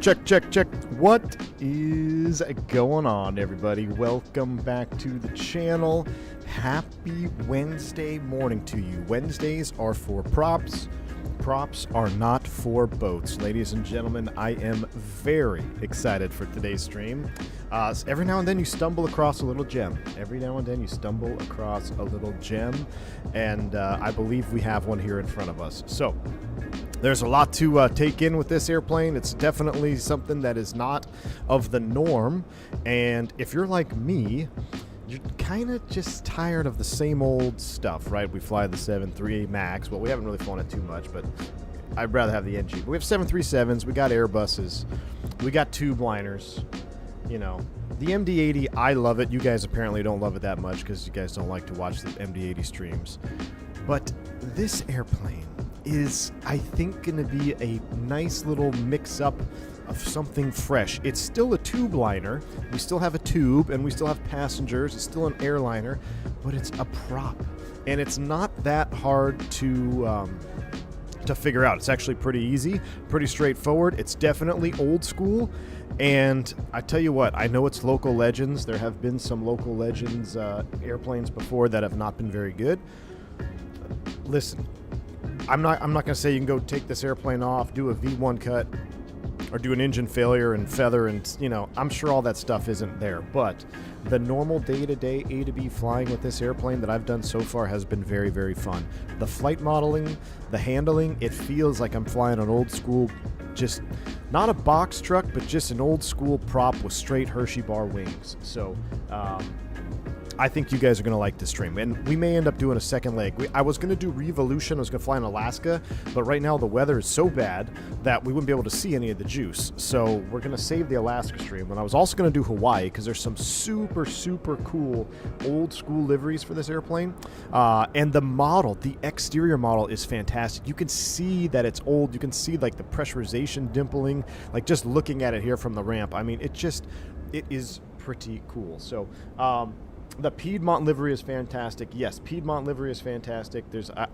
Check. What is going on, everybody? Welcome back to the channel. Happy Wednesday morning to you. Wednesdays are for props. Props are not for boats. Ladies and gentlemen, I am very excited for today's stream. So every now and then you stumble across a little gem. And I believe we have one here in front of us. So there's a lot to take in with this airplane. It's definitely something that is not of the norm. And if you're like me, you're kind of just tired of the same old stuff, right? We fly the 737 MAX. Well, we haven't really flown it too much, but I'd rather have the NG. But we have 737s, we got Airbuses, we got tube liners, you know. The MD-80, I love it. You guys apparently don't love it that much because you guys don't like to watch the MD-80 streams. But this airplane is, I think, going to be a nice little mix-up of something fresh. It's still a tube liner. We still have a tube, and we still have passengers. It's still an airliner, but it's a prop. And it's not that hard to figure out. It's actually pretty easy, pretty straightforward. It's definitely old school. And I tell you what, I know it's local legends. There have been some local legends airplanes before that have not been very good. Listen, I'm not going to say you can go take this airplane off, do a V1 cut, or do an engine failure and feather, and, you know, I'm sure all that stuff isn't there. But the normal day-to-day A to B flying with this airplane that I've done so far has been very, very fun. The flight modeling, the handling, it feels like I'm flying an old school, just not a box truck, but just an old school prop with straight Hershey bar wings. So, I think you guys are going to like this stream. And we may end up doing a second leg. I was going to do Revolution. I was going to fly in Alaska. But right now the weather is so bad that we wouldn't be able to see any of the juice. So we're going to save the Alaska stream. And I was also going to do Hawaii because there's some super, super cool old school liveries for this airplane. And the model, the exterior model is fantastic. You can see that it's old. You can see like the pressurization dimpling. Like just looking at it here from the ramp. I mean, it is pretty cool. So, the Piedmont livery is fantastic. Yes, Piedmont livery is fantastic.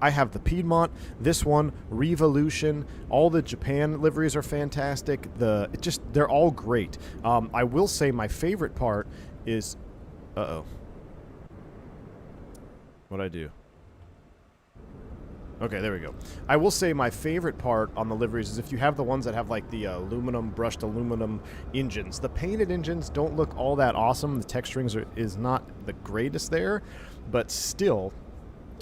I have the Piedmont, this one, Revolution. All the Japan liveries are fantastic. They're all great. I will say my favorite part is, what'd I do? Okay, there we go. I will say my favorite part on the liveries is if you have the ones that have like the brushed aluminum engines. The painted engines don't look all that awesome. The texturing is not the greatest there, but still,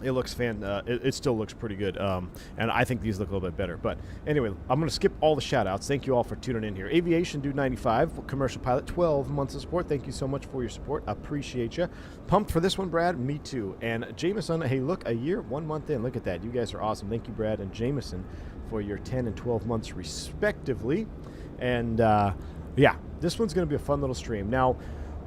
it looks it still looks pretty good. And I think these look a little bit better. But anyway, I'm going to skip all the shout-outs. Thank you all for tuning in here. Aviation Dude 95, Commercial Pilot, 12 months of support. Thank you so much for your support. Appreciate you. Pumped for this one, Brad. Me too. And Jameson, hey, look, a year, 1 month in. Look at that. You guys are awesome. Thank you, Brad and Jameson, for your 10 and 12 months respectively. And yeah, this one's going to be a fun little stream. Now,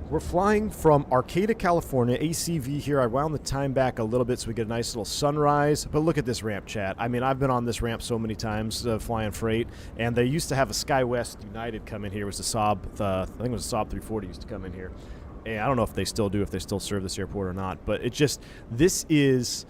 we're flying from Arcata, California, ACV here. I wound the time back a little bit so we get a nice little sunrise. But look at this ramp, chat. I mean, I've been on this ramp so many times flying freight. And they used to have a SkyWest United come in here. It was a Saab, I think it was a Saab 340 used to come in here. And I don't know if they still do, if they still serve this airport or not. But this is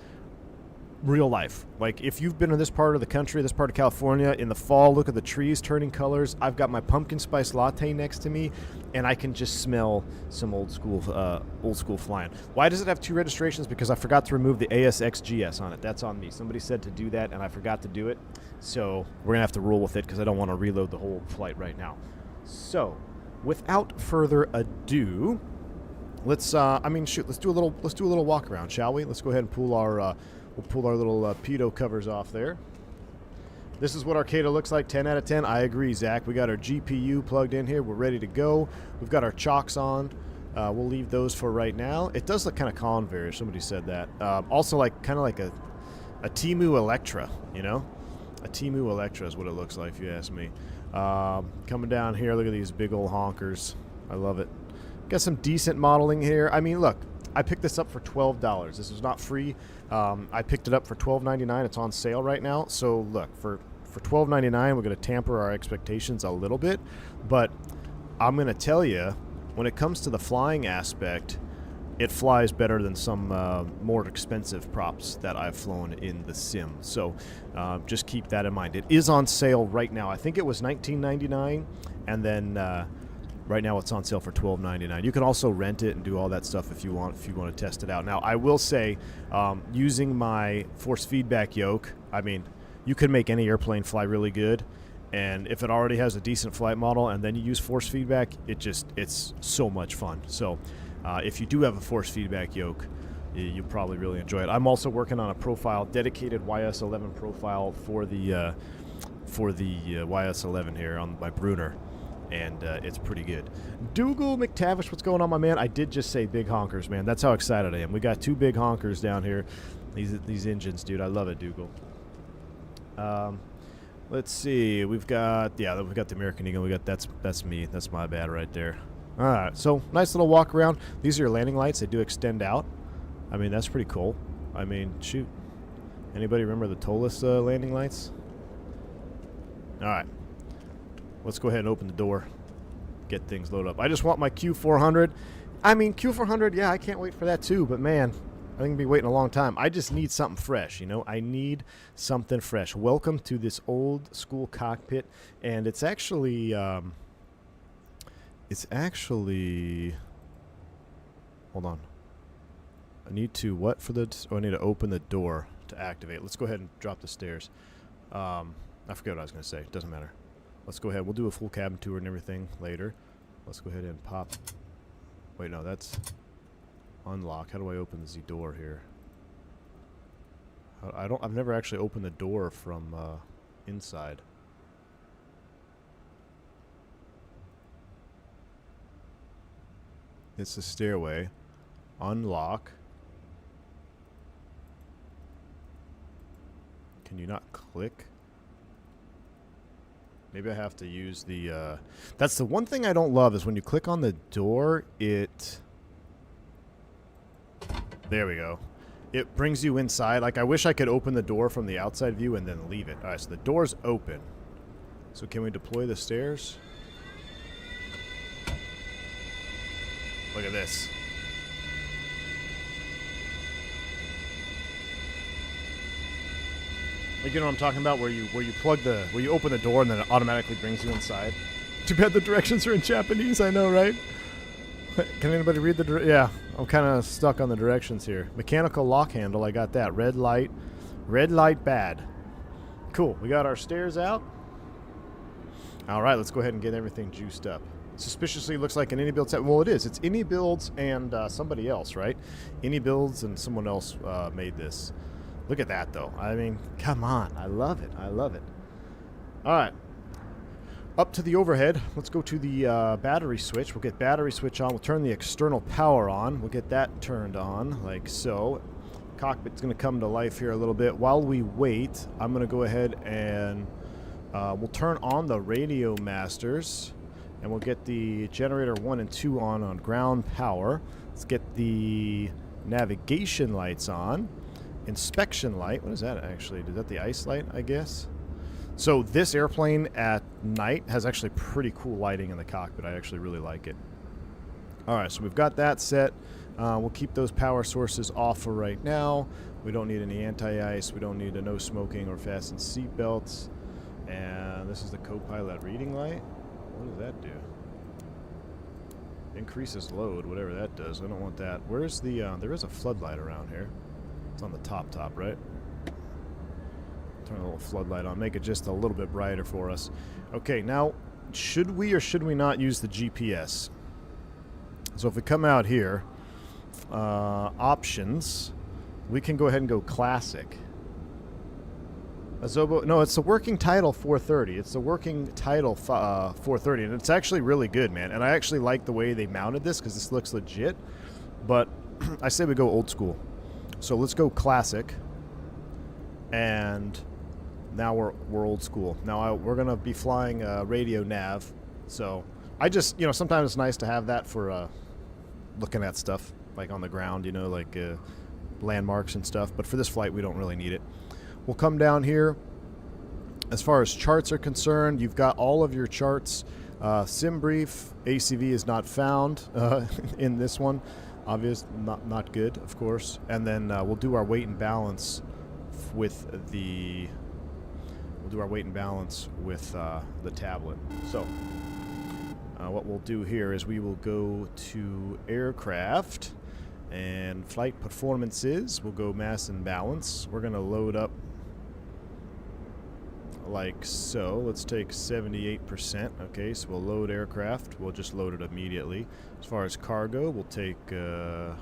real life. Like, if you've been in this part of the country, this part of California, in the fall, look at the trees turning colors. I've got my pumpkin spice latte next to me, and I can just smell some old school flying. Why does it have 2 registrations? Because I forgot to remove the ASXGS on it. That's on me. Somebody said to do that, and I forgot to do it. So we're gonna have to roll with it because I don't want to reload the whole flight right now. So, without further ado, let's do a little walk around, shall we? Let's go ahead and pull our we'll pull our little pedo covers off there. This is what Arcata looks like, 10 out of 10. I agree, Zach. We got our GPU plugged in here. We're ready to go. We've got our chocks on. We'll leave those for right now. It does look kind of conveyor. Somebody said that. Also, kind of like a Temu Electra, you know? A Temu Electra is what it looks like, if you ask me. Coming down here, look at these big old honkers. I love it. Got some decent modeling here. I mean, look. I picked this up for $12. This is not free. I picked it up for $12.99. It's on sale right now. So look, for $12.99, we're going to tamper our expectations a little bit. But I'm going to tell you, when it comes to the flying aspect, it flies better than some more expensive props that I've flown in the sim. So just keep that in mind. It is on sale right now. I think it was $19.99, and then right now it's on sale for $12.99. You can also rent it and do all that stuff if you want to test it out. Now, I will say, using my force feedback yoke, I mean, you can make any airplane fly really good. And if it already has a decent flight model and then you use force feedback, it's so much fun. So if you do have a force feedback yoke, you'll probably really enjoy it. I'm also working on a profile, dedicated YS-11 profile for the YS-11 here on my Bruner. And it's pretty good. Dougal McTavish, what's going on, my man? I did just say big honkers, man. That's how excited I am. We got 2 big honkers down here. These engines, dude. I love it, Dougal. Let's see. We've got the American Eagle. That's me. That's my bad right there. All right. So nice little walk around. These are your landing lights. They do extend out. I mean, that's pretty cool. I mean, shoot. Anybody remember the toeless landing lights? All right. Let's go ahead and open the door. Get things loaded up. I just want my Q400. I mean, Q400. Yeah, I can't wait for that too. But man, I'm going to be waiting a long time. I just need something fresh, you know? I need something fresh. Welcome to this old school cockpit. And it's actually, hold on. I need to, I need to open the door to activate. Let's go ahead and drop the stairs. I forget what I was going to say. It doesn't matter. Let's go ahead. We'll do a full cabin tour and everything later. Let's go ahead and pop. Wait, no, that's unlock. How do I open the door here? I've never actually opened the door from inside. It's the stairway. Unlock. Can you not click? Maybe I have to use the, that's the one thing I don't love is when you click on the door, there we go. It brings you inside. Like, I wish I could open the door from the outside view and then leave it. All right, so the door's open. So can we deploy the stairs? Look at this. Like, you know what I'm talking about, where you open the door and then it automatically brings you inside. Too bad the directions are in Japanese. I know, right? Can anybody read the? Yeah, I'm kind of stuck on the directions here. Mechanical lock handle. I got that. Red light bad. Cool. We got our stairs out. All right, let's go ahead and get everything juiced up. Suspiciously looks like an Any Builds. Well, it is. It's Any Builds and somebody else, right? Any Builds and someone else made this. Look at that, though. I mean, come on. I love it. I love it. All right. Up to the overhead. Let's go to the battery switch. We'll get battery switch on. We'll turn the external power on. We'll get that turned on, like so. Cockpit's going to come to life here a little bit. While we wait, I'm going to go ahead and we'll turn on the radio masters. And we'll get the generator 1 and 2 on ground power. Let's get the navigation lights on. Inspection light. What is that actually? Is that the ice light, I guess? So this airplane at night has actually pretty cool lighting in the cockpit. I actually really like it. All right, so we've got that set. We'll keep those power sources off for right now. We don't need any anti-ice. We don't need a no smoking or fasten seat belts. And this is the co-pilot reading light. What does that do? Increases load, whatever that does. I don't want that. Where's the, there is a floodlight around here. It's on the top, right? Turn a little floodlight on, make it just a little bit brighter for us. Okay, now, should we or should we not use the GPS? So if we come out here, options, we can go ahead and go classic. Azobo, no, it's the working title 430. It's the working title 430, and it's actually really good, man. And I actually like the way they mounted this because this looks legit. But I say we go old school. So let's go classic. And now we're old school. Now we're gonna be flying radio nav. So I just, you know, sometimes it's nice to have that for looking at stuff like on the ground, you know, like landmarks and stuff. But for this flight, we don't really need it. We'll come down here. As far as charts are concerned, you've got all of your charts. Sim brief, ACV is not found in this one. Obvious, not good, of course. And then we'll do our weight and balance with the tablet. So what we'll do here is we will go to aircraft and flight performances. We'll go mass and balance. We're going to load up like so. Let's take 78%. Okay, so we'll load aircraft. We'll just load it immediately. As far as cargo, we'll take about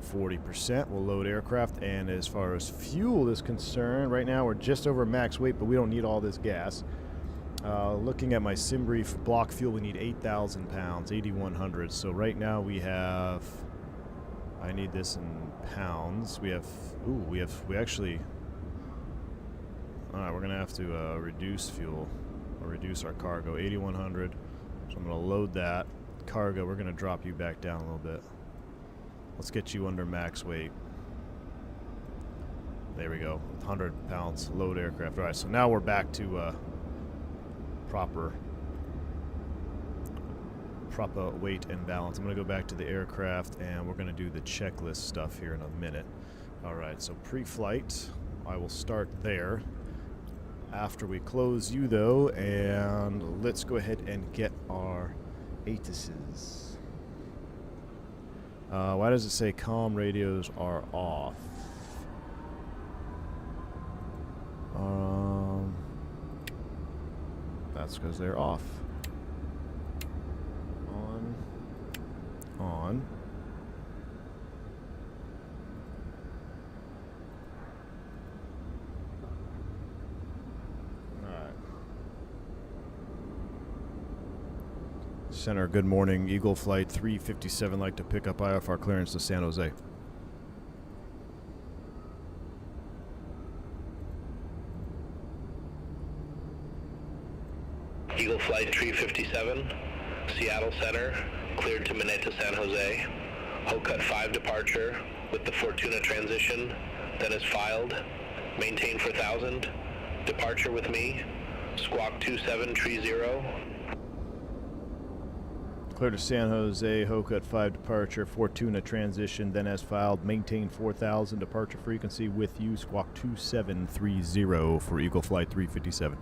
40%. We'll load aircraft. And as far as fuel is concerned, right now we're just over max weight, but we don't need all this gas. Looking at my SimBrief block fuel, we need 8,000 pounds, 8,100. So right now we have, I need this in pounds. We actually, all right, we're going to have to reduce fuel, or reduce our cargo, 8,100. So I'm going to load that. Cargo, we're going to drop you back down a little bit. Let's get you under max weight. There we go, 100 pounds, load aircraft. All right, so now we're back to proper weight and balance. I'm going to go back to the aircraft, and we're going to do the checklist stuff here in a minute. All right, so pre-flight, I will start there after we close you, though, and let's go ahead and get our ATISes. Why does it say comm radios are off? That's because they're off. On. Alright. Center, good morning. Eagle Flight 357 like to pick up IFR clearance to San Jose. Eagle Flight 357, Seattle Center, cleared to Mineta, San Jose. HOCUT 5 departure with the Fortuna transition, then is filed. Maintain for 1,000. Departure with me. Squawk 2730. Clear to San Jose, HOCUT 5 departure, Fortuna transition, then as filed. Maintain 4,000. Departure frequency with you. Squawk 2730 for Eagle Flight 357.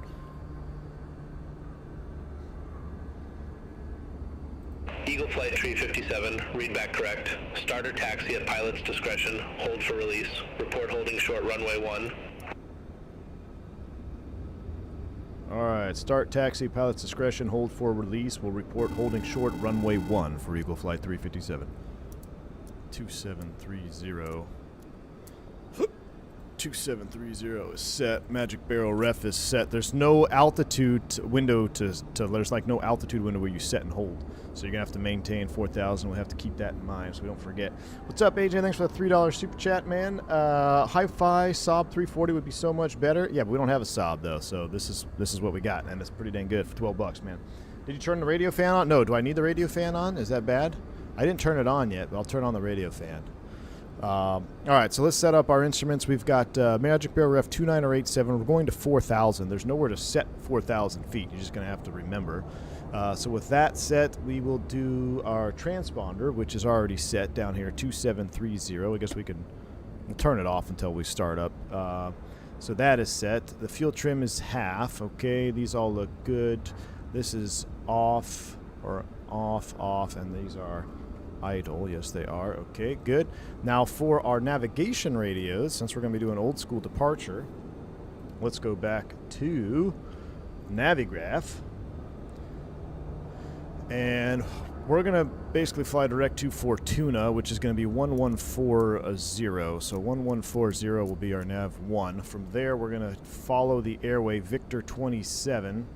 Eagle Flight 357, read back correct. Starter taxi at pilot's discretion. Hold for release. Report holding short runway 1. Alright, start taxi, pilot's discretion, hold for release. We'll report holding short runway 1 for Eagle Flight 357. 2730. 2730 is set. Magic barrel ref is set. There's no altitude window there's like no altitude window where you set and hold. So you're gonna have to maintain 4,000. We'll have to keep that in mind so we don't forget. What's up, AJ? Thanks for the $3 super chat, man. Hi-Fi Saab 340 would be so much better. Yeah, but we don't have a Saab though, so this is what we got, and it's pretty dang good for 12 bucks, man. Did you turn the radio fan on? No. Do I need the radio fan on? Is that bad? I didn't turn it on yet, but I'll turn on the radio fan. All right, so let's set up our instruments. We've got Magic Barrel Ref 29087. We're going to 4,000. There's nowhere to set 4,000 feet. You're just going to have to remember. So with that set, we will do our transponder, which is already set down here, 2730. I guess we'll turn it off until we start up. So that is set. The fuel trim is half. Okay, these all look good. This is off, or off, and these are idle. Yes, they are. Okay, good. Now for our navigation radios, since we're going to be doing old school departure, let's go back to Navigraph. And we're going to basically fly direct to Fortuna, which is going to be 1140. So 1140 will be our nav 1. From there, we're going to follow the airway Victor 27,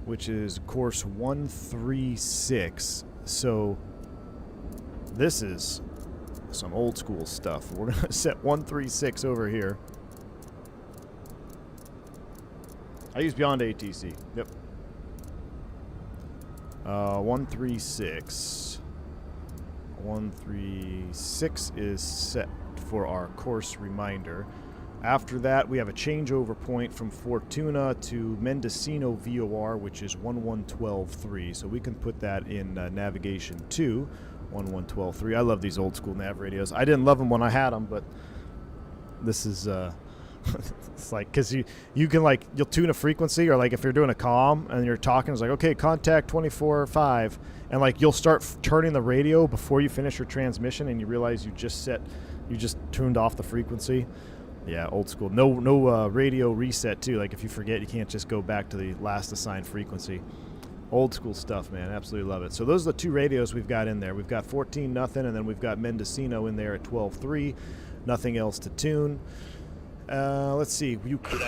which is course 136. So this is some old school stuff. We're going to set 136 over here. I use Beyond ATC. Yep. 136. 136 is set for our course reminder. After that, we have a changeover point from Fortuna to Mendocino VOR, which is 1123. So we can put that in navigation 2. 1112.3. I love these old school nav radios. I didn't love them when I had them, but this is it's like, because you can, like, you'll tune a frequency, or like if you're doing a comm and you're talking, it's like, okay, contact 24.5, and like you'll start turning the radio before you finish your transmission, and you realize you just tuned off the frequency. Yeah, old school. No radio reset too. Like if you forget, you can't just go back to the last assigned frequency. Old school stuff, man. Absolutely love it. So those are the 2 radios we've got in there. We've got 14 nothing, and then we've got Mendocino in there at 12.3. Nothing else to tune. Let's see. You could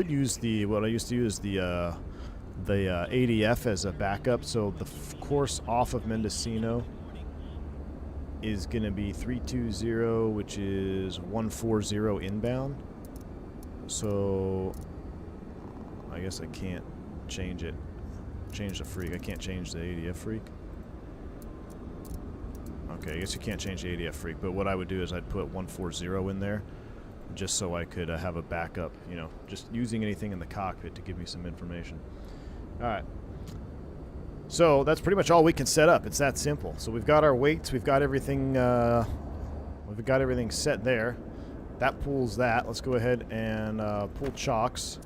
use the, what I used to use, the ADF as a backup. So the course off of Mendocino is going to be 320, which is 140 inbound. So I guess I can't change it. Change the freak. I can't change the ADF freak. Okay, I guess you can't change the ADF freak, but what I would do is I'd put 140 in there just so I could have a backup, you know, just using anything in the cockpit to give me some information. All right. So that's pretty much all we can set up. It's that simple. So we've got our weights, we've got everything set there. That pulls that. Let's go ahead and pull chocks.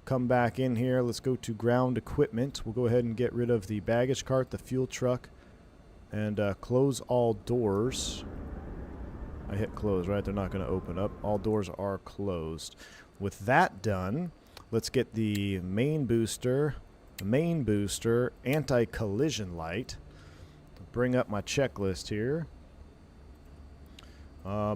Come back in here. Let's go to ground equipment. We'll go ahead and get rid of the baggage cart, the fuel truck, and close all doors. I hit close, right? They're not going to open up. All doors are closed. With that done, let's get the main booster, anti-collision light. Bring up my checklist here.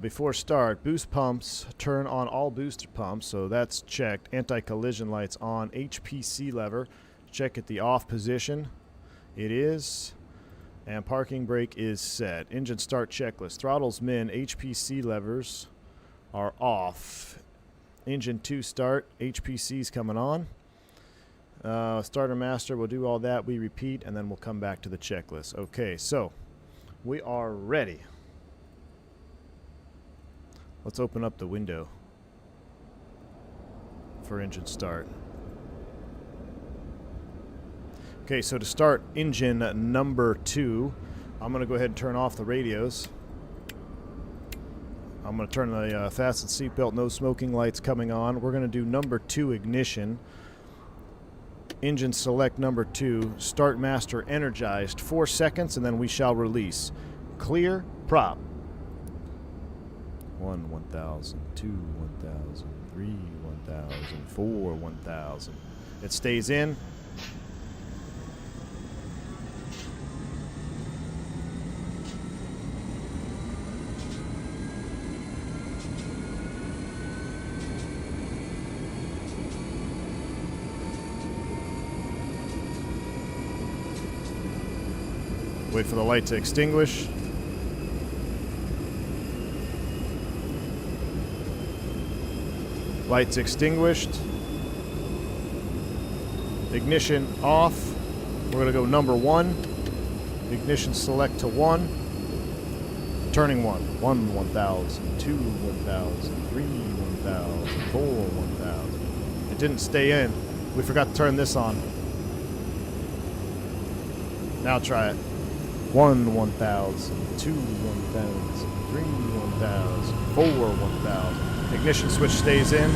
Before start, boost pumps, turn on all booster pumps, so that's checked. Anti-collision lights on. HPC lever, check at the off position. It is. And parking brake is set. Engine start checklist. Throttles min, HPC levers are off. Engine 2 start, HPC's coming on. Starter master, we'll do all that. We repeat, and then we'll come back to the checklist. Okay, so we are ready. Let's open up the window for engine start. Okay, so to start engine number 2, I'm going to go ahead and turn off the radios. I'm going to turn the fasten seatbelt, no smoking lights coming on. We're going to do number 2 ignition. Engine select number 2, start master energized, 4 seconds, and then we shall release. Clear, prop. 1, 1,000, 2, 1,000, 3, 1,000, 4, 1,000. It stays in. Wait for the light to extinguish. Lights extinguished. Ignition off. We're going to go number 1. Ignition select to 1. Turning 1. 1, 1,000. 2, 1,000. 3, 1,000. 4, 1,000. It didn't stay in. We forgot to turn this on. Now try it. 1, 1,000. 2, 1,000. 3, 1,000. 4, 1,000. Ignition switch stays in.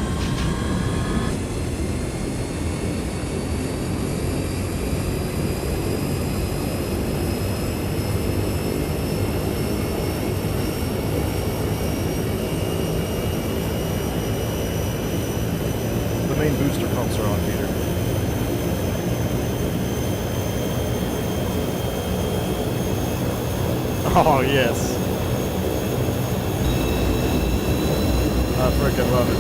The main booster pumps are on, Peter. Oh, yes. I freaking love it.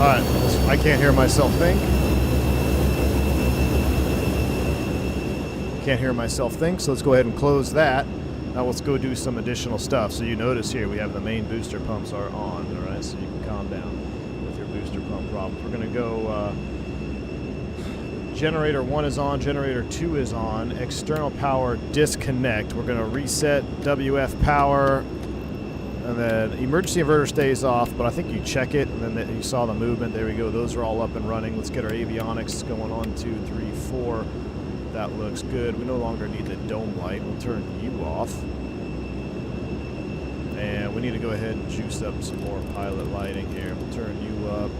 Alright, I can't hear myself think. Can't hear myself think, so let's go ahead and close that. Now let's go do some additional stuff. So you notice here we have the main booster pumps are on, alright? So you can calm down with your booster pump problems. We're going to go generator 1 is on, generator 2 is on, external power disconnect. We're going to reset WF power. And then emergency inverter stays off, but I think you check it, and then you saw the movement. There we go. Those are all up and running. Let's get our avionics going on. 2, 3, 4. That looks good. We no longer need the dome light. We'll turn you off. And we need to go ahead and juice up some more pilot lighting here. We'll turn you up.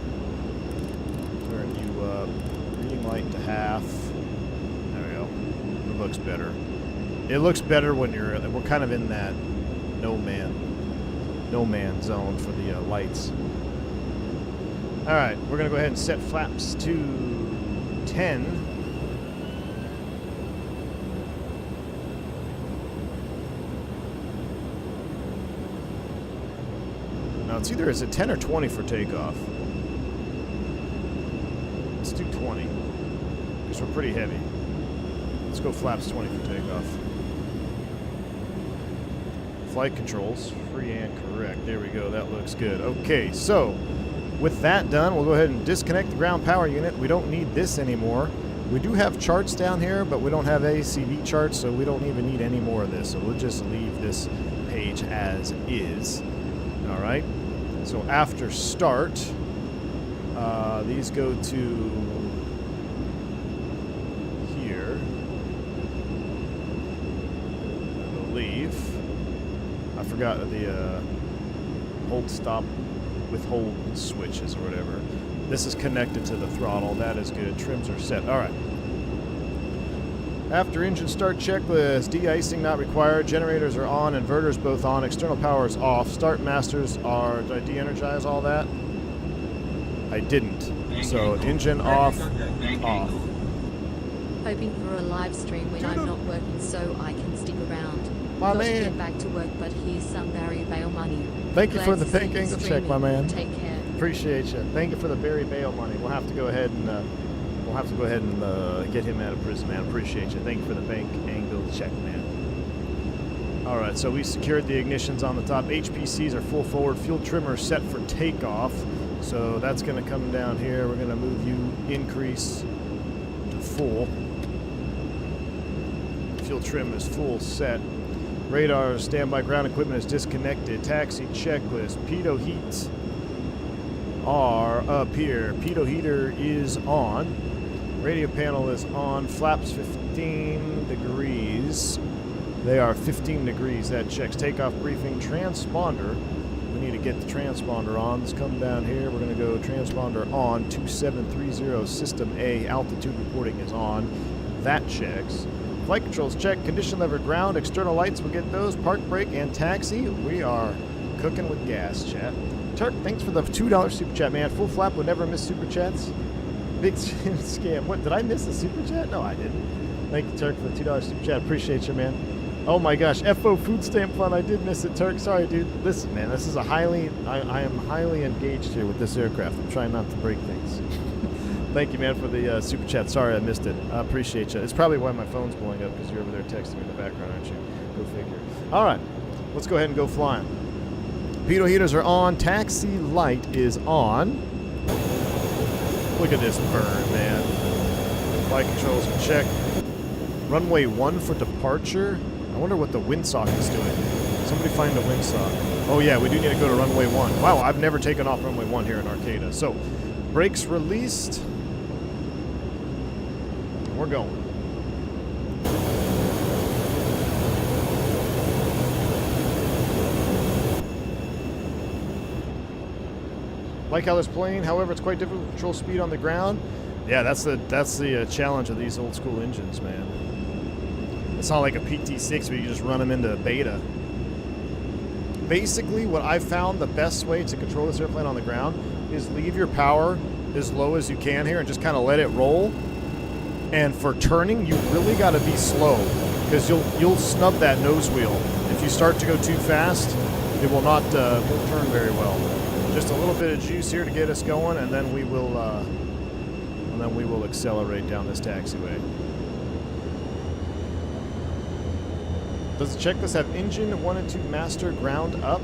Turn you up. Green light to half. There we go. It looks better. It looks better when we're kind of in that no man zone for the lights. All right, we're gonna go ahead and set flaps to 10. Now it's either is it 10 or 20 for takeoff. Let's do 20 because we're pretty heavy. Let's go flaps 20 for takeoff. Flight controls, free and correct. There we go. That looks good. Okay, so with that done, we'll go ahead and disconnect the ground power unit. We don't need this anymore. We do have charts down here, but we don't have ACV charts, so we don't even need any more of this. So we'll just leave this page as is. All right. So after start, these go to here, I believe. I forgot the hold stop withhold switches or whatever. This is connected to the throttle. That is good. Trims are set. All right. After engine start checklist, de-icing not required. Generators are on, inverters both on, external power is off. Start masters are, did I de-energize all that? I didn't. So engine off, off. Hoping for a live stream when I'm not working so I can stick around. My Got man. to get back to work, but here's some Barry Bale money. Thank you Glad for the to see pink you angle check, streaming. my man. Take care. Appreciate you. Thank you for the Barry Bale money. We'll have to go ahead and get him out of prison, man. Appreciate you. Thank you for the bank angle check, man. All right, so we secured the ignitions on the top. HPCs are full forward. Fuel trimmer set for takeoff. So that's going to come down here. We're going to move you increase to full. Fuel trim is full set. Radar standby ground equipment is disconnected. Taxi checklist. Pitot heats are up here. Pitot heater is on. Radio panel is on. Flaps 15 degrees. They are 15 degrees. That checks. Takeoff briefing. Transponder. We need to get the transponder on. Let's come down here. We're going to go transponder on. 2730 system A. Altitude reporting is on. That checks. Flight controls check. Condition lever ground. External lights, we'll get those. Park brake and taxi. We are cooking with gas, chat. Turk, thanks for the $2 super chat, man. Full flap would never miss super chats. Big scam. What, did I miss a super chat? No, I didn't. Thank you, Turk, for the $2 super chat. Appreciate you, man. Oh my gosh, FO food stamp fund. I did miss it, Turk. Sorry, dude. Listen, man, this is a I am highly engaged here with this aircraft. I'm trying not to break things. Thank you, man, for the super chat. Sorry I missed it. I appreciate you. It's probably why my phone's blowing up, because you're over there texting me in the background, aren't you? Go figure. All right, let's go ahead and go flying. Pitot heaters are on. Taxi light is on. Look at this burn, man. Flight controls are checked. Runway 1 for departure. I wonder what the windsock is doing. Somebody find a windsock. Oh, yeah, we do need to go to runway 1. Wow, I've never taken off runway 1 here in Arcata. So, brakes released. We're going. Like how this plane, however, it's quite difficult to control speed on the ground. Yeah, that's the challenge of these old school engines, man. It's not like a PT6 where you just run them into beta. Basically, what I've found the best way to control this airplane on the ground is leave your power as low as you can here and just kind of let it roll. And for turning, you really got to be slow, because you'll snub that nose wheel. If you start to go too fast, it will not won't turn very well. Just a little bit of juice here to get us going, and then we will accelerate down this taxiway. Does the checklist have engine 1 and 2 master ground up?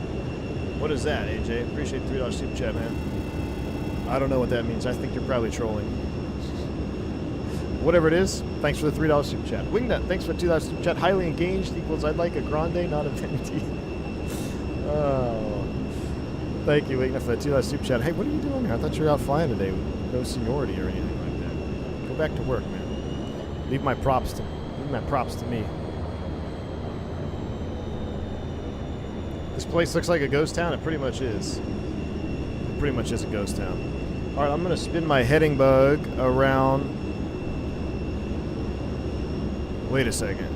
What is that, AJ? Appreciate the $3 super chat, man. I don't know what that means. I think you're probably trolling. Whatever it is, thanks for the $3 super chat. Wingnut, thanks for the $2 super chat. Highly engaged equals I'd like a grande, not a venti. Oh. Thank you, Wingnut, for the $2 super chat. Hey, what are you doing here? I thought you were out flying today with no seniority or anything like that. Go back to work, man. Leave my props to me. This place looks like a ghost town. It pretty much is. It pretty much is a ghost town. All right, I'm gonna spin my heading bug around. Wait a second.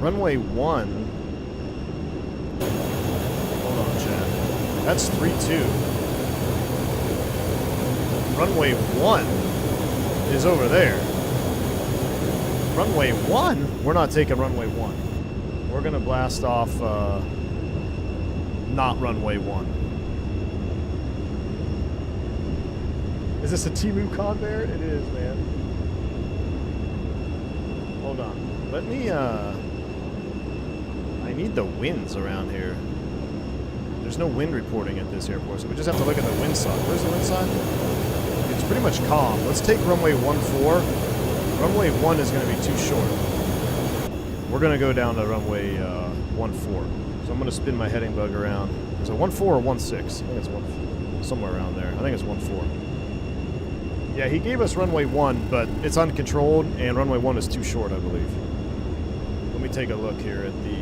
Runway 1. Hold on, chat. That's 3-2. Runway 1 is over there. Runway 1? We're not taking runway 1. We're gonna blast off not runway 1. Is this a Temu Convair? It is, man. Hold on. Let me, I need the winds around here. There's no wind reporting at this airport, so we just have to look at the wind side. Where's the wind side? It's pretty much calm. Let's take runway 14. Runway 1 is going to be too short. We're going to go down to runway 14. So I'm going to spin my heading bug around. Is it 14 or 16? I think it's 14. Somewhere around there. I think it's 14. Yeah, he gave us runway 1, but it's uncontrolled, and runway 1 is too short, I believe. Let me take a look here at the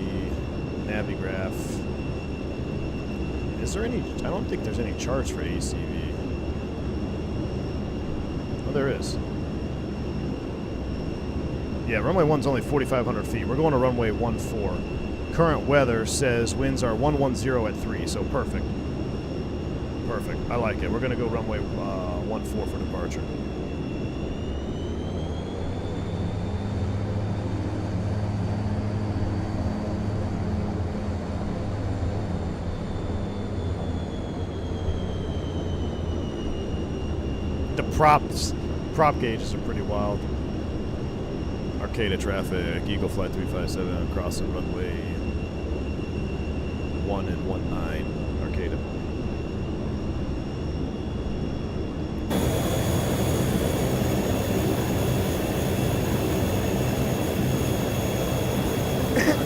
Navigraph. Is there any... I don't think there's any charts for ACV. Oh, there is. Yeah, runway 1's only 4,500 feet. We're going to runway 14. Current weather says winds are 110 at 3, so perfect. Perfect. I like it. We're going to go runway 14 for departure. The prop gauges are pretty wild. Arcata traffic, Eagle Flight 357 crossing runway 1 and 19, Arcata.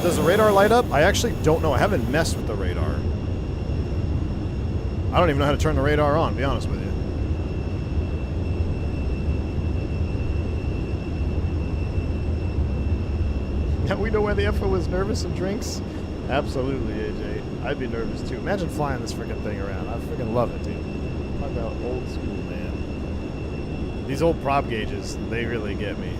Does the radar light up? I actually don't know. I haven't messed with the radar. I don't even know how to turn the radar on, to be honest with you. Now we know why the FO was nervous and drinks? Absolutely, AJ. I'd be nervous too. Imagine flying this freaking thing around. I freaking love it, dude. Talk about old school, man. These old prop gauges, they really get me.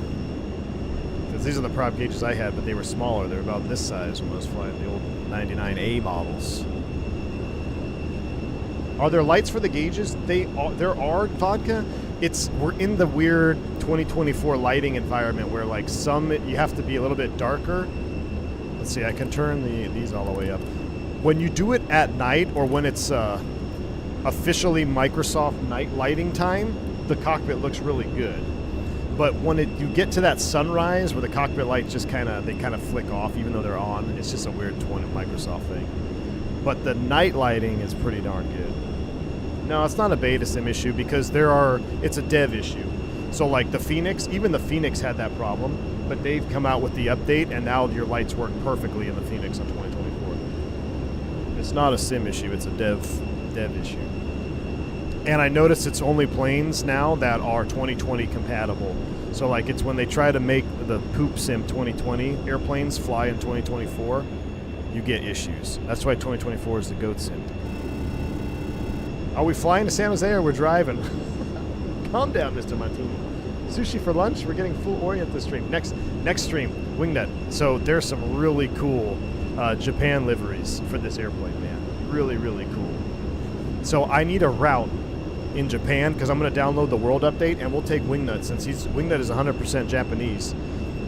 Because these are the prop gauges I had, but they were smaller. They were about this size when I was flying the old 99A models. Are there lights for the gauges? There are, Vodka. We're in the weird 2024 lighting environment where like some you have to be a little bit darker. Let's see, I can turn these all the way up. When you do it at night or when it's officially Microsoft night lighting time, the cockpit looks really good. But when you get to that sunrise where the cockpit lights just kind of flick off even though they're on, it's just a weird Microsoft thing. But the night lighting is pretty darn good. No, it's not a beta sim issue because it's a dev issue. So like the Fenix, even the Fenix had that problem, but they've come out with the update and now your lights work perfectly in the Fenix on 2024. It's not a sim issue, it's a dev issue. And I noticed it's only planes now that are 2020 compatible. So like it's when they try to make the Poop Sim 2020 airplanes fly in 2024, you get issues. That's why 2024 is the GOAT sim. Are we flying to San Jose or we're driving? Calm down, Mr. Martini. Sushi for lunch? We're getting full Orient this stream. Next stream, Wingnut. So there's some really cool Japan liveries for this airplane, man. Really, really cool. So I need a route in Japan because I'm going to download the world update and we'll take Wingnut since Wingnut is 100% Japanese.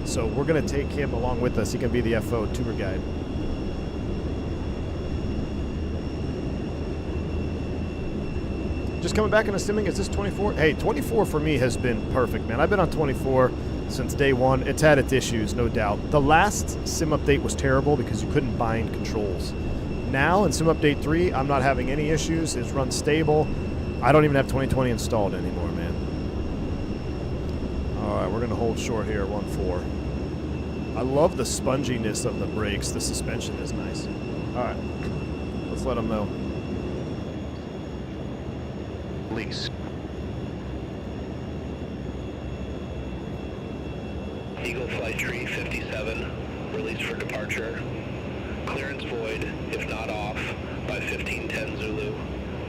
So we're going to take him along with us. He can be the FO tour guide. Just coming back into simming, is this 24? Hey, 24 for me has been perfect, man. I've been on 24 since day one. It's had its issues, no doubt. The last sim update was terrible because you couldn't bind controls. Now, in sim update 3, I'm not having any issues. It's run stable. I don't even have 2020 installed anymore, man. All right, we're going to hold short here, 1-4. I love the sponginess of the brakes. The suspension is nice. All right, let's let them know. Lease. Eagle Flight Tree 57, release for departure. Clearance void, if not off, by 1510 Zulu.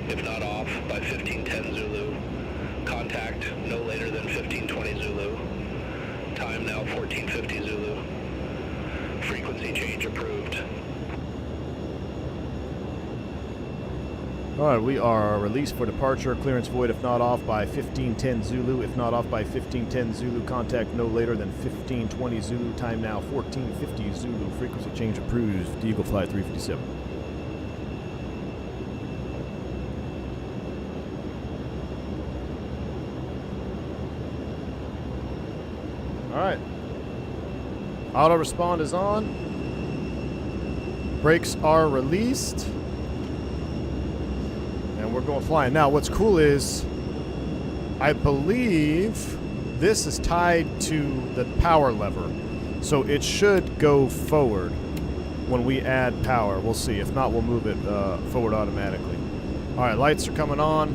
If not off, by 1510 Zulu. Contact no later than 1520 Zulu. Time now 1450 Zulu. Frequency change approved. All right, we are released for departure. Clearance void if not off by 1510 Zulu. If not off by 1510 Zulu, contact no later than 1520 Zulu. Time now 1450 Zulu. Frequency change approved. Eagle Flight 357. All right. Auto respond is on. Brakes are released. And we're going flying. Now, what's cool is, I believe this is tied to the power lever. So it should go forward when we add power. We'll see. If not, we'll move it forward automatically. All right, lights are coming on.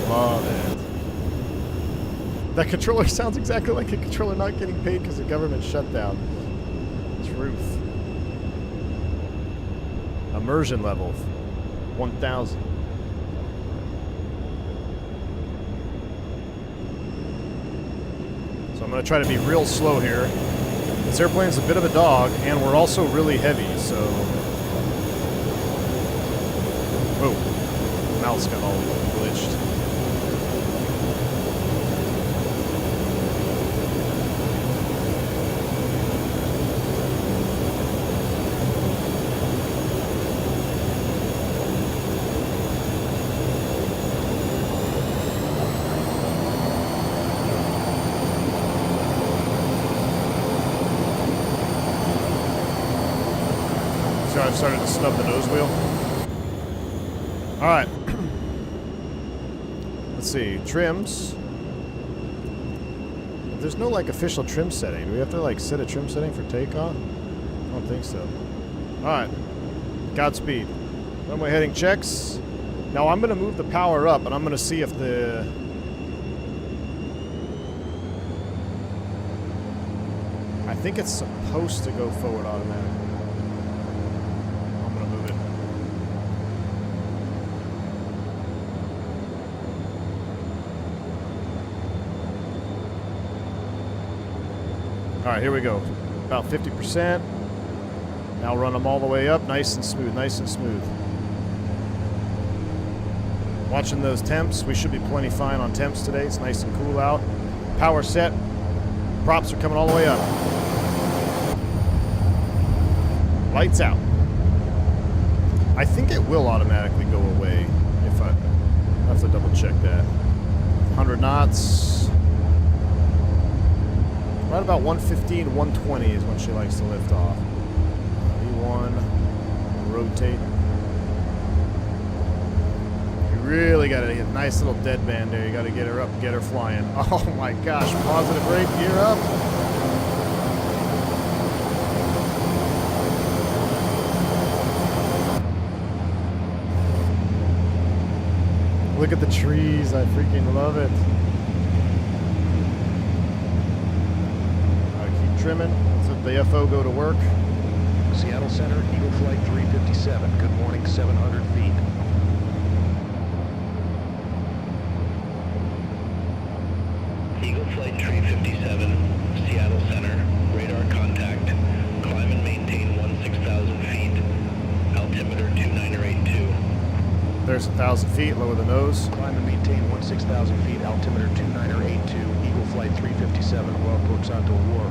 Love it. That controller sounds exactly like a controller not getting paid because of government shutdown. Truth. Immersion level 1000. So I'm going to try to be real slow here. This airplane's a bit of a dog, and we're also really heavy, so... Whoa. Mouse got all glitched. I've started to snub the nose wheel. All right. Let's see. Trims. There's no, like, official trim setting. Do we have to, like, set a trim setting for takeoff? I don't think so. All right. Godspeed. Runway heading checks. Now, I'm going to move the power up, and I'm going to see if the... I think it's supposed to go forward automatically. All right, here we go. About 50%. Now run them all the way up, nice and smooth, nice and smooth. Watching those temps. We should be plenty fine on temps today. It's nice and cool out. Power set. Props are coming all the way up. Lights out. I think it will automatically go away if I have to double check that. 100 knots. Right about 115, 120 is when she likes to lift off. E1, rotate. You really got to get a nice little deadband there. You got to get her up, get her flying. Oh my gosh, positive rate, gear up. Look at the trees, I freaking love it. Trimming. Let's let the FO go to work. Seattle Center, Eagle Flight 357. Good morning, 700 feet. Eagle Flight 357, Seattle Center, radar contact. Climb and maintain 16,000 feet. Altimeter 2982. There's 1,000 feet, lower the nose. Climb and maintain 16,000 feet, altimeter 2982. Eagle Flight 357, welcome to war.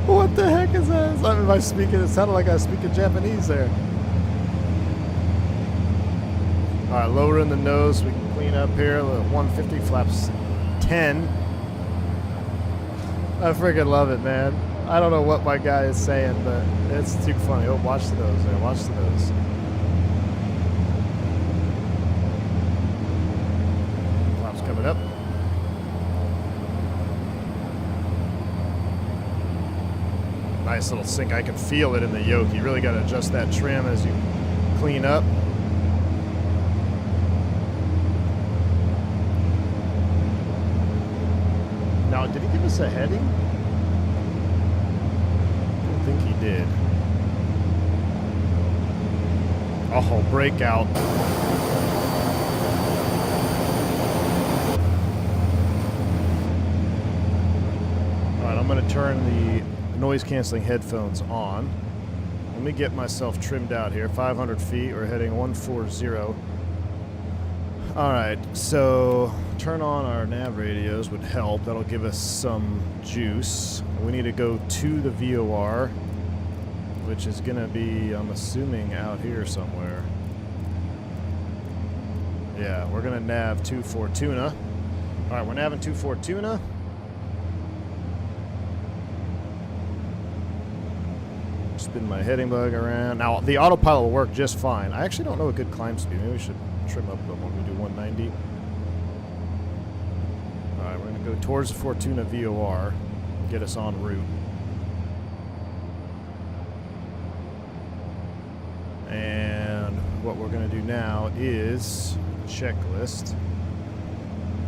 What the heck is that? Am I speaking? It sounded like I was speaking Japanese there. All right, lowering the nose. We can clean up here. 150 flaps 10. I freaking love it, man. I don't know what my guy is saying, but it's too funny. Oh, watch the nose there. Watch the nose. Flaps coming up. Nice little sink. I can feel it in the yoke. You really got to adjust that trim as you clean up. Now, did he give us a heading? I don't think he did. Oh, breakout. Alright, I'm going to turn the noise-canceling headphones on. Let me get myself trimmed out here. 500 feet, we're heading 140. Alright, so turn on our nav radios would help. That'll give us some juice. We need to go to the VOR, which is going to be, I'm assuming, out here somewhere. Yeah, we're going to nav to Fortuna. Alright, we're naving to Fortuna. Spin my heading bug around. Now, the autopilot will work just fine. I actually don't know a good climb speed. Maybe we should trim up when we do 190. Alright, we're going to go towards the Fortuna VOR. Get us en route. And what we're going to do now is checklist.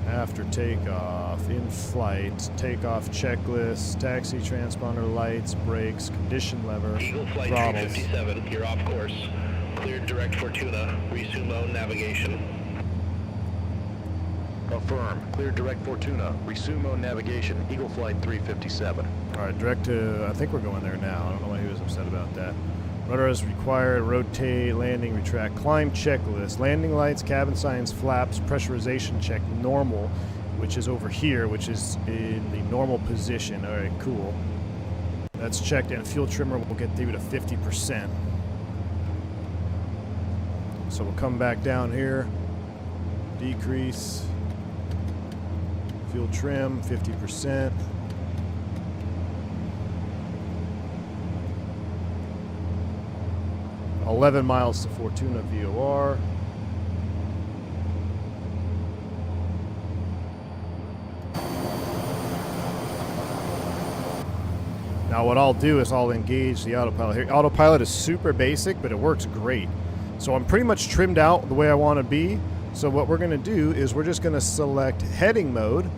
After takeoff, in flight, takeoff checklist, taxi, transponder lights, brakes, condition lever, Eagle Flight throttles. 357, you're off course. Cleared direct Fortuna. Resume own navigation. Affirm. Clear direct Fortuna. Resume own navigation. Eagle Flight 357. Alright, direct to, I think we're going there now. I don't know why he was upset about that. Rudder is required, rotate, landing, retract, climb checklist, landing lights, cabin signs, flaps, pressurization check, normal, which is over here, which is in the normal position. Alright, cool. That's checked, and fuel trimmer will get through to 50%. So we'll come back down here, decrease, fuel trim, 50%. $11 miles to Fortuna VOR. Now what I'll do is I'll engage the autopilot here. Autopilot is super basic, but it works great. So I'm pretty much trimmed out the way I want to be. So what we're going to do is we're just going to select heading mode.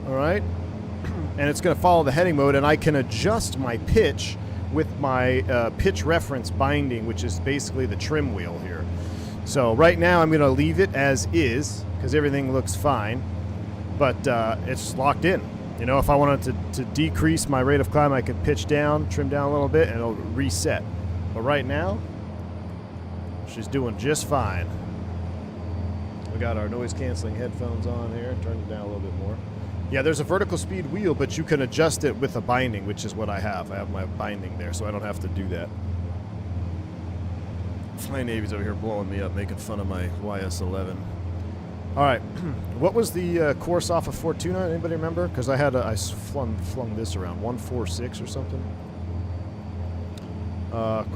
All right. And it's going to follow the heading mode, and I can adjust my pitch with my pitch reference binding, which is basically the trim wheel here. So right now I'm going to leave it as is because everything looks fine, but it's locked in. You know, if I wanted to decrease my rate of climb, I could pitch down, trim down a little bit, and it'll reset. But right now, she's doing just fine. We got our noise canceling headphones on here. Turn it down a little bit more. Yeah, there's a vertical speed wheel, but you can adjust it with a binding, which is what I have. I have my binding there, so I don't have to do that. Flying Navy's over here blowing me up, making fun of my YS-11. All right, what was the course off of Fortuna? Anybody remember? Because I flung this around 146 or something.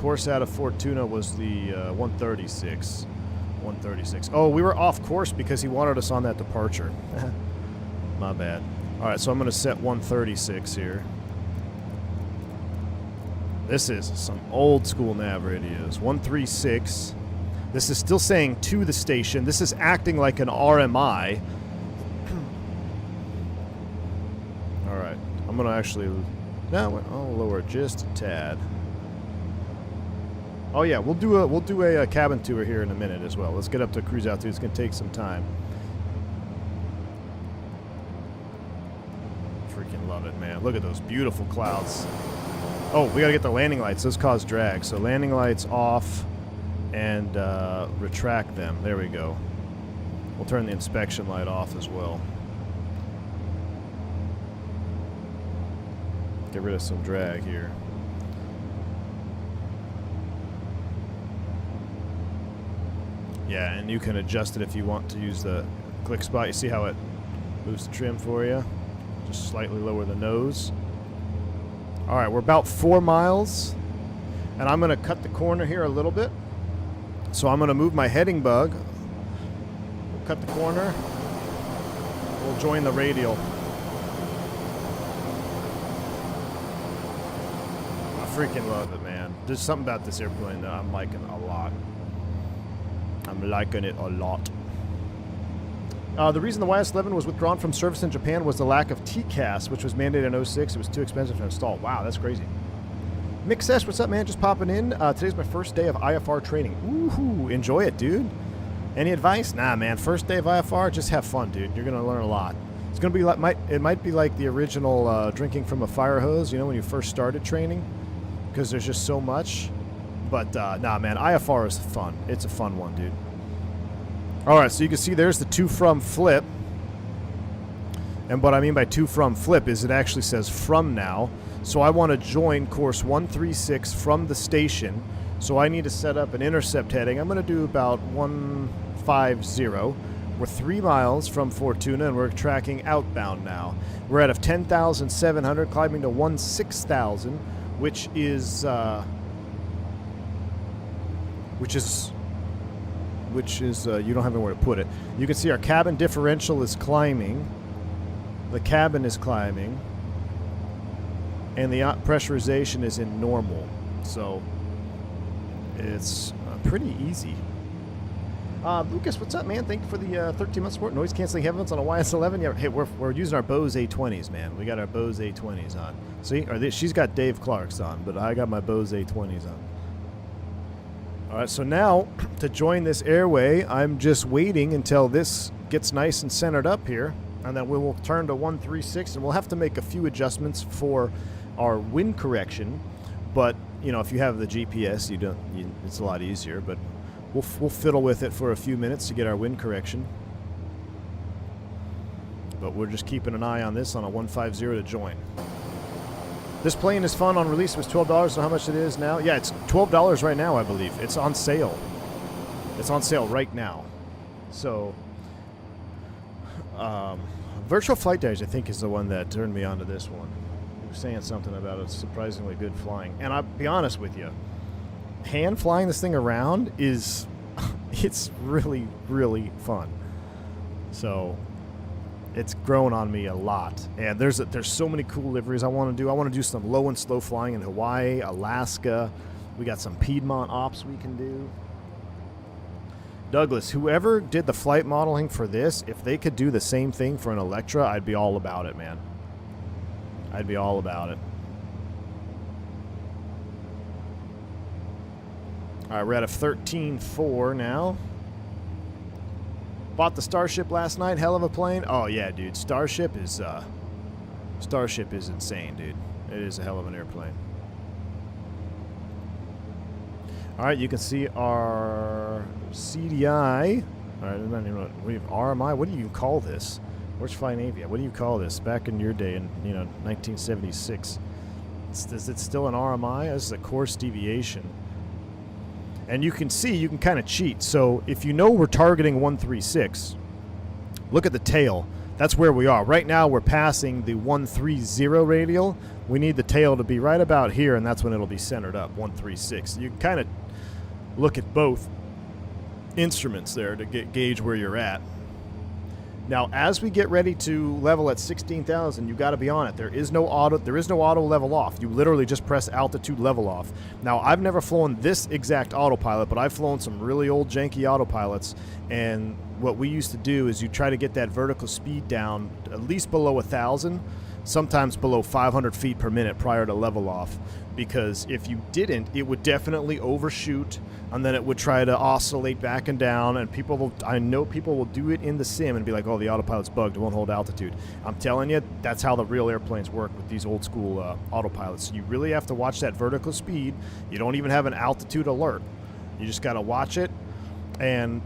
Course out of Fortuna was the 136. 136. Oh, we were off course because he wanted us on that departure. My bad. All right, so I'm going to set 136 here. This is some old school nav radios. 136. This is still saying to the station. This is acting like an RMI. All right, I'm going to actually... No, I'll lower it just a tad. Oh yeah, we'll do a cabin tour here in a minute as well. Let's get up to cruise altitude. It's going to take some time. Freaking love it, man. Look at those beautiful clouds. Oh, we got to get the landing lights. Those cause drag. So landing lights off and retract them. There we go. We'll turn the inspection light off as well. Get rid of some drag here. Yeah, and you can adjust it if you want to use the click spot. You see how it moves the trim for you? Just slightly lower the nose. All right, we're about 4 miles, and I'm going to cut the corner here a little bit. So I'm going to move my heading bug. We'll cut the corner. We'll join the radial. I freaking love it, man. There's something about this airplane that I'm liking a lot. I'm liking it a lot. The reason the YS-11 was withdrawn from service in Japan was the lack of TCAS, which was mandated in 06. It was too expensive to install. Wow, that's crazy. Mick Sesh, what's up, man? Just popping in. Today's my first day of IFR training. Woohoo! Enjoy it, dude. Any advice? Nah, man. First day of IFR, just have fun, dude. You're gonna learn a lot. It's gonna be like it might be like the original drinking from a fire hose. You know, when you first started training, because there's just so much. But nah, man. IFR is fun. It's a fun one, dude. All right, so you can see there's the to from flip. And what I mean by to from flip is it actually says from now. So I want to join course 136 from the station. So I need to set up an intercept heading. I'm going to do about 150. We're 3 miles from Fortuna, and we're tracking outbound now. We're out of 10,700, climbing to 16,000, which is you don't have anywhere to put it. You can see our cabin differential is climbing. The cabin is climbing. And the pressurization is in normal. So it's pretty easy. Lucas, what's up, man? Thank you for the 13-month support. Noise canceling headphones on a YS-11. Yeah, hey, we're using our Bose A20s, man. We got our Bose A20s on. See? She's got Dave Clark's on, but I got my Bose A20s on. All right, so now to join this airway, I'm just waiting until this gets nice and centered up here, and then we will turn to 136, and we'll have to make a few adjustments for our wind correction. But you know, if you have the GPS, it's a lot easier. But we'll fiddle with it for a few minutes to get our wind correction. But we're just keeping an eye on this on a 150 to join. This plane is fun on release. It was $12. So how much it is now? Yeah, it's $12 right now, I believe. It's on sale. It's on sale right now. So, Virtual Flight Days, I think, is the one that turned me onto this one. He was saying something about it. Surprisingly good flying. And I'll be honest with you, hand flying this thing around is, it's really, really fun. So it's grown on me a lot, and there's so many cool liveries I want to do. I want to do some low and slow flying in Hawaii, Alaska. We got some Piedmont ops we can do. Douglas, whoever did the flight modeling for this, if they could do the same thing for an Electra, I'd be all about it, man. I'd be all about it. All right, we're at a 13.4 now. Bought the Starship last night. Hell of a plane. Oh yeah, dude. Starship is insane, dude. It is a hell of an airplane. All right, you can see our CDI. All right, we have RMI. What do you call this? Where's Flying Avia? What do you call this? Back in your day, in 1976. Is it still an RMI? This is a course deviation. And you can see, you can kind of cheat. So if you know we're targeting 136, look at the tail. That's where we are. Right now we're passing the 130 radial. We need the tail to be right about here, and that's when it'll be centered up, 136. You can kind of look at both instruments there to gauge where you're at. Now, as we get ready to level at 16,000, you got to be on it. There is no auto level off. You literally just press altitude level off. Now, I've never flown this exact autopilot, but I've flown some really old janky autopilots, and what we used to do is you try to get that vertical speed down at least below 1,000, sometimes below 500 feet per minute prior to level off, because if you didn't, it would definitely overshoot, and then it would try to oscillate back and down, and I know people will do it in the sim and be like, oh, the autopilot's bugged, it won't hold altitude. I'm telling you, that's how the real airplanes work with these old school autopilots. So you really have to watch that vertical speed. You don't even have an altitude alert. You just got to watch it and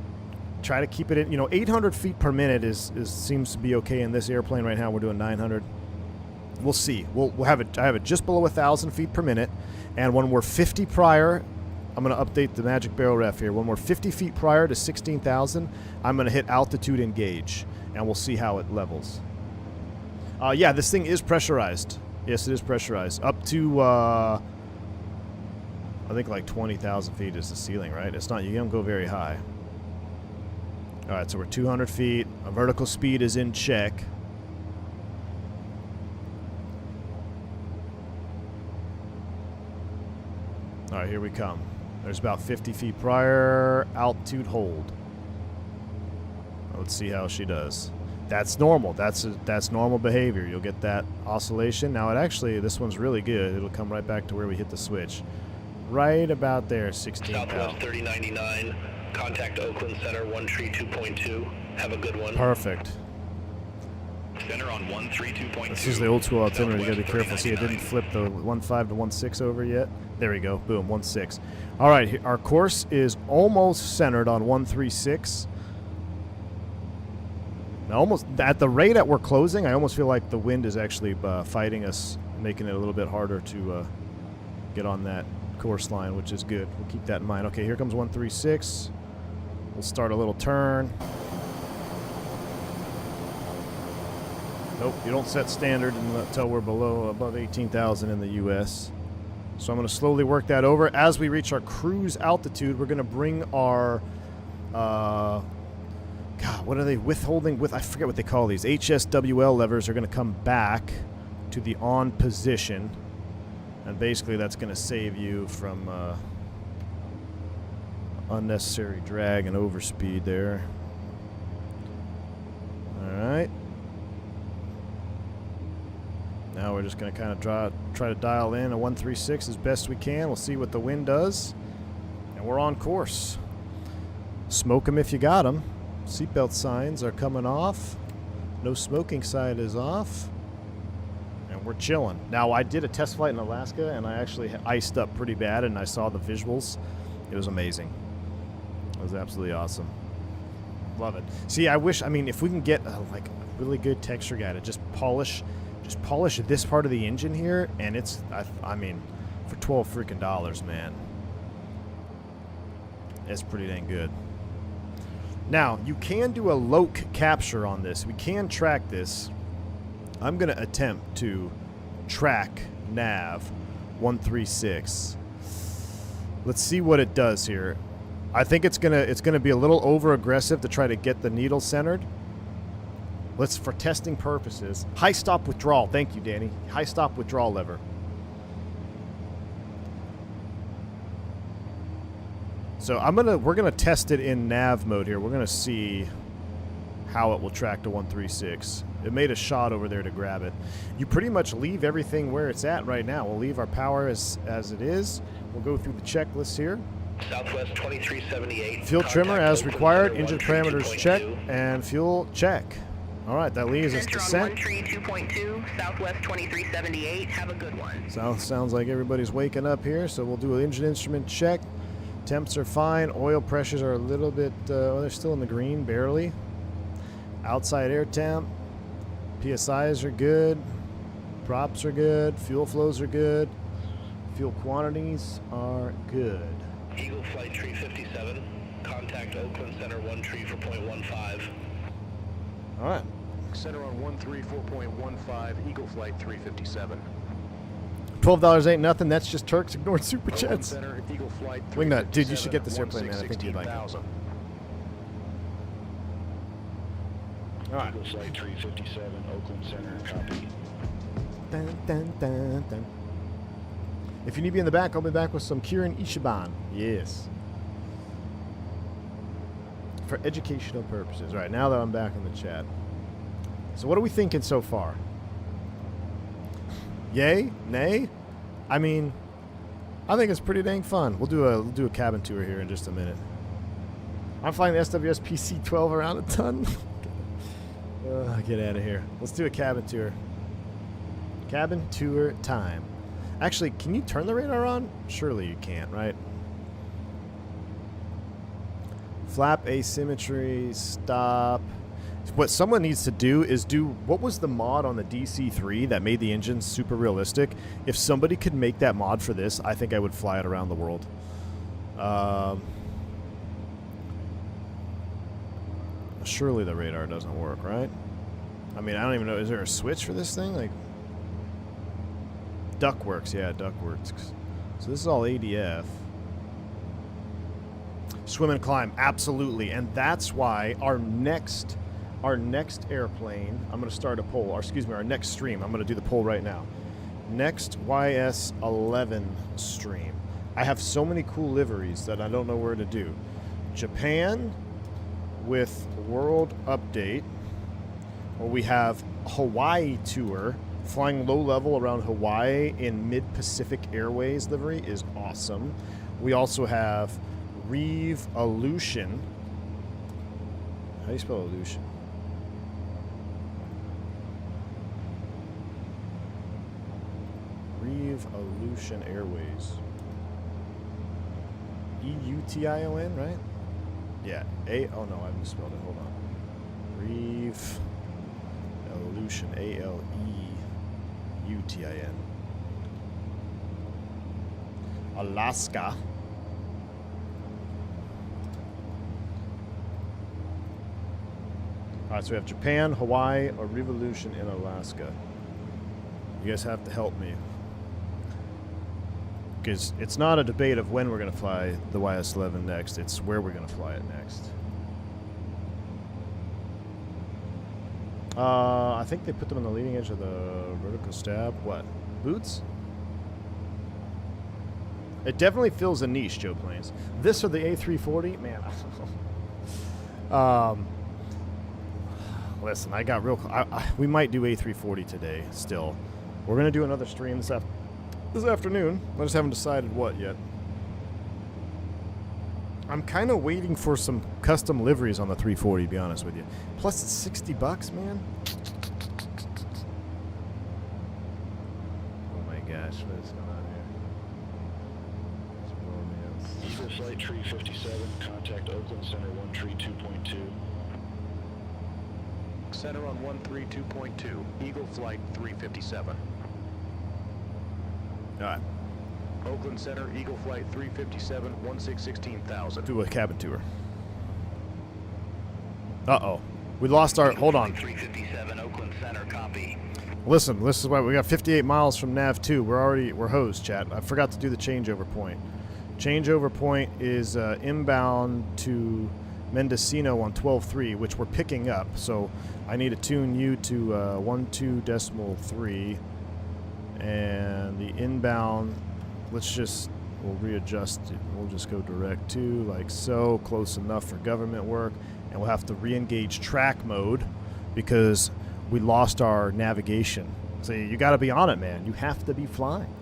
try to keep it in, 800 feet per minute seems to be okay in this airplane right now. We're doing 900. We'll see. We'll have it. I have it just below 1,000 feet per minute, and when we're 50 prior, I'm going to update the magic barrel ref here. When we're 50 feet prior to 16,000, I'm going to hit altitude engage, and we'll see how it levels. Yeah, this thing is pressurized. Yes, it is pressurized. Up to, I think like 20,000 feet is the ceiling, right? It's not, you don't go very high. All right, so we're 200 feet. Our vertical speed is in check. All right, here we come. There's about 50 feet prior, altitude hold. Let's see how she does. That's normal. That's normal behavior. You'll get that oscillation. Now, this one's really good. It'll come right back to where we hit the switch. Right about there, 16 Southwest 3099. Contact Oakland Center 132.2. Have a good one. Perfect. Center on 132.2. This is the old school itinerary. You gotta be careful. See, it didn't flip the 15 to 16 over yet. There we go. Boom, 16. All right, our course is almost centered on 136. Now, almost at the rate that we're closing, I almost feel like the wind is actually fighting us, making it a little bit harder to get on that course line, which is good. We'll keep that in mind. Okay, here comes 136. We'll start a little turn. Nope, you don't set standard until we're above 18,000 in the U.S. So I'm going to slowly work that over. As we reach our cruise altitude, we're going to bring our, God, what are they withholding with? I forget what they call these. HSWL levers are going to come back to the on position. And basically that's going to save you from unnecessary drag and overspeed there. All right. Now we're just going to kind of try to dial in a 136 as best we can. We'll see what the wind does. And we're on course. Smoke them if you got them. Seatbelt signs are coming off. No smoking sign is off. And we're chilling. Now, I did a test flight in Alaska, and I actually iced up pretty bad, and I saw the visuals. It was amazing. It was absolutely awesome. Love it. See, I mean, if we can get like a really good texture guy to just polish this part of the engine here, and it's, I mean, for $12 freaking, man, it's pretty dang good. Now, you can do a loc capture on this. We can track this. I'm going to attempt to track nav 136. Let's see what it does here. I think it's gonna be a little over aggressive to try to get the needle centered. Let's, for testing purposes, high stop withdrawal. Thank you, Danny. High stop withdrawal lever. So we're gonna test it in nav mode here. We're gonna see how it will track to 136. It made a shot over there to grab it. You pretty much leave everything where it's at right now. We'll leave our power as it is. We'll go through the checklist here. Southwest 2378. Fuel trimmer as required. Engine parameters check and fuel check. All right, that leaves us descent. 132.2, Southwest 2378. Have a good one. Sounds like everybody's waking up here, so we'll do an engine instrument check. Temps are fine. Oil pressures are a little bit, they're still in the green, barely. Outside air temp. PSIs are good. Props are good. Fuel flows are good. Fuel quantities are good. Eagle Flight 357. Contact Oakland Center 13 for 0.15. All right. Center on 134.15, Eagle Flight 357. $12 ain't nothing. That's just Turks ignoring super jets. Center, Eagle Flight 357. Wingnut, dude, you should get this airplane, man. I think you'd like it. All right. Eagle Flight 357, Oakland Center, copy. Dun, dun, dun, dun. If you need me in the back, I'll be back with some Kirin Ichiban. Yes. For educational purposes. All right, now that I'm back in the chat. So what are we thinking so far? Yay? Nay? I mean, I think it's pretty dang fun. We'll do a cabin tour here in just a minute. I'm flying the SWS PC-12 around a ton. Get out of here. Let's do a cabin tour. Cabin tour time. Actually, can you turn the radar on? Surely you can't, right? Flap asymmetry, stop. What someone needs to do is what was the mod on the DC-3 that made the engine super realistic? If somebody could make that mod for this, I think I would fly it around the world. Surely the radar doesn't work, right? I mean, I don't even know. Is there a switch for this thing? Like, duck works. Yeah, duck works. So this is all ADF. Swim and climb, absolutely. And that's why our next airplane, I'm going to start a poll. Or excuse me, our next stream. I'm going to do the poll right now. Next YS-11 stream. I have so many cool liveries that I don't know where to do. Japan, with World Update, where we have Hawaii Tour. Flying low level around Hawaii in Mid-Pacific Airways livery is awesome. We also have Revolution. How do you spell Aleutian? Revolution Airways. E-U-T-I-O-N, right? Yeah. Oh no, I misspelled it. Hold on. Revolution. A-L-E-U-T-I-N. Alaska. Alright, so we have Japan, Hawaii, or Revolution in Alaska. You guys have to help me. Because it's not a debate of when we're going to fly the YS-11 next, it's where we're going to fly it next. I think they put them on the leading edge of the vertical stab. What? Boots? It definitely fills a niche, Joe Plains. This or the A340? Man, listen, I got real... we might do A340 today, still. We're going to do another stream this afternoon. I just haven't decided what yet. I'm kind of waiting for some custom liveries on the 340, to be honest with you. Plus, it's $60, man. Oh my gosh, what is going on here? Eagle Flight Tree 57, contact Oakland Center 132.2. Center on 132.2, Eagle Flight 357. All right. Oakland Center, Eagle Flight 357, 1616,000. Do a cabin tour. Uh-oh. We lost our... Hold on. 357 Oakland Center, copy. Listen, this is why we got 58 miles from Nav 2. We're hosed, chat. I forgot to do the changeover point. Changeover point is inbound to Mendocino on 12.3, which we're picking up. So I need to tune you to 12.3. And the inbound, we'll readjust it. We'll just go direct to, like so, close enough for government work. And we'll have to re-engage track mode because we lost our navigation. So you got to be on it, man. You have to be flying.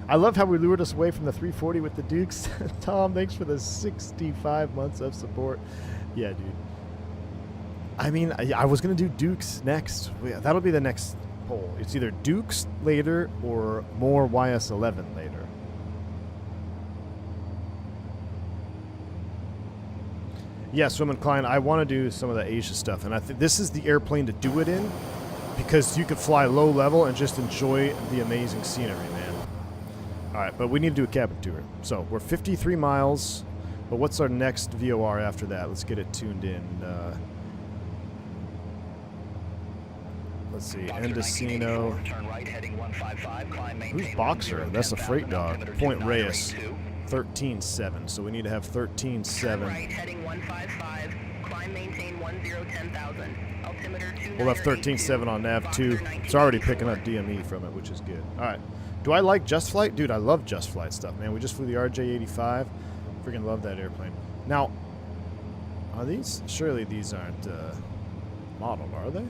I love how we lured us away from the 340 with the Dukes. Tom, thanks for the 65 months of support. Yeah, dude. I mean, I was going to do Dukes next. That'll be the next poll. It's either Dukes later or more YS-11 later. Yeah, Swim and Klein, I want to do some of the Asia stuff, and I think this is the airplane to do it in because you could fly low level and just enjoy the amazing scenery, man. All right, but we need to do a cabin tour. So we're 53 miles, but what's our next VOR after that? Let's get it tuned in. Let's see, Mendocino. Who's Boxer? That's a freight dog. Point Reyes. 13.7, so we need to have 13.7. Right, heading 155, climb, maintain 10,000. Altimeter 2. We'll have 13.7 on nav 2. It's already picking up DME from it, which is good. All right. Do I like Just Flight? Dude, I love Just Flight stuff, man. We just flew the RJ-85. Freaking love that airplane. Now, are these? Surely these aren't modeled, are they?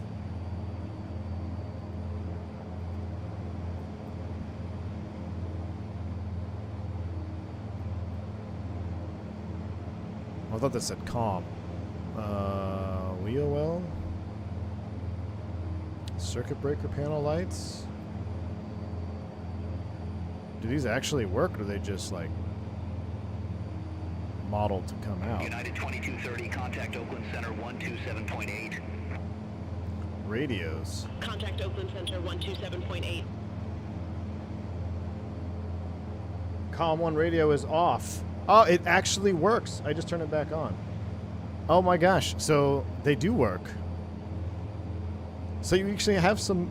I thought that said COM. WEOL? Circuit breaker panel lights? Do these actually work, or do they just, like, modeled to come out? United 2230, contact Oakland Center 127.8. Radios. Contact Oakland Center 127.8. COM 1 radio is off. Oh, it actually works. I just turned it back on. Oh my gosh. So they do work. So you actually have some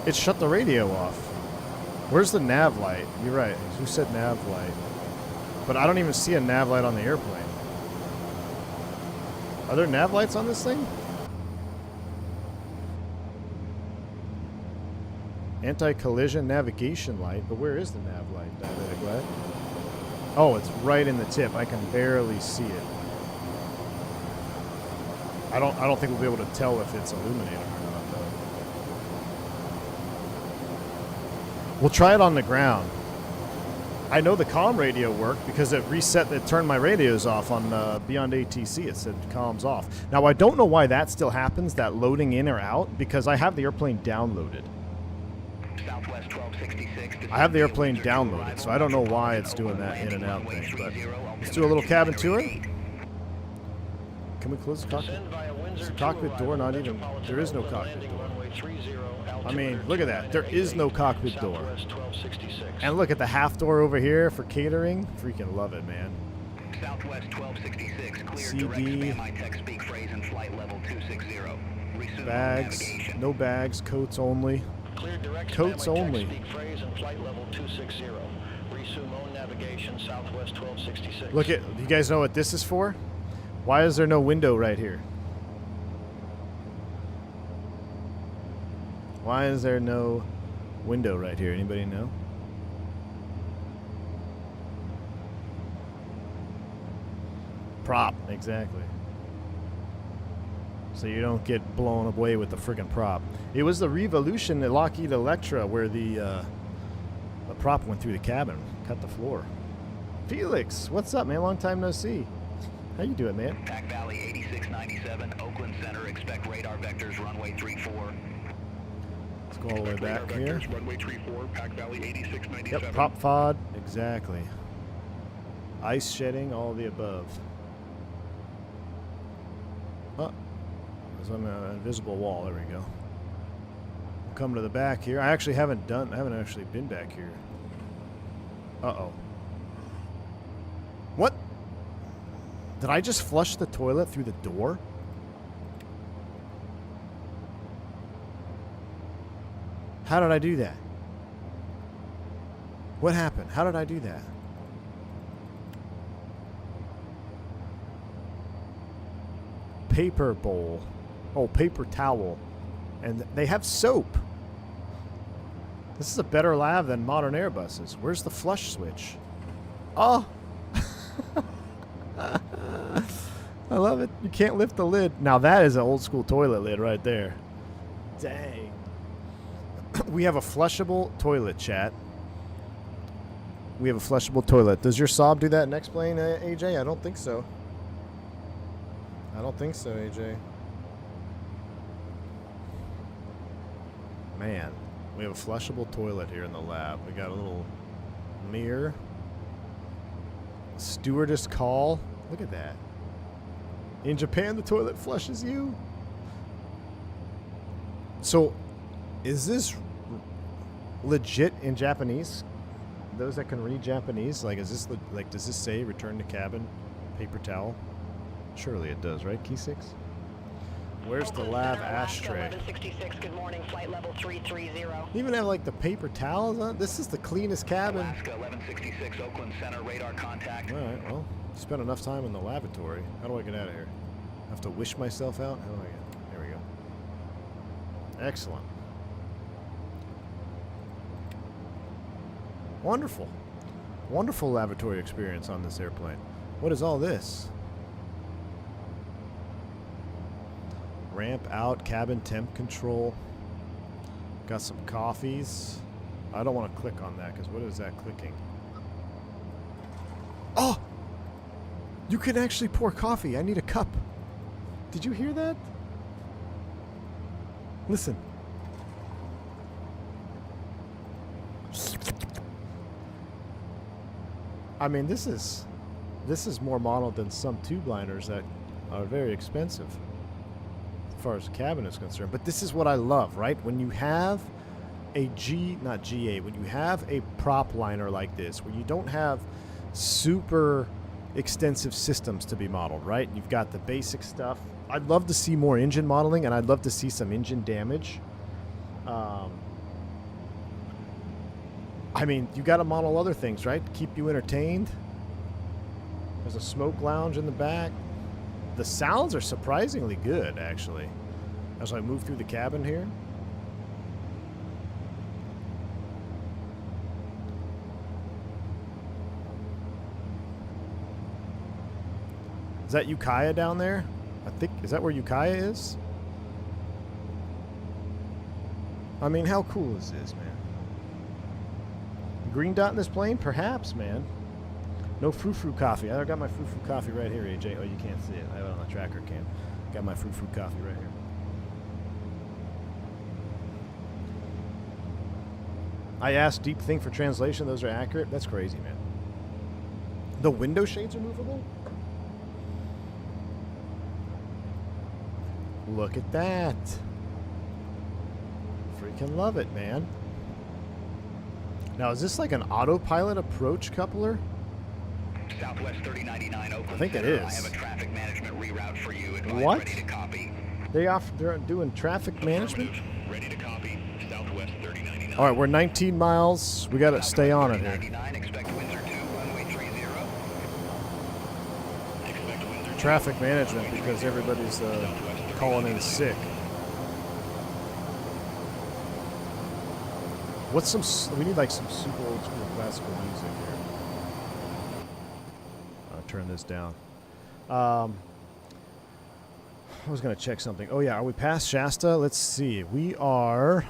it shut the radio off. Where's the nav light? You're right. Who said nav light? But I don't even see a nav light on the airplane. Are there nav lights on this thing? Anti-collision navigation light, but where is the nav light? Diabetic light? Oh, it's right in the tip. I can barely see it. I don't think we'll be able to tell if it's illuminating or not, though. We'll try it on the ground. I know the comm radio worked because it turned my radios off on Beyond ATC. It said comms off. Now, I don't know why that still happens, that loading in or out, because I have the airplane downloaded. Southwest 1266. I have the airplane downloaded, so I don't know why it's doing that in and out thing, but let's do a little cabin tour. Can we close the cockpit? Is the cockpit door not even... There is no cockpit door. I mean, look at that. There is no cockpit door. And look at the half door over here for catering. Freaking love it, man. Southwest 1266. Clear CD. direct spam tech speak phrase and flight level 260. Resume Bags. navigation. No bags. Coats only. Clear direct Coats spam only. Speak phrase and flight level 260. Resume own navigation Southwest 1266. Look at... You guys know what this is for? Why is there no window right here? Why is there no window right here? Anybody know? Prop, exactly. So you don't get blown away with the friggin' prop. It was the Revolution at Lockheed Electra where the prop went through the cabin, cut the floor. Felix, what's up, man? Long time no see. How you doing, man? Pack Valley 8697, Oakland Center. Expect radar vectors runway 34. Let's go all the way back here. Runway 34, Pack Valley 8697. Yep, prop FOD, exactly. Ice shedding, all of the above. Oh, there's an invisible wall. There we go. We'll come to the back here. I actually haven't actually been back here. Uh-oh. What? Did I just flush the toilet through the door? How did I do that? What happened? How did I do that? Paper bowl. Oh, paper towel. And they have soap. This is a better lab than modern Airbuses. Where's the flush switch? Oh! I love it. You can't lift the lid. Now that is an old school toilet lid right there. Dang. We have a flushable toilet, chat. We have a flushable toilet. Does your Saab do that next plane, AJ? I don't think so. I don't think so, AJ. Man, we have a flushable toilet here in the lab. We got a little mirror. Stewardess call. Look at that. In Japan, the toilet flushes you. So, is this legit in Japanese? Those that can read Japanese, like, is this like? Does this say return to cabin, paper towel? Surely it does, right? Key 6. Where's the lab ashtray? 1166. Good morning. Flight level 330. You even have like the paper towels on. This is the cleanest cabin. Alaska 1166. Oakland Center. Radar contact. All right. Well, spent enough time in the lavatory. How do I get out of here? I have to wish myself out. How do I get? There we go. Excellent. Wonderful. Wonderful lavatory experience on this airplane. What is all this? Ramp out, cabin temp control. Got some coffees. I don't want to click on that because what is that clicking? Oh! You can actually pour coffee. I need a cup. Did you hear that? Listen. I mean, this is more model than some tube liners that are very expensive as far as the cabin is concerned. But this is what I love, right? When you have a when you have a prop liner like this, where you don't have super extensive systems to be modeled, right? You've got the basic stuff. I'd love to see more engine modeling, and I'd love to see some engine damage. I mean, you got to model other things, right? Keep you entertained. There's a smoke lounge in the back. The sounds are surprisingly good, actually, as I move through the cabin here. Is that Ukiah down there? I think, is that where Ukiah is? I mean, how cool is this, man? Green dot in this plane? Perhaps, man. No frou-frou coffee. I got my frou-frou coffee right here, AJ. Oh, you can't see it. I have it on the tracker cam. Got my frou-frou coffee right here. I asked Deep Think for translation. Those are accurate. That's crazy, man. The window shades are movable? Look at that. Freaking love it, man. Now, is this like an autopilot approach coupler? Southwest 3099 Oakland. I think it Center. is. I have a traffic management reroute for you. Advise What? ready to copy. They're doing traffic management? Ready to copy. Southwest 3099. All right, we're 19 miles. We got to stay on it here. 3099, expect winds are 2, runway 30. Expect winds are 2. Traffic management because everybody's calling in sick. What's some? We need like some super old school classical music here. I'll turn this down. I was gonna check something. Oh yeah, are we past Shasta? Let's see. We are.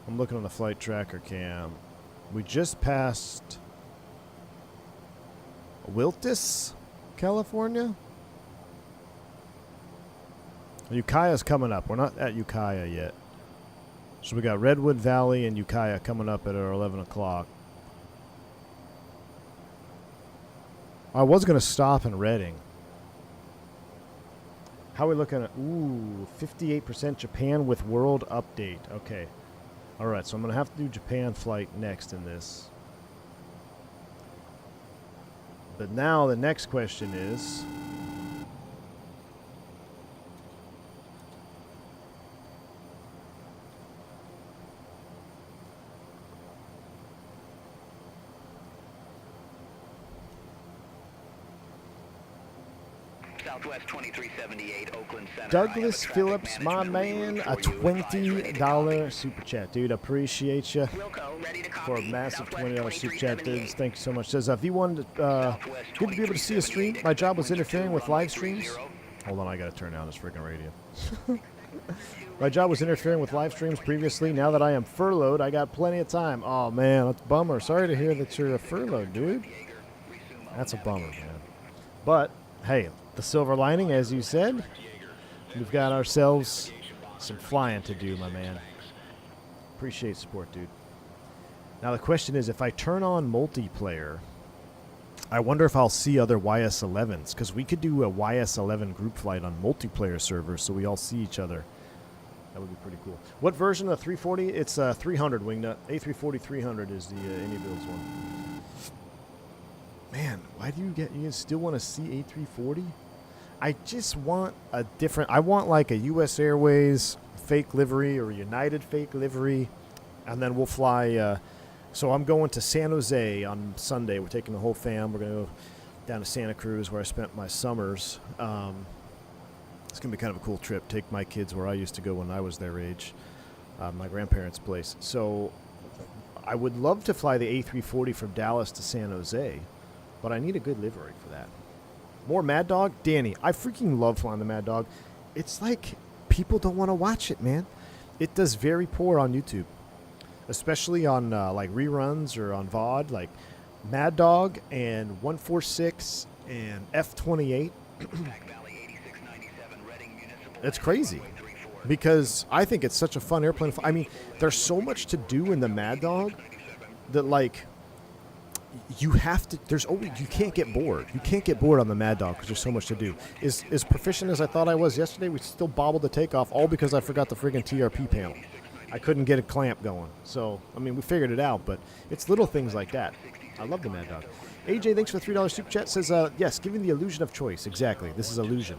I'm looking on the flight tracker cam. We just passed Wiltis, California. Ukiah's coming up. We're not at Ukiah yet. So we got Redwood Valley and Ukiah coming up at our 11 o'clock. I was going to stop in Reading. How are we looking at? Ooh, 58% Japan with world update. Okay. All right, so I'm going to have to do Japan flight next in this. But now the next question is... Southwest 2378 Oakland Center. Douglas Phillips, my man, a $20 super chat, dude. Appreciate you for a massive $20 super chat, dudes. Thank you so much. Says V1, good to be able to see a stream. My job was interfering with live streams. Hold on, I gotta turn down this freaking radio. My job was interfering with live streams previously. Now that I am furloughed, I got plenty of time. Oh man, that's a bummer. Sorry to hear that you're furloughed, dude. That's a bummer, man. But hey, the silver lining, as you said, we've got ourselves some flying to do, my man. Appreciate support, dude. Now the question is, if I turn on multiplayer, I wonder if I'll see other YS-11s, because we could do a YS-11 group flight on multiplayer servers so we all see each other. That would be pretty cool. What version of the 340? It's 300 wingnut. A340-300 is the AnyBuilds one. Man, why do you still want to see A340? I just want a different, I want like a US Airways fake livery or a United fake livery, and then we'll fly, so I'm going to San Jose on Sunday. We're taking the whole fam. We're going to go down to Santa Cruz where I spent my summers. It's going to be kind of a cool trip. Take my kids where I used to go when I was their age, my grandparents' place. So I would love to fly the A340 from Dallas to San Jose, but I need a good livery for that. More Mad Dog? Danny, I freaking love flying the Mad Dog. It's like people don't want to watch it, man. It does very poor on YouTube, especially on like reruns or on VOD. Like Mad Dog and 146 and F-28. It's crazy because I think it's such a fun airplane. I mean, there's so much to do in the Mad Dog that like you have to. There's always, you can't get bored. You can't get bored on the Mad Dog because there's so much to do. As proficient as I thought I was yesterday, we still bobbled the takeoff all because I forgot the friggin' TRP panel. I couldn't get a clamp going. So I mean, we figured it out, but it's little things like that. I love the Mad Dog. AJ, thanks for the $3 super chat. Says, yes, giving the illusion of choice. Exactly. This is illusion.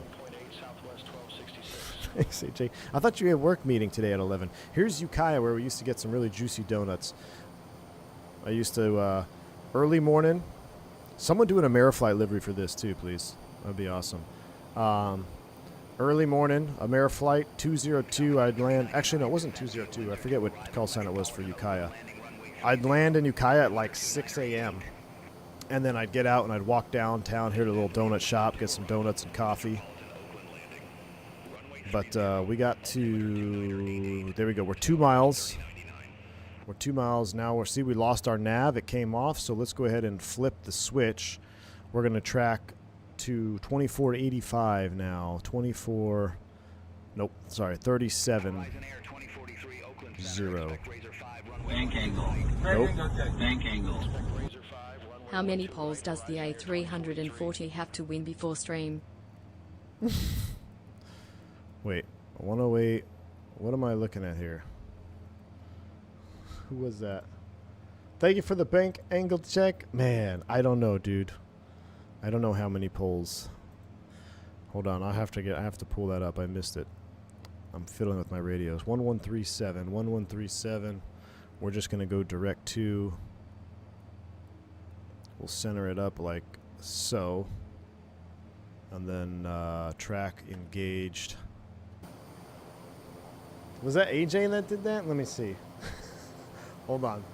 Thanks, AJ. I thought you had a work meeting today at 11. Here's Ukiah, where we used to get some really juicy donuts. I used to, early morning. Someone do an Ameriflight livery for this, too, please. That'd be awesome. Early morning, Ameriflight 202. I'd land. Actually, no, it wasn't 202. I forget what call sign it was for Ukiah. I'd land in Ukiah at like 6 a.m. And then I'd get out and I'd walk downtown here to a little donut shop, get some donuts and coffee. But we got to, there we go. We're 2 miles. We're 2 miles now. We lost our nav. It came off. So let's go ahead and flip the switch. We're going to track to 2485 now. 24, nope, sorry, 37. 0. Bank angle. Nope. Bank angle. How many poles does the A340 have to win before stream? Wait, 108. What am I looking at here? Who was that? Thank you for the bank angle check. Man, I don't know, dude. I don't know how many poles. Hold on, I have to pull that up. I missed it. I'm fiddling with my radios. 1137, 1137. We're just gonna go direct to. We'll center it up like so. And then track engaged. Was that AJ that did that? Let me see. Hold on.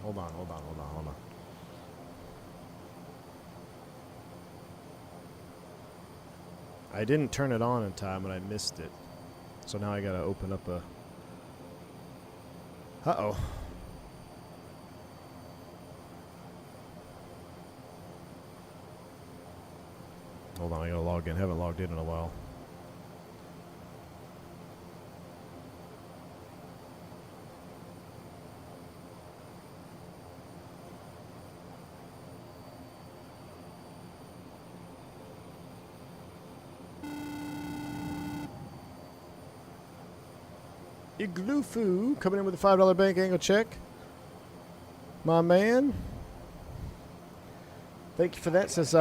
I didn't turn it on in time and I missed it. So now I gotta open up a... Uh-oh. Hold on, I gotta log in. Haven't logged in a while. Igloofu coming in with a $5 bank angle check. My man. Thank you for that. Says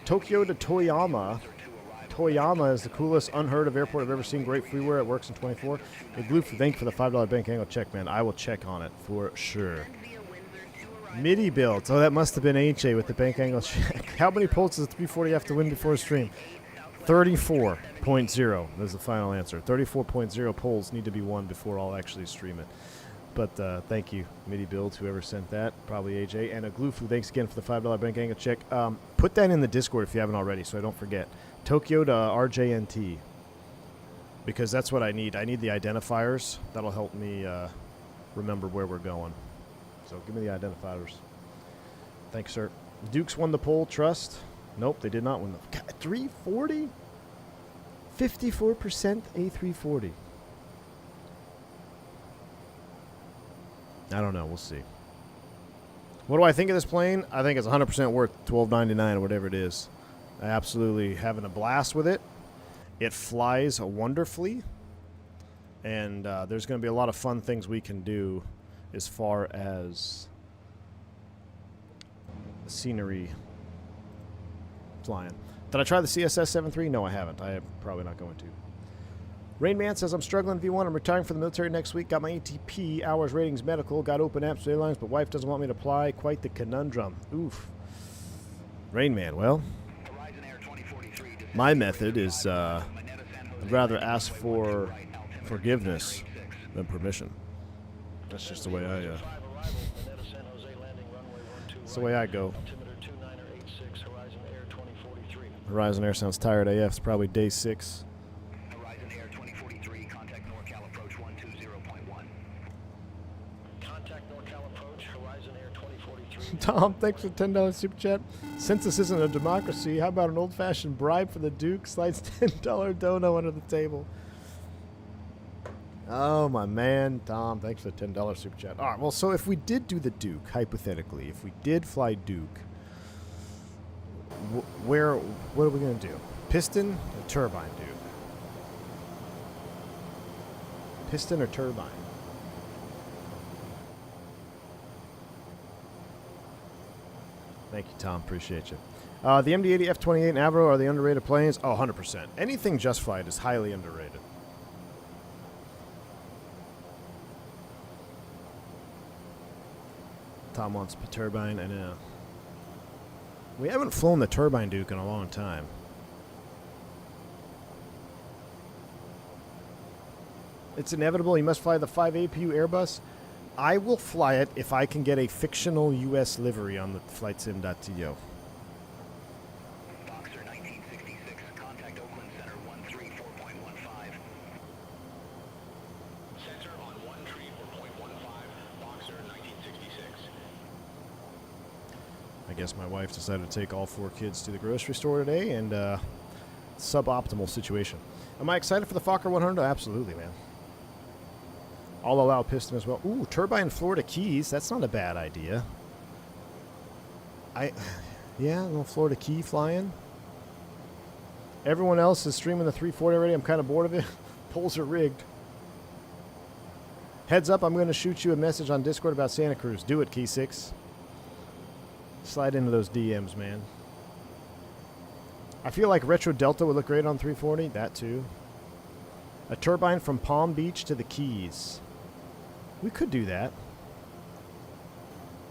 Tokyo to Toyama. Toyama is the coolest, unheard of airport I've ever seen. Great freeware. It works in 24. Igloofu, thank you for the $5 bank angle check, man. I will check on it for sure. MIDI built. Oh, that must have been AJ with the bank angle check. How many poles does the 340 have to win before stream? 34.0 is the final answer. 34.0 polls need to be won before I'll actually stream it. But thank you, MIDI Build, whoever sent that. Probably AJ. And Igloofu, thanks again for the $5 bank angle check. Put that in the Discord if you haven't already so I don't forget. Tokyo to RJNT. Because that's what I need. I need the identifiers. That'll help me remember where we're going. So give me the identifiers. Thanks, sir. Dukes won the poll. Trust. Nope, they did not win the... 340? 54% A340. I don't know. We'll see. What do I think of this plane? I think it's 100% worth $12.99 or whatever it is. I absolutely having a blast with it. It flies wonderfully. And there's going to be a lot of fun things we can do as far as scenery flying. Did I try the CSS-73? No, I haven't. I am probably not going to. Rainman says, I'm struggling V1. I'm retiring from the military next week. Got my ATP, hours, ratings, medical. Got open apps for airlines, but wife doesn't want me to apply. Quite the conundrum. Oof. Rainman, well, my method is I'd rather ask for forgiveness than permission. That's just the way that's the way I go. Horizon Air sounds tired AF. It's probably day 6. Horizon Air 2043, contact NorCal approach 120.1. Contact NorCal approach, Horizon Air 2043. Tom, thanks for the $10 super chat. Since this isn't a democracy, how about an old-fashioned bribe for the Duke? Slides $10 dono under the table. Oh, my man. Tom, thanks for the $10 super chat. All right, well, so if we did do the Duke, hypothetically, if we did fly Duke, what are we going to do? Piston or turbine, Duke? Piston or turbine? Thank you, Tom. Appreciate you. The MD-80, F-28, and Avro are the underrated planes? Oh, 100%. Anything just flight is highly underrated. Tom wants a turbine. I know. We haven't flown the turbine Duke in a long time. It's inevitable. You must fly the 5 APU Airbus. I will fly it if I can get a fictional U.S. livery on the flightsim.to. Boxer 1966, contact Oakland Center 134.15. guess my wife decided to take all 4 kids to the grocery store today, and suboptimal situation. Am I excited for the Fokker 100? Absolutely, man. All allow piston as well. Ooh, turbine Florida Keys. That's not a bad idea. Yeah, a little Florida Key flying. Everyone else is streaming the 340 already. I'm kind of bored of it. Poles are rigged. Heads up, I'm going to shoot you a message on Discord about Santa Cruz. Do it, Key 6. Slide into those DMs, man. I feel like Retro Delta would look great on 340. That too. A turbine from Palm Beach to the Keys. We could do that.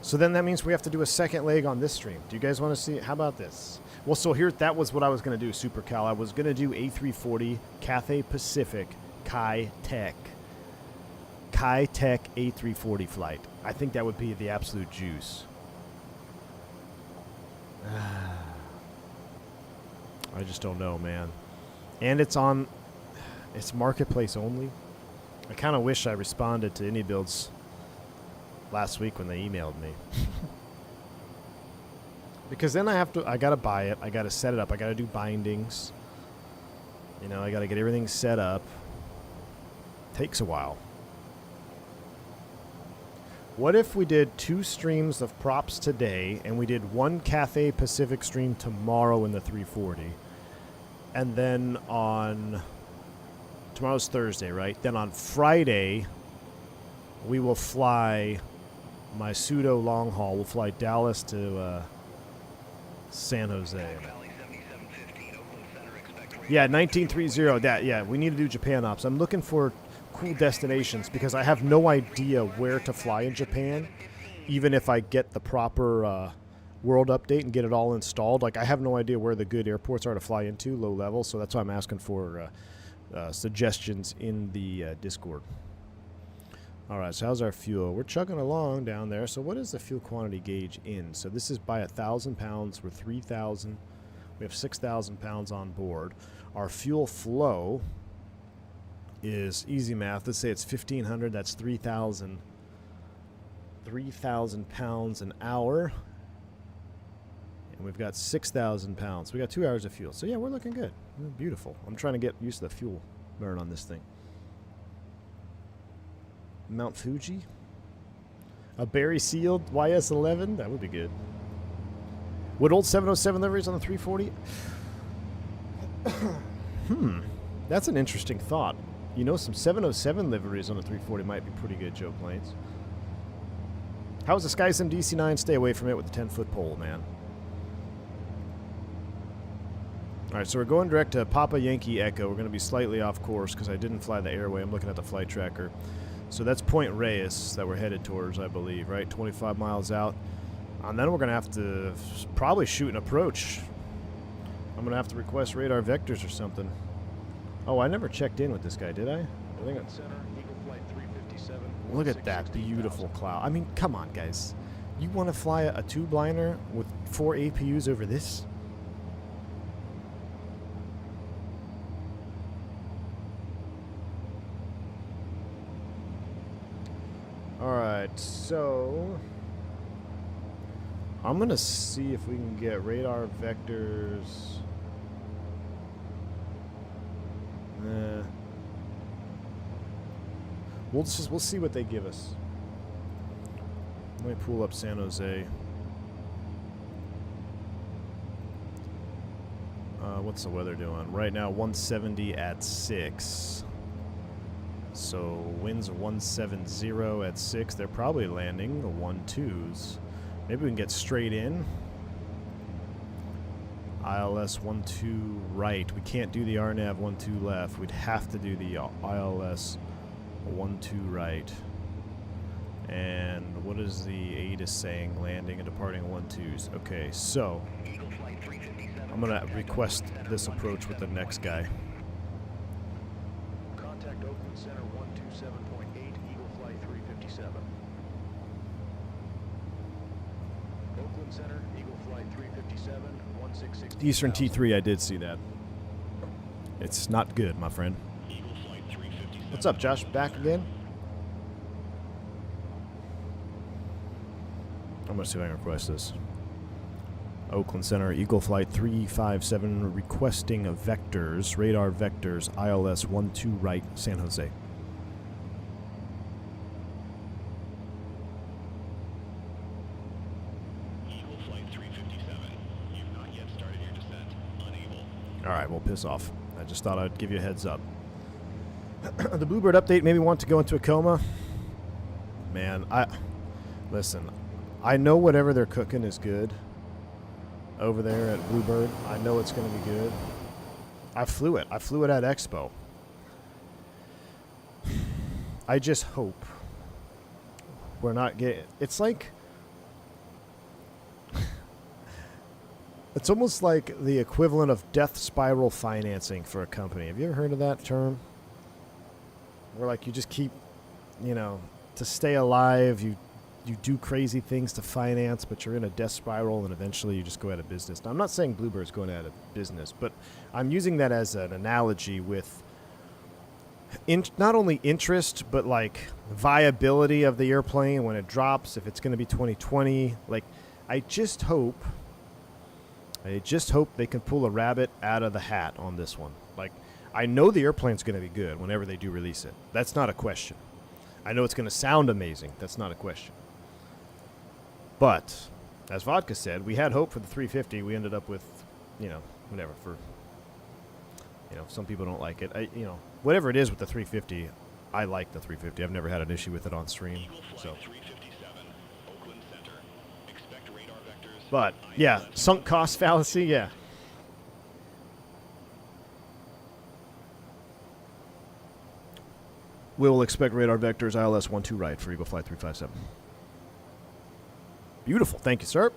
So then that means we have to do a second leg on this stream. Do you guys want to see it? How about this? Well, so here, that was what I was going to do, Super Cal. I was going to do A340 Cathay Pacific Kai Tech A340 flight. I think that would be the absolute juice. I just don't know, man. And it's marketplace only. I kind of wish I responded to any builds last week when they emailed me. Because then I gotta buy it, I gotta set it up, I gotta do bindings. You know, I gotta get everything set up. Takes a while. What if we did 2 streams of props today, and we did 1 Cathay Pacific stream tomorrow in the 340? And then tomorrow's Thursday, right? Then on Friday, we will fly my pseudo long haul. We'll fly Dallas to San Jose. Yeah, 1930. That, yeah, we need to do Japan ops. I'm looking for cool destinations because I have no idea where to fly in Japan, even if I get the proper world update and get it all installed. Like, I have no idea where the good airports are to fly into, low level, so that's why I'm asking for suggestions in the Discord. All right, so how's our fuel? We're chugging along down there. So what is the fuel quantity gauge in? So this is by 1,000 pounds. We're 3,000. We have 6,000 pounds on board. Our fuel flow is easy math. Let's say it's 1,500. That's 3,000 pounds an hour. And we've got 6,000 pounds. We got 2 hours of fuel. So yeah, we're looking good. We're beautiful. I'm trying to get used to the fuel burn on this thing. Mount Fuji? A berry sealed YS-11? That would be good. Would old 707 liveries on the 340? That's an interesting thought. You know, some 707 liveries on the 340 might be pretty good, Joe Plains. How's the SkySim DC-9? Stay away from it with the 10-foot pole, man. Alright, so we're going direct to Papa Yankee Echo. We're going to be slightly off course because I didn't fly the airway. I'm looking at the flight tracker. So that's Point Reyes that we're headed towards, I believe, right? 25 miles out. And then we're going to have to probably shoot an approach. I'm going to have to request radar vectors or something. Oh, I never checked in with this guy, did I? I think look at that beautiful cloud. I mean, come on, guys. You want to fly a tube-liner with 4 APUs over this? Alright, so I'm going to see if we can get radar vectors. We'll see what they give us. Let me pull up San Jose. What's the weather doing? Right now, 170 at 6. So winds are 170 at 6. They're probably landing the 1-2s. Maybe we can get straight in. ILS 12 right. We can't do the RNAV 12 left. We'd have to do the ILS 12 right. And what is the ATIS saying? Landing and departing 12s. Okay, so I'm going to request this approach with the next guy. Contact Oakland Center 127.8, Eagle Flight 357. Oakland Center, Eagle Flight 357, 166. Eastern T3, I did see that. It's not good, my friend. What's up, Josh? Back again? I'm going to see if I can request this. Oakland Center, Eagle Flight 357 requesting vectors, radar vectors, ILS 12 right, San Jose. Eagle Flight 357. You've not yet started your descent. Unable. All right, well, piss off. I just thought I'd give you a heads up. The Bluebird update made me want to go into a coma. Man, listen, I know whatever they're cooking is good over there at Bluebird. I know it's going to be good. I flew it. I flew it at Expo. I just hope we're not getting... It's like... It's almost like the equivalent of death spiral financing for a company. Have you ever heard of that term? Where like you just keep, you know, to stay alive, you do crazy things to finance, but you're in a death spiral and eventually you just go out of business. Now, I'm not saying Bluebird's going out of business, but I'm using that as an analogy with not only interest, but like viability of the airplane when it drops, if it's going to be 2020. Like, I just hope they can pull a rabbit out of the hat on this one. Like, I know the airplane's going to be good whenever they do release it. That's not a question. I know it's going to sound amazing. That's not a question. But, as Vodka said, we had hope for the 350. We ended up with, you know, whatever. For, you know, some people don't like it. You know, whatever it is with the 350, I like the 350. I've never had an issue with it on stream. So. But, yeah, sunk cost fallacy, yeah. We will expect radar vectors ILS 12 right for Eagle Flight 357. Beautiful. Thank you, sir.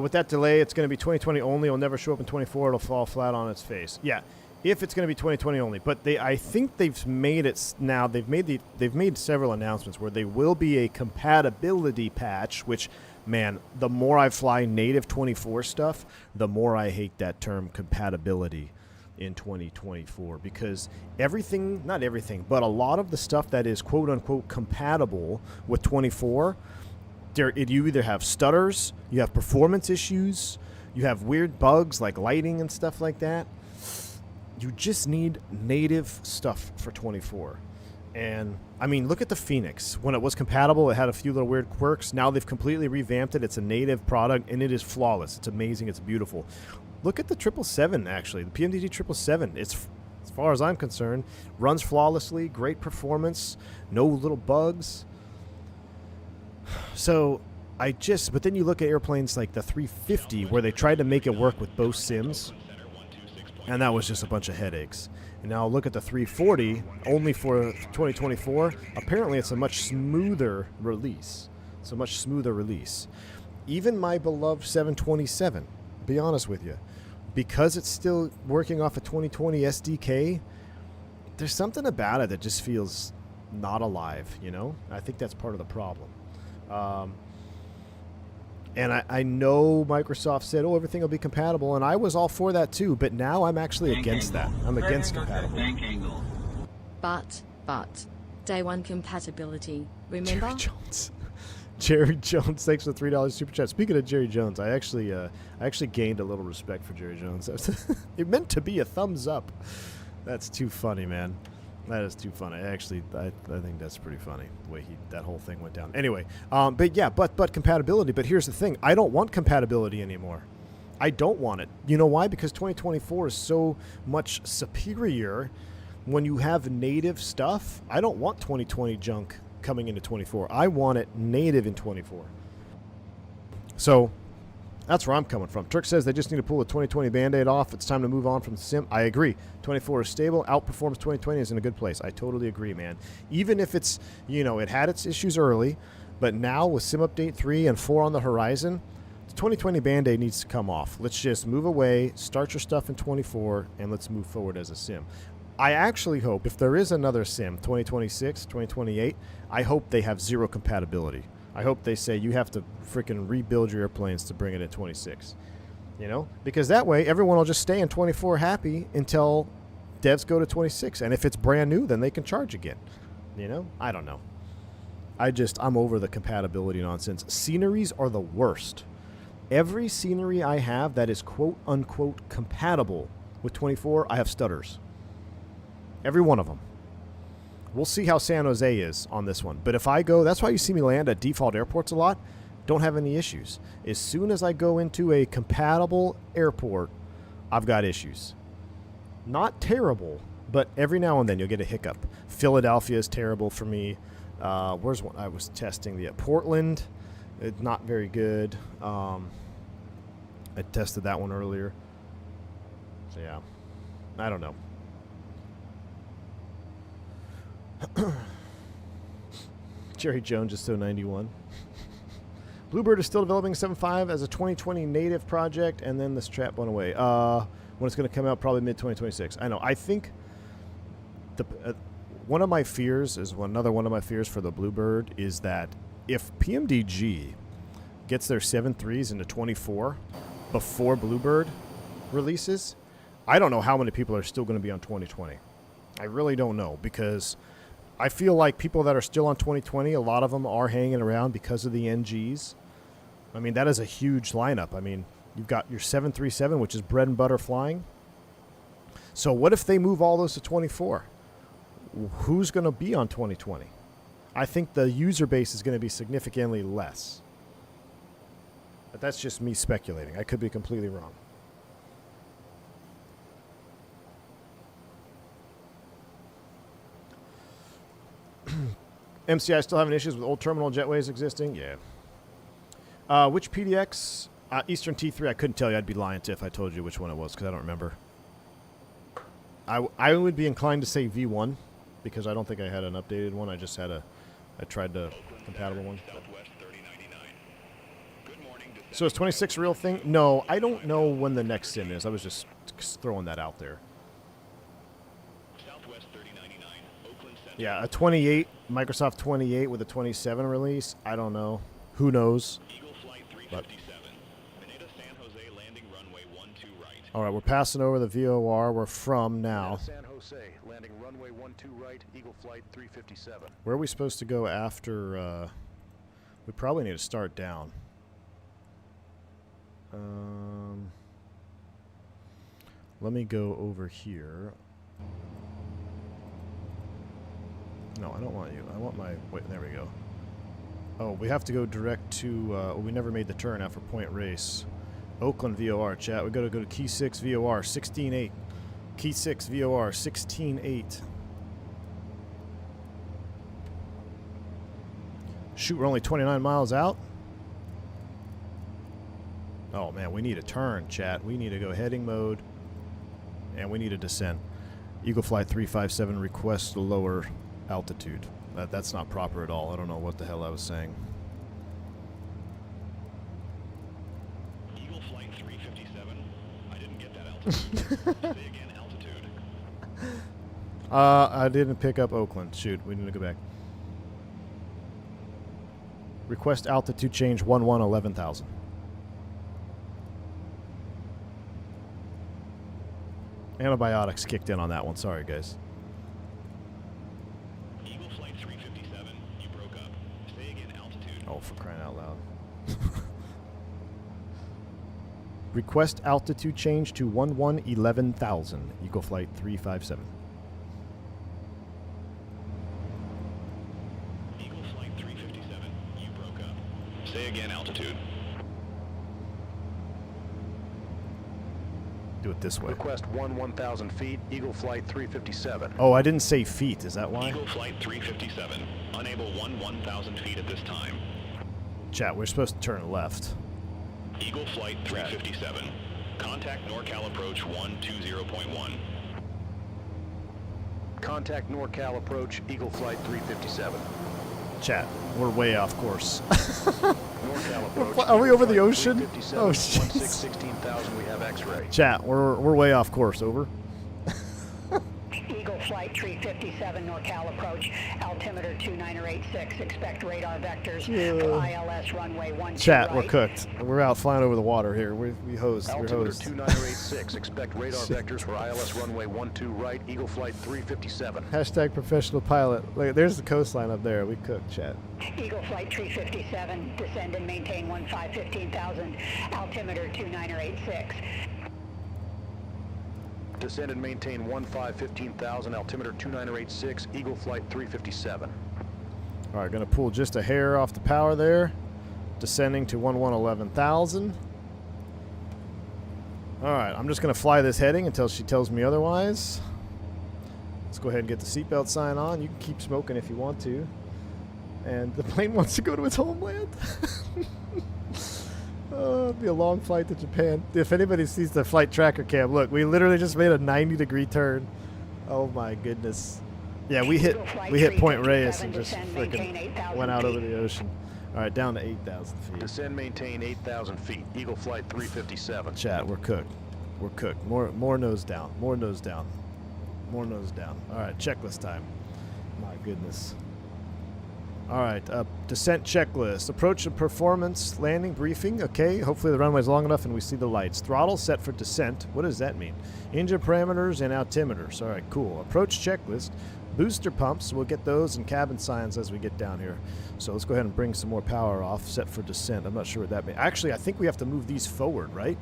With that delay, it's going to be 2020 only. It'll never show up in 24. It'll fall flat on its face. Yeah, if it's going to be 2020 only. But I think they've made it now. They've made several announcements where they will be a compatibility patch, which, man, the more I fly native 24 stuff, the more I hate that term compatibility in 2024, because not everything, but a lot of the stuff that is quote unquote compatible with 24, you either have stutters, you have performance issues, you have weird bugs like lighting and stuff like that. You just need native stuff for 24. And I mean, look at the Fenix. When it was compatible, it had a few little weird quirks. Now they've completely revamped it. It's a native product and it is flawless. It's amazing. It's beautiful. Look at the 777, actually. The PMDG 777. It's, as far as I'm concerned, runs flawlessly, great performance, no little bugs. So, but then you look at airplanes like the 350, where they tried to make it work with both sims, and that was just a bunch of headaches. And now look at the 340, only for 2024. Apparently, it's a much smoother release. Even my beloved 727, be honest with you, because it's still working off a 2020 SDK, there's something about it that just feels not alive, you know? I think that's part of the problem. And I know Microsoft said, oh, everything will be compatible, and I was all for that too, but now I'm actually against that. I'm against compatible. Bank angle. But, day one compatibility, remember? Jerry Jones, thanks for the $3 super chat. Speaking of Jerry Jones, I actually gained a little respect for Jerry Jones. It meant to be a thumbs up. That's too funny, man. That is too funny. I think that's pretty funny, the way that whole thing went down. Anyway, but compatibility. But here's the thing. I don't want compatibility anymore. I don't want it. You know why? Because 2024 is so much superior when you have native stuff. I don't want 2020 junk coming into 24. I want it native in 24. So that's where I'm coming from. Turk says they just need to pull the 2020 Band-Aid off. It's time to move on from the sim. I agree. 24 is stable. Outperforms 2020 is in a good place. I totally agree, man. Even if it's, it had its issues early, but now with Sim Update 3 and 4 on the horizon, the 2020 Band-Aid needs to come off. Let's just move away, start your stuff in 24, and let's move forward as a sim. I actually hope, if there is another sim, 2026, 2028, I hope they have zero compatibility. I hope they say you have to freaking rebuild your airplanes to bring it at 26. Because that way everyone will just stay in 24 happy until devs go to 26. And if it's brand new, then they can charge again. I don't know. I'm over the compatibility nonsense. Sceneries are the worst. Every scenery I have that is quote-unquote compatible with 24, I have stutters. Every one of them. We'll see how San Jose is on this one. But if I go, that's why you see me land at default airports a lot. Don't have any issues. As soon as I go into a compatible airport, I've got issues. Not terrible, but every now and then you'll get a hiccup. Philadelphia is terrible for me. Where's one? I was testing the Portland. It's not very good. I tested that one earlier. So yeah, I don't know. Jerry Jones is so 91. Bluebird is still developing 7.5 as a 2020 native project, and then this trap went away. When it's going to come out, probably mid-2026. I know. I think one of my fears is another one of my fears for the Bluebird is that if PMDG gets their 7.3s into 24 before Bluebird releases, I don't know how many people are still going to be on 2020. I really don't know, because I feel like people that are still on 2020, a lot of them are hanging around because of the NGs. I mean, that is a huge lineup. I mean, you've got your 737, which is bread and butter flying. So what if they move all those to 24? Who's going to be on 2020? I think the user base is going to be significantly less. But that's just me speculating. I could be completely wrong. MCI still having issues with old terminal jetways existing? Yeah. Which PDX? Eastern T3, I couldn't tell you. I'd be lying if I told you which one it was, because I don't remember. I would be inclined to say V1, because I don't think I had an updated one. I just had I tried the compatible one. So is 26 a real thing? No, I don't know when the next sim is. I was just throwing that out there. Yeah, a 28, Microsoft 28 with a 27 release. I don't know. Who knows? But. All right, we're passing over the VOR. We're from now. San Jose, landing runway 12 right, Eagle Flight 357. Where are we supposed to go after? We probably need to start down. Let me go over here. No, I don't want you. I want my... Wait, there we go. Oh, we have to go direct to... we never made the turn after Point Race. Oakland VOR, chat. We got to go to Key 6 VOR, 16.8. Key 6 VOR, 16.8. Shoot, we're only 29 miles out. Oh, man, we need a turn, chat. We need to go heading mode. And we need to descend. Eagle Flight 357 requests lower altitude. That's not proper at all. I don't know what the hell I was saying. Eagle Flight 357. I didn't get that altitude. Say again, altitude. I didn't pick up Oakland. Shoot, we need to go back. Request altitude change 11,000. Antibiotics kicked in on that one. Sorry, guys. Eagle Flight 357. You broke up. Say again, altitude. Oh, for crying out loud. Request altitude change to 11,000. Eagle Flight 357. Eagle Flight 357. You broke up. Say again, altitude. Do it this way. Request 1,000 feet, Eagle Flight 357. Oh, I didn't say feet. Is that why? Eagle Flight 357. Unable 1,000 feet at this time. Chat, we're supposed to turn left. Eagle Flight 357. Contact NorCal approach 120.1. Contact NorCal approach, Eagle Flight 357. Chat, we're way off course. NorCal approach. Are we over the ocean? 357, Oh, shit. 16,000, we have X-ray. Chat, we're way off course. Over. Eagle Flight 357 NorCal approach, altimeter 2986. Expect radar vectors for ILS runway 12 Chat, right. we're cooked. We're out flying over the water here. We hosed. We're Altimeter hosed. 2986. Expect radar vectors for ILS runway 12 right. Eagle Flight 357. Hashtag professional pilot. Look, there's the coastline up there. We cooked, chat. Eagle Flight 357, descend and maintain 15,000, altimeter 2986. Descend and maintain 15,000, altimeter 2986, Eagle Flight 357. All right, going to pull just a hair off the power there. Descending to 11,000. All right, I'm just going to fly this heading until she tells me otherwise. Let's go ahead and get the seatbelt sign on. You can keep smoking if you want to. And the plane wants to go to its homeland. Oh, it'll be a long flight to Japan. If anybody sees the flight tracker cam, look, we literally just made a 90-degree turn. Oh my goodness. Yeah, we hit Point Reyes and just freaking went out over the ocean. All right, down to 8,000 feet. Descend, maintain 8,000 feet, Eagle Flight 357. Chat, we're cooked. We're cooked. More nose down. More nose down. More nose down. All right, checklist time. My goodness. All right, descent checklist. Approach and performance landing briefing. Okay, hopefully the runway's long enough and we see the lights. Throttle set for descent. What does that mean? Engine parameters and altimeters. All right, cool. Approach checklist. Booster pumps. We'll get those and cabin signs as we get down here. So let's go ahead and bring some more power off. Set for descent. I'm not sure what that means. Actually, I think we have to move these forward, right?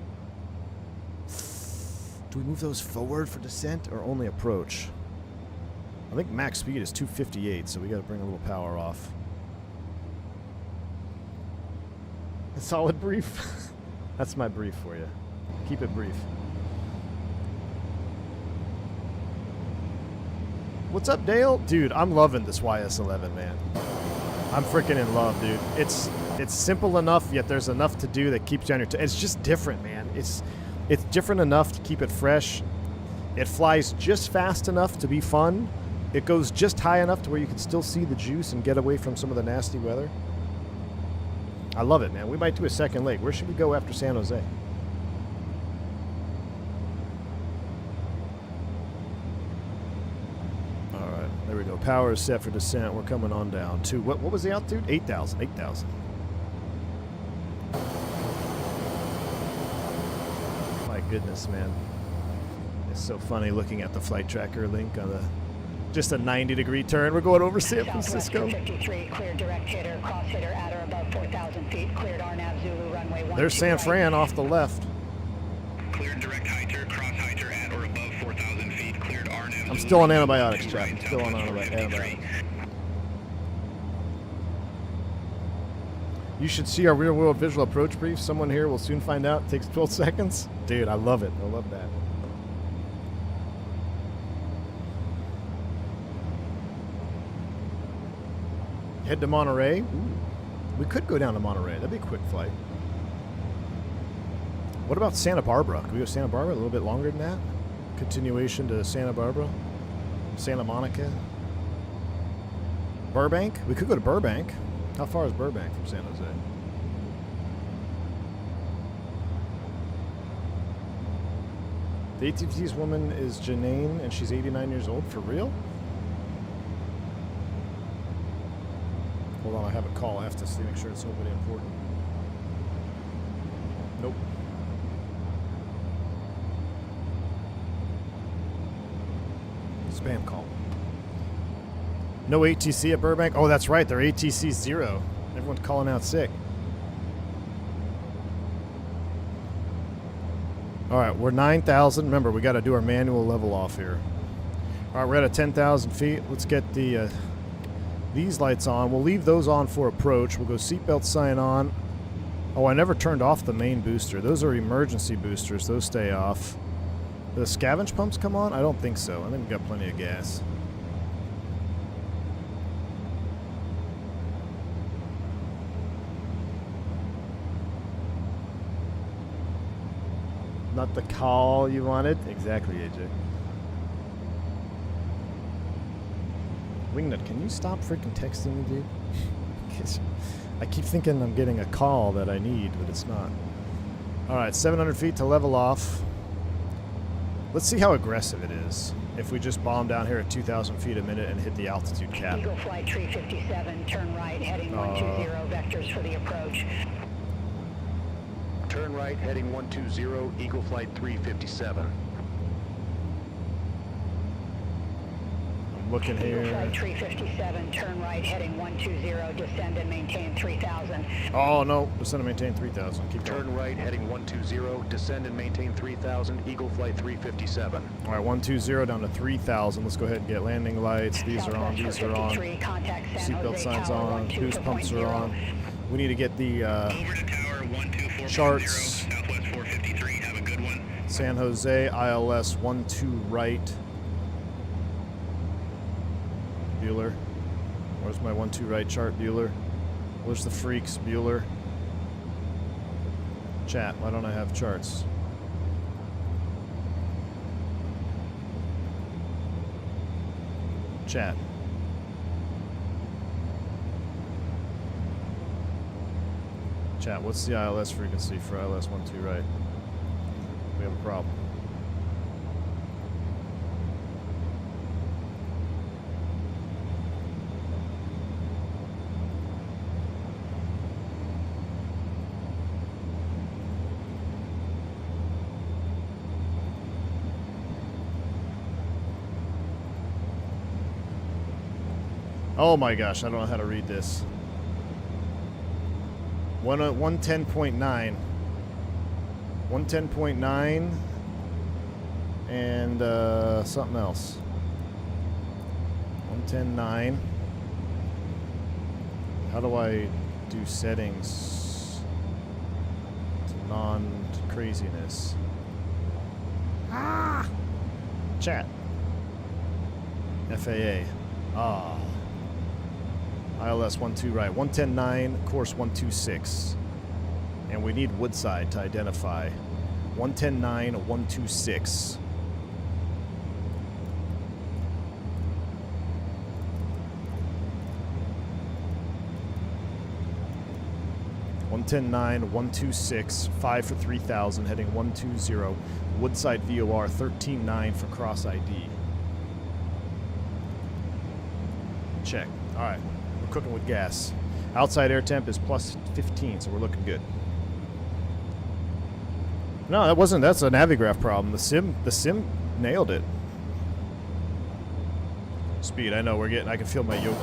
Do we move those forward for descent or only approach? I think max speed is 258, so we got to bring a little power off. A solid brief. That's my brief for you. Keep it brief. What's up, Dale? Dude, I'm loving this YS-11, man. I'm freaking in love, dude. It's simple enough, yet there's enough to do that keeps you on your it's just different, man. It's different enough to keep it fresh. It flies just fast enough to be fun. It goes just high enough to where you can still see the juice and get away from some of the nasty weather. I love it, man. We might do a second leg. Where should we go after San Jose? All right, there we go. Power is set for descent. We're coming on down to, what was the altitude? 8,000, 8,000. My goodness, man. It's so funny looking at the flight tracker link on the, just a 90-degree turn. We're going over San Francisco. 53, cleared direct hitter, cross hitter at or above 4,000 feet, cleared RNAV Zulu runway 12 There's San right. Fran off the left. Cleared direct heighter, cross heighter at or above 4,000 feet. Cleared RNAV. I'm still on antibiotics, chat. I'm still on antibiotics. You should see our real-world visual approach brief. Someone here will soon find out. It takes 12 seconds. Dude, I love it. I love that. Head to Monterey. Ooh. We could go down to Monterey. That'd be a quick flight. What about Santa Barbara? Could we go to Santa Barbara a little bit longer than that? Continuation to Santa Barbara? Santa Monica? Burbank? We could go to Burbank. How far is Burbank from San Jose? The ATT's woman is Janine, and she's 89 years old. For real? Hold on, I have a call. I have to see, make sure it's nobody important. Nope. Spam call. No ATC at Burbank? Oh, that's right. Their ATC's 0. Everyone's calling out sick. All right, we're 9,000. Remember, we got to do our manual level off here. All right, we're at 10,000 feet. Let's get the these lights on. We'll leave those on for approach. We'll go seatbelt sign on. Oh, I never turned off the main booster. Those are emergency boosters. Those stay off. The scavenge pumps come on? I don't think so. I think we've got plenty of gas. Not the call you wanted? Exactly, AJ. Wingnut, can you stop freaking texting me, dude? I keep thinking I'm getting a call that I need, but it's not. Alright, 700 feet to level off. Let's see how aggressive it is if we just bomb down here at 2,000 feet a minute and hit the altitude cap. Eagle Flight 357, turn right, heading 120, vectors for the approach. Turn right, heading 120, Eagle Flight 357. I'm looking Eagle here. Flight 357, turn right, heading 120, descend and maintain 3,000. Oh no, descend and maintain 3,000. Keep going. Turn right, heading 120, descend and maintain 3,000, Eagle Flight 357. All right, 120 down to 3,000. Let's go ahead and get landing lights. These are on. These are on. Seatbelt signs on. Boost pumps are on. We need to get the Over to tower 124.0, charts. Southwest 453. Have a good one. San Jose ILS 12 right. Bueller. Where's my 12 right chart, Bueller? Where's the freaks, Bueller? Chat, why don't I have charts? Chat. Chat, what's the ILS frequency for ILS 12 right? We have a problem. Oh my gosh, I don't know how to read this. 110.9. 110.9 and something else. 110.9. How do I do settings to non-craziness? Ah! Chat. FAA. Ah. ILS 12 right. 110.9, course 126. And we need Woodside to identify. 110.9, 126. $110.9, 126, 5 for 3,000, heading 120. Woodside VOR 13.9 for cross ID. Check. All right. Cooking with gas. Outside air temp is plus 15, so we're looking good. No, that wasn't. That's a Navigraph problem. The sim nailed it. Speed. I know we're getting. I can feel my yoke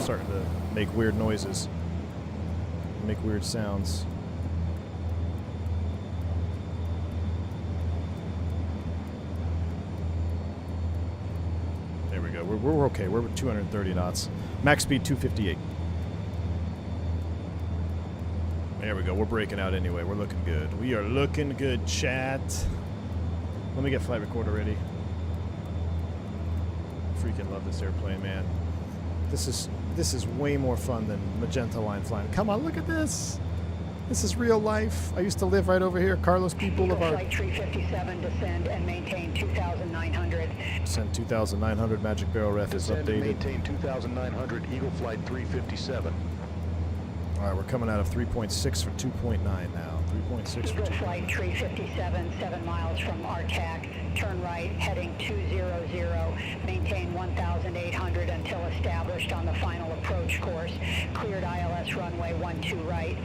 starting to make weird noises, make weird sounds. There we go. We're okay. We're at 230 knots. Max speed 258. There we go. We're breaking out anyway. We're looking good. We are looking good, chat. Let me get flight recorder ready. Freaking love this airplane, man. This is way more fun than Magenta Line flying. Come on, look at this. This is real life. I used to live right over here. Carlos P. Boulevard. Flight 357, descend and maintain 2,900. Descend 2,900. Magic Barrel ref is Descend and updated. maintain 2,900, Eagle Flight 357. All right, we're coming out of 3.6 for 2.9 now. 3.6 for Eagle 2.9. Flight 357, 7 miles from RTAC. Turn right, heading 200. Maintain 1,800 until established on the final approach course. Cleared ILS runway 12 right.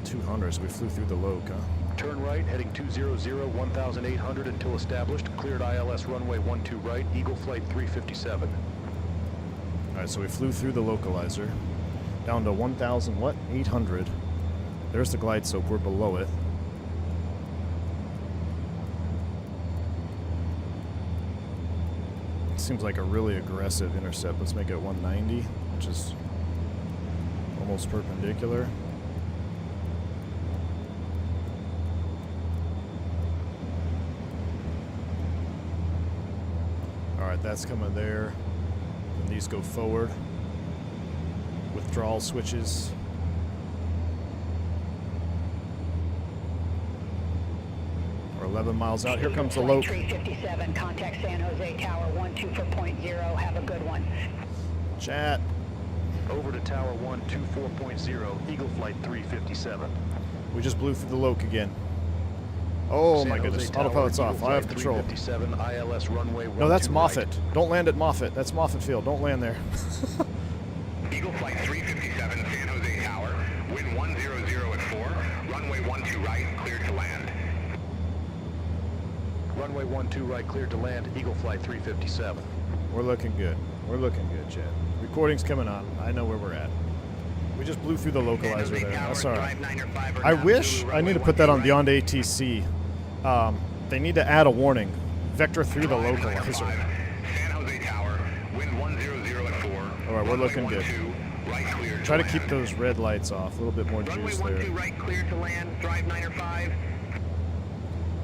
200, so we flew through the Loke, huh? Turn right, heading 200, 1,800 until established. Cleared ILS runway 12 right, Eagle Flight 357. All right, so we flew through the localizer. Down to 1,000, what? 800. There's the glide slope. We're below it. Seems like a really aggressive intercept. Let's make it 190, which is almost perpendicular. All right, that's coming there. And these go forward. Withdrawal switches. We're 11 miles out. Here comes the Loke. 357, contact San Jose Tower 12 for .0. Have a good one. Chat. Over to Tower 124.0, Eagle Flight 357. We just blew through the Loke again. Oh San my Jose goodness. Tower, Autopilot's Eagle off. I have Flight control. 357, ILS runway 12 No, that's right. Moffett. Don't land at Moffett. That's Moffett Field. Don't land there. Eagle Flight 357, San Jose Tower, wind 100 at 4, runway 12 right, cleared to land. Runway 12 right, cleared to land. Eagle Flight 357. We're looking good. We're looking good, Chad. Recording's coming on. I know where we're at. We just blew through the localizer there. That's all right. I wish I need to put that on Beyond ATC. They need to add a warning. Vector through the localizer. San Jose Tower, wind 100 at 4. All right, we're looking good. 12 right, cleared Try to land. keep those red lights off. A little bit more Runway juice 12 there. right, cleared to land, drive 905.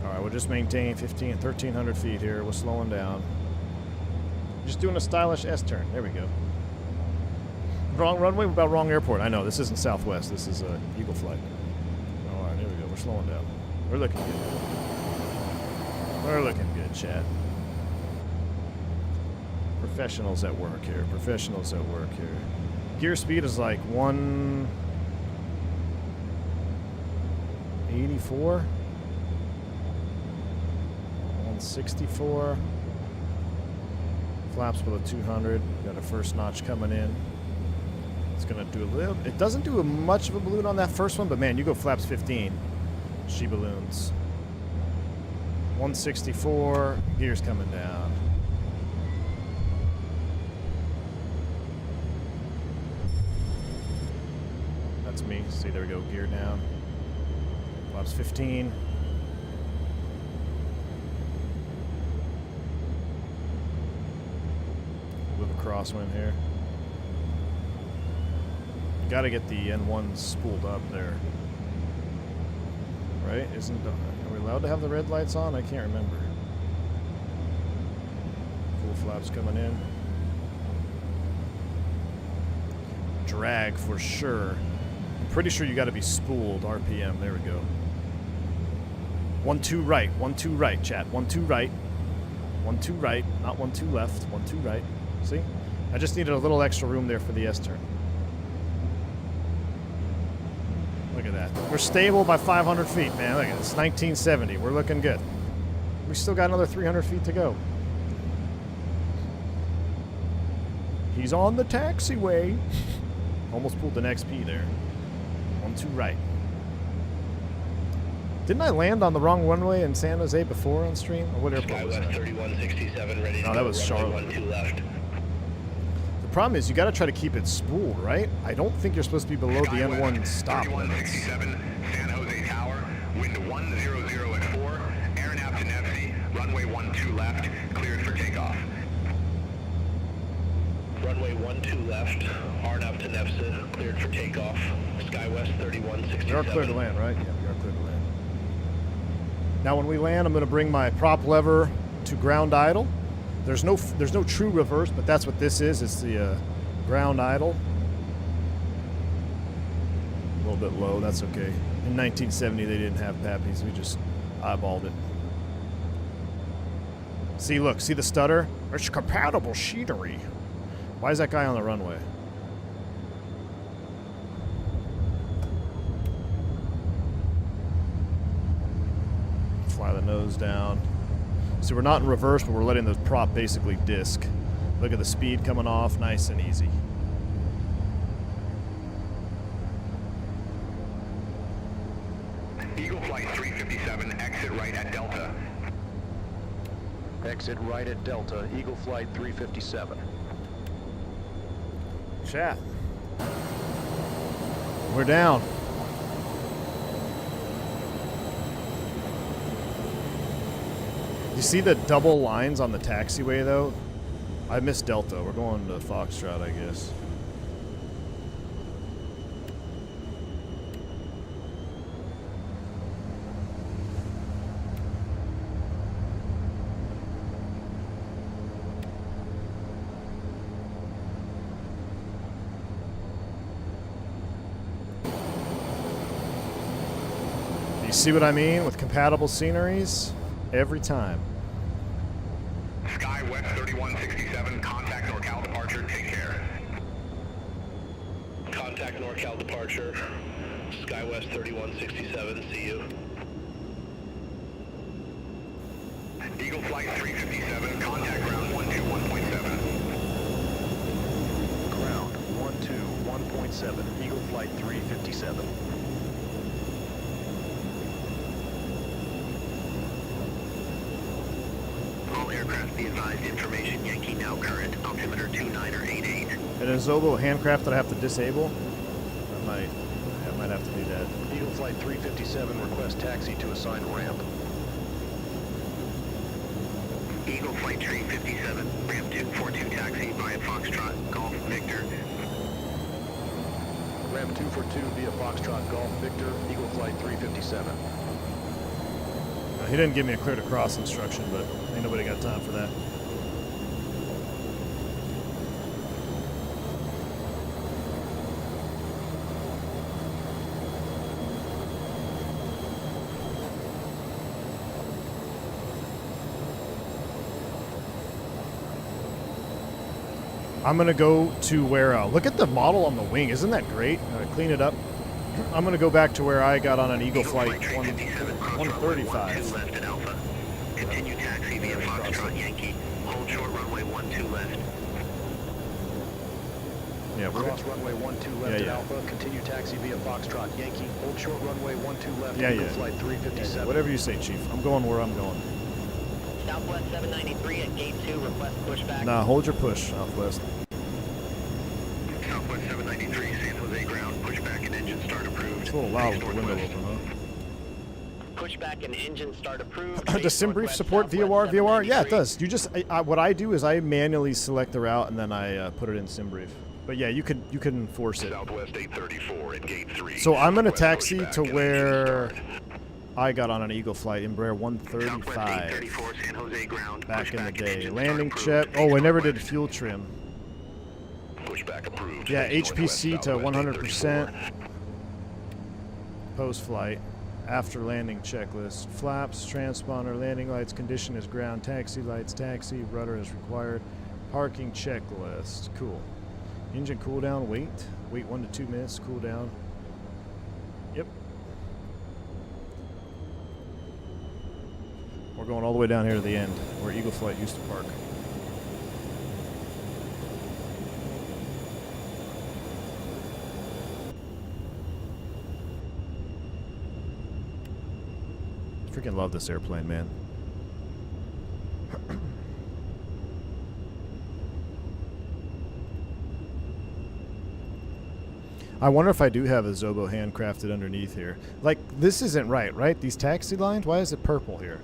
All right, we'll just maintain 1,300 feet here. We're slowing down. Just doing a stylish S-turn. There we go. Wrong runway, about wrong airport. I know, this isn't Southwest. This is Eagle Flight. All right, here we go. We're slowing down. We're looking good. We're looking good, Chad. Professionals at work here. Professionals at work here. Gear speed is like 184. 164. Flaps below 200. Got a first notch coming in. It's gonna do a little. It doesn't do much of a balloon on that first one, but man, you go flaps 15. She balloons. 164. Gears coming down. That's me. See, there we go. Gear down. Flaps 15. With a crosswind here. Got to get the N1 spooled up there. Right? Are we allowed to have the red lights on? I can't remember. Full flaps coming in. Drag for sure. I'm pretty sure you got to be spooled RPM. There we go. 1-2 right. 1-2 right, chat. 1-2 right. 1-2 right. Not 1-2 left. 1-2 right. See? I just needed a little extra room there for the S-turn. Look at that. We're stable by 500 feet, man. Look at it. It's 1970. We're looking good. We still got another 300 feet to go. He's on the taxiway. Almost pulled an XP there. 1-2 right. Didn't I land on the wrong runway in San Jose before on stream? Or what airport was that? 3167 ready to No, that was Charlotte. 12 left. The problem is you got to try to keep it spooled, right? I don't think you're supposed to be below the N1 stop limits. 3167, San Jose Tower, wind 100 at 4, airnav to Nevsey, runway 12 left, cleared for takeoff. Runway 12 left, RNAV to Nevsey, cleared for takeoff. SkyWest 3167. We are clear to land, right? Yeah, we are clear to land. Now when we land, I'm going to bring my prop lever to ground idle. There's no true reverse, but that's what this is. It's the ground idle. A little bit low, that's okay. In 1970, they didn't have PAPIs. We just eyeballed it. See, look, see the stutter? It's compatible sheetery. Why is that guy on the runway? Fly the nose down. So we're not in reverse, but we're letting the prop basically disc. Look at the speed coming off, nice and easy. Eagle Flight 357, exit right at Delta. Exit right at Delta, Eagle Flight 357. Chat. We're down. You see the double lines on the taxiway, though? I missed Delta. We're going to Foxtrot, I guess. You see what I mean with compatible sceneries? Every time. SkyWest 3167, contact NorCal departure, take care. Contact NorCal departure. SkyWest 3167, see you. Eagle Flight 357, contact ground 121.7. Ground 121.7, Eagle Flight 357. All aircraft be advised, information Yankee now current, altimeter 2988. And is Zobo handcraft that I have to disable? I might have to do that. Eagle Flight 357, request taxi to assigned ramp. Eagle Flight 357, ramp 242 taxi via Foxtrot, Golf, Victor. Ramp 242 via Foxtrot, Golf, Victor, Eagle Flight 357. He didn't give me a clear to cross instruction, but ain't nobody got time for that. I'm going to go to where, look at the model on the wing. Isn't that great? Clean it up. I'm going to go back to where I got on an Eagle Flight 135. Left at Alpha. Continue taxi via Foxtrot Yankee. Hold short runway 12 left. Yeah, we're Cross runway 12 left at Alpha. Continue taxi via Foxtrot Yankee. Hold short runway 12 left. Eagle Flight 357. Whatever you say, Chief. I'm going where I'm going. Southwest 793 at gate 2, request pushback. Nah, hold your push, Southwest. Southwest 793, San Jose ground. Pushback and engine start approved. It's a little loud with the window open, huh? Pushback and engine start approved. Does SimBrief support VOR? VOR? Yeah, it does. You just what I do is I manually select the route and then I put it in SimBrief. But yeah, you can enforce it. Southwest 834 at gate 3. So I'm gonna taxi to where I got on an Eagle Flight, Embraer 135 San Jose ground. back in the day. Landing check. Oh, I never did fuel trim. Pushback approved. Yeah, HPC to 100%. Post flight. After landing checklist. Flaps, transponder, landing lights, condition is ground, taxi lights, taxi, rudder is required. Parking checklist. Cool. Engine cool down, wait 1 to 2 minutes, cool down. Yep. We're going all the way down here to the end, where Eagle Flight used to park. Freaking love this airplane, man. I wonder if I do have a Zobo handcrafted underneath here. Like, this isn't right? These taxi lines? Why is it purple here?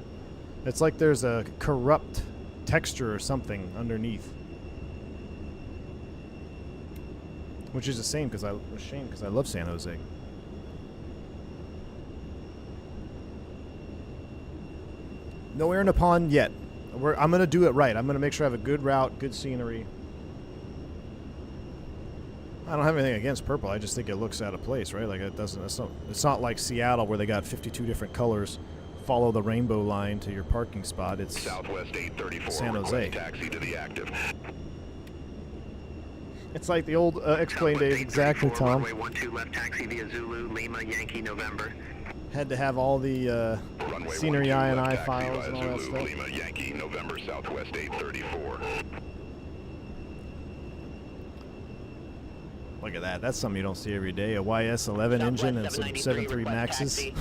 It's like there's a corrupt texture or something underneath. Which is a shame because I love San Jose. No air in a pond yet. I'm going to do it right. I'm going to make sure I have a good route, good scenery. I don't have anything against purple. I just think it looks out of place, right? Like it doesn't. It's not like Seattle where they got 52 different colors. Follow the rainbow line to your parking spot. It's Southwest 834. San Jose. Taxi to the active. It's like the old X-Plane days, exactly, Tom. Runway 12 left taxi via Zulu, Lima, Yankee, November. Had to have all the scenery I&I files and all that stuff. Lima, Yankee, November, Southwest 834. Look at that. That's something you don't see every day. A YS-11 engine and some 7.3 Maxes.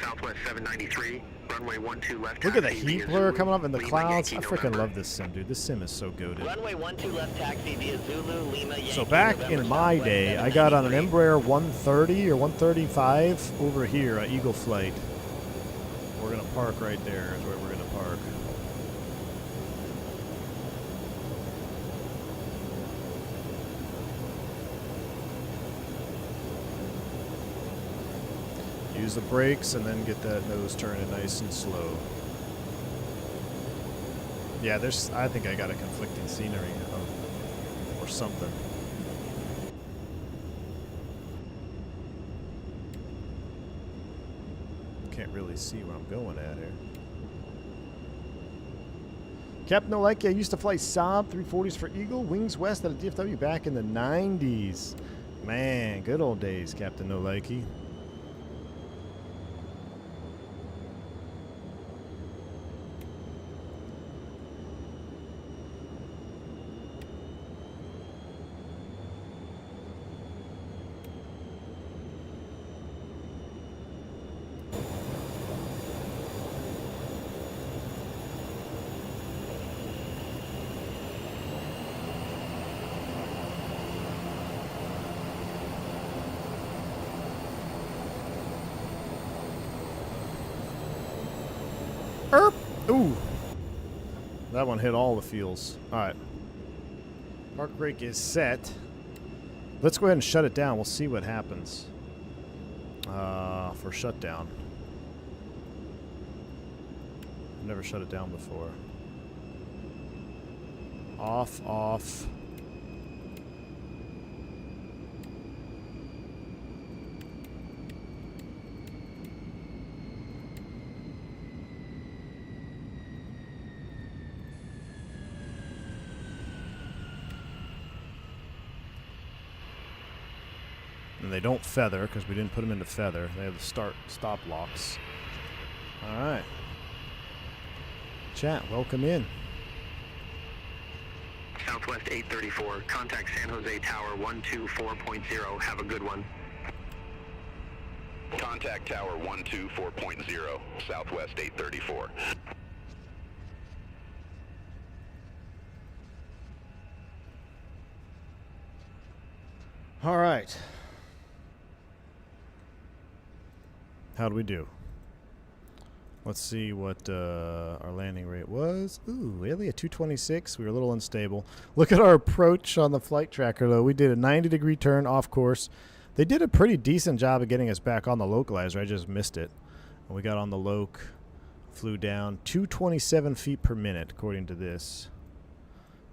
Southwest 793, runway 12 left. Look at the heat blur coming up in the clouds. I freaking love this sim, dude. This sim is so goated. Runway 12 left taxi via Zulu, Lima, Yankee, So back November, in my day, I got on an Embraer 130 or 135 over here at Eagle Flight. We're going to park right there is where we're going to park. Use the brakes and then get that nose turning nice and slow. Yeah, I think I got a conflicting scenery or something. Can't really see where I'm going at here. Captain Oleki, I used to fly Saab 340s for Eagle, wings west at a DFW back in the 90s. Man, good old days, Captain Oleki. Erp! Ooh. That one hit all the feels. Alright. Park brake is set. Let's go ahead and shut it down. We'll see what happens. For shutdown. I've never shut it down before. Off, off. And they don't feather because we didn't put them into feather. They have the stop locks. All right. Chat, welcome in. Southwest 834, contact San Jose Tower 124.0. Have a good one. Contact Tower 124.0, Southwest 834. All right. How do we do? Let's see what our landing rate was. Ooh, really? A 226? We were a little unstable. Look at our approach on the flight tracker, though. We did a 90-degree turn off course. They did a pretty decent job of getting us back on the localizer. I just missed it. And we got on the loc, flew down 227 feet per minute, according to this.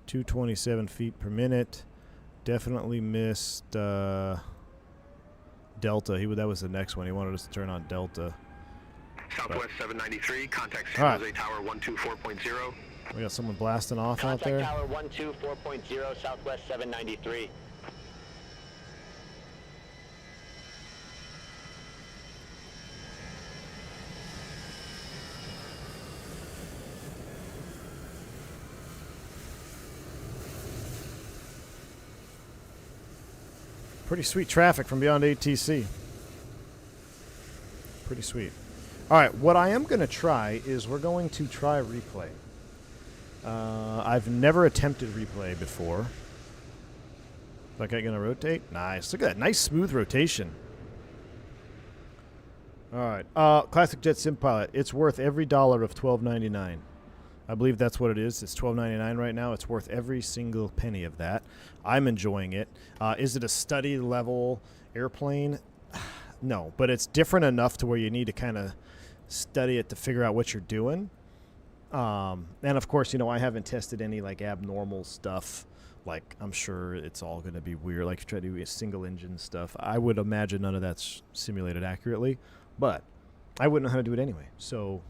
227 feet per minute. Definitely missed Delta. That was the next one. He wanted us to turn on Delta. Southwest 793, contact San Jose Tower 124.0. We got someone blasting off out there. Contact Tower 124.0, Southwest 793. Pretty sweet traffic from beyond ATC. Pretty sweet. All right, what I am going to try is we're going to try replay. I've never attempted replay before. That guy going to rotate? Nice. Look at that. Nice smooth rotation. All right. Classic Jet Sim Pilot. It's worth every dollar of $12.99. I believe that's what it is. It's $12.99 right now. It's worth every single penny of that. I'm enjoying it. Is it a study level airplane? No, but it's different enough to where you need to kind of study it to figure out what you're doing. And of course, you know, I haven't tested any like abnormal stuff. Like, I'm sure it's all going to be weird. Like, try to do a single engine stuff. I would imagine none of that's simulated accurately, but I wouldn't know how to do it anyway. So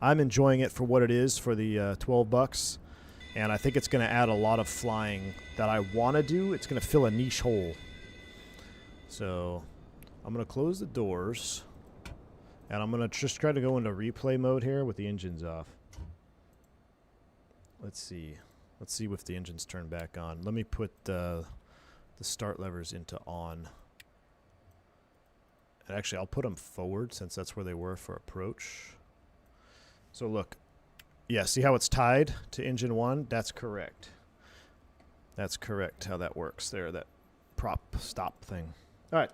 I'm enjoying it for what it is for the $12, and I think it's going to add a lot of flying that I want to do. It's going to fill a niche hole. So I'm going to close the doors, and I'm going to just try to go into replay mode here with the engines off. Let's see. Let's see if the engines turn back on. Let me put the start levers into on. And actually, I'll put them forward since that's where they were for approach. So look, yeah, see how it's tied to engine 1? That's correct. That's correct how that works there, that prop stop thing. All right.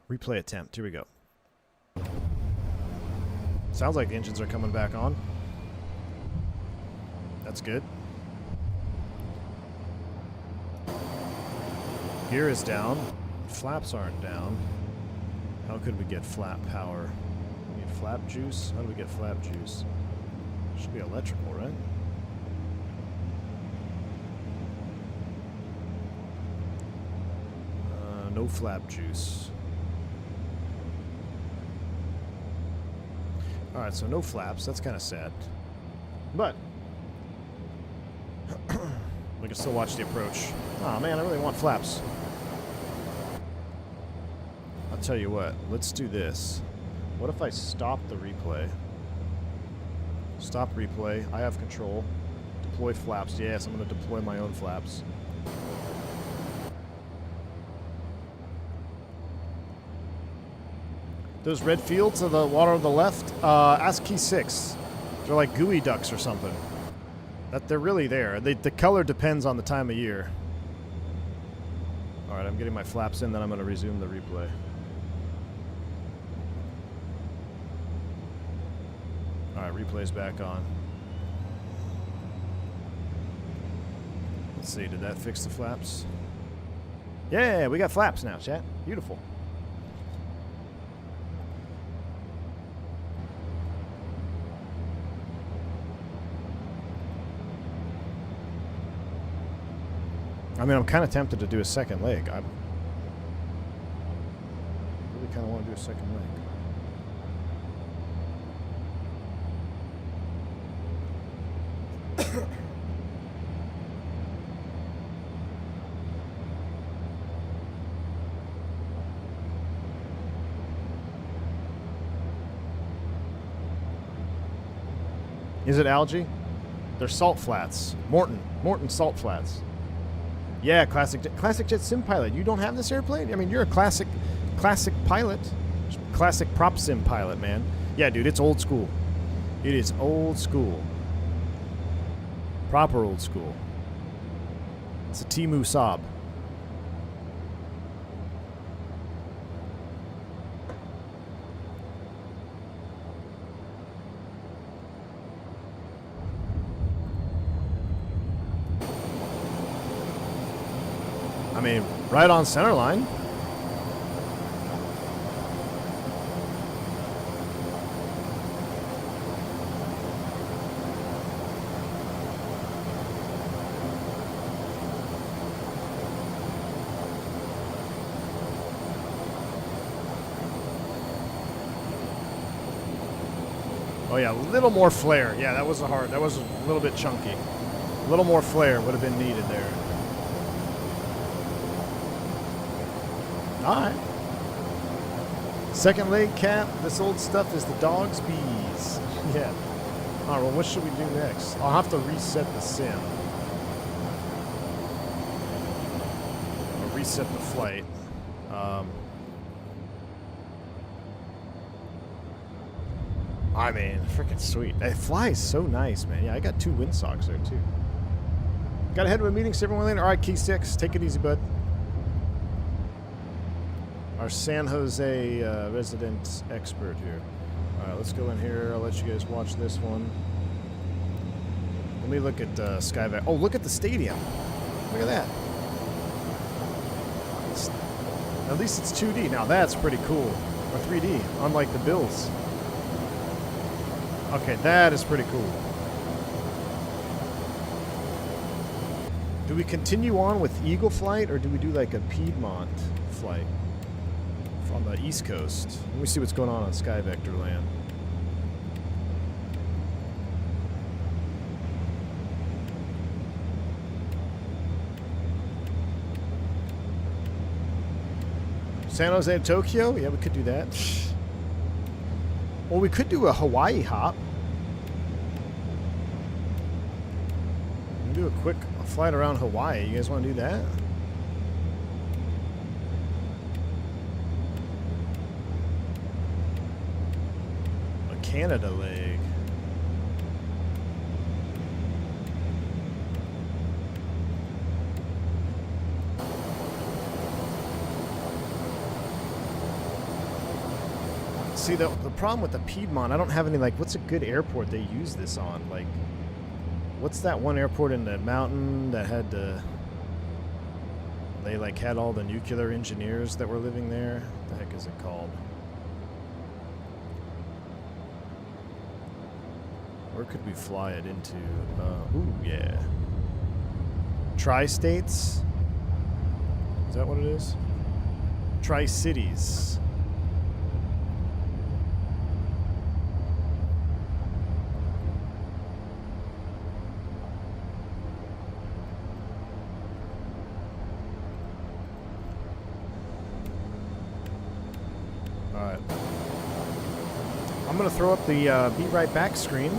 Replay attempt. Here we go. Sounds like the engines are coming back on. That's good. Gear is down. Flaps aren't down. How could we get flap power? We need flap juice? How do we get flap juice? Should be electrical, right? No flap juice. Alright, so no flaps. That's kind of sad. But we can still watch the approach. Aw, man, I really want flaps. I'll tell you what. Let's do this. What if I stop the replay? Stop replay. I have control. Deploy flaps. Yes, I'm going to deploy my own flaps. Those red fields of the water on the left, ask key 6. They're like gooey ducks or something. That they're really there. The color depends on the time of year. All right, I'm getting my flaps in, then I'm going to resume the replay. Alright, replay's back on. Let's see, did that fix the flaps? Yeah, we got flaps now, chat. Beautiful. I mean, I'm kind of tempted to do a second leg. I really kind of want to do a second leg. Is it algae? They're salt flats. Morton salt flats. Yeah, classic jet sim pilot. You don't have this airplane? I mean, you're a classic pilot. Classic prop sim pilot, man. Yeah, dude, it's old school. It is old school. Proper old school. It's a Timu Saab. I mean, right on center line. Oh yeah, a little more flare. Yeah, that was a little bit chunky. A little more flare would have been needed there. Alright. Second leg cap. This old stuff is the dog's bees. Yeah. Alright, well, what should we do next? I'll have to reset the sim. Or reset the flight. I mean, freaking sweet. It flies so nice, man. Yeah, I got 2 windsocks there, too. Gotta head to a meeting, see everyone later. Alright, Key 6. Take it easy, bud. Our San Jose resident expert here. Alright, let's go in here. I'll let you guys watch this one. Let me look at Skyvac. Oh, look at the stadium. Look at that. At least it's 2D. Now that's pretty cool. Or 3D, unlike the Bills. Okay, that is pretty cool. Do we continue on with Eagle flight, or do we do like a Piedmont flight on the East Coast? Let me see what's going on Sky Vector land. San Jose to Tokyo? Yeah, we could do that. Well, we could do a Hawaii hop. We can do a quick flight around Hawaii. You guys want to do that? A Canada leg. See, the problem with the Piedmont, I don't have any, like, what's a good airport they use this on? Like, what's that one airport in the mountain that had the... They, like, had all the nuclear engineers that were living there? What the heck is it called? Where could we fly it into? Ooh, yeah. Tri-States? Is that what it is? Tri-Cities. I'm going to throw up the Be Right Back screen.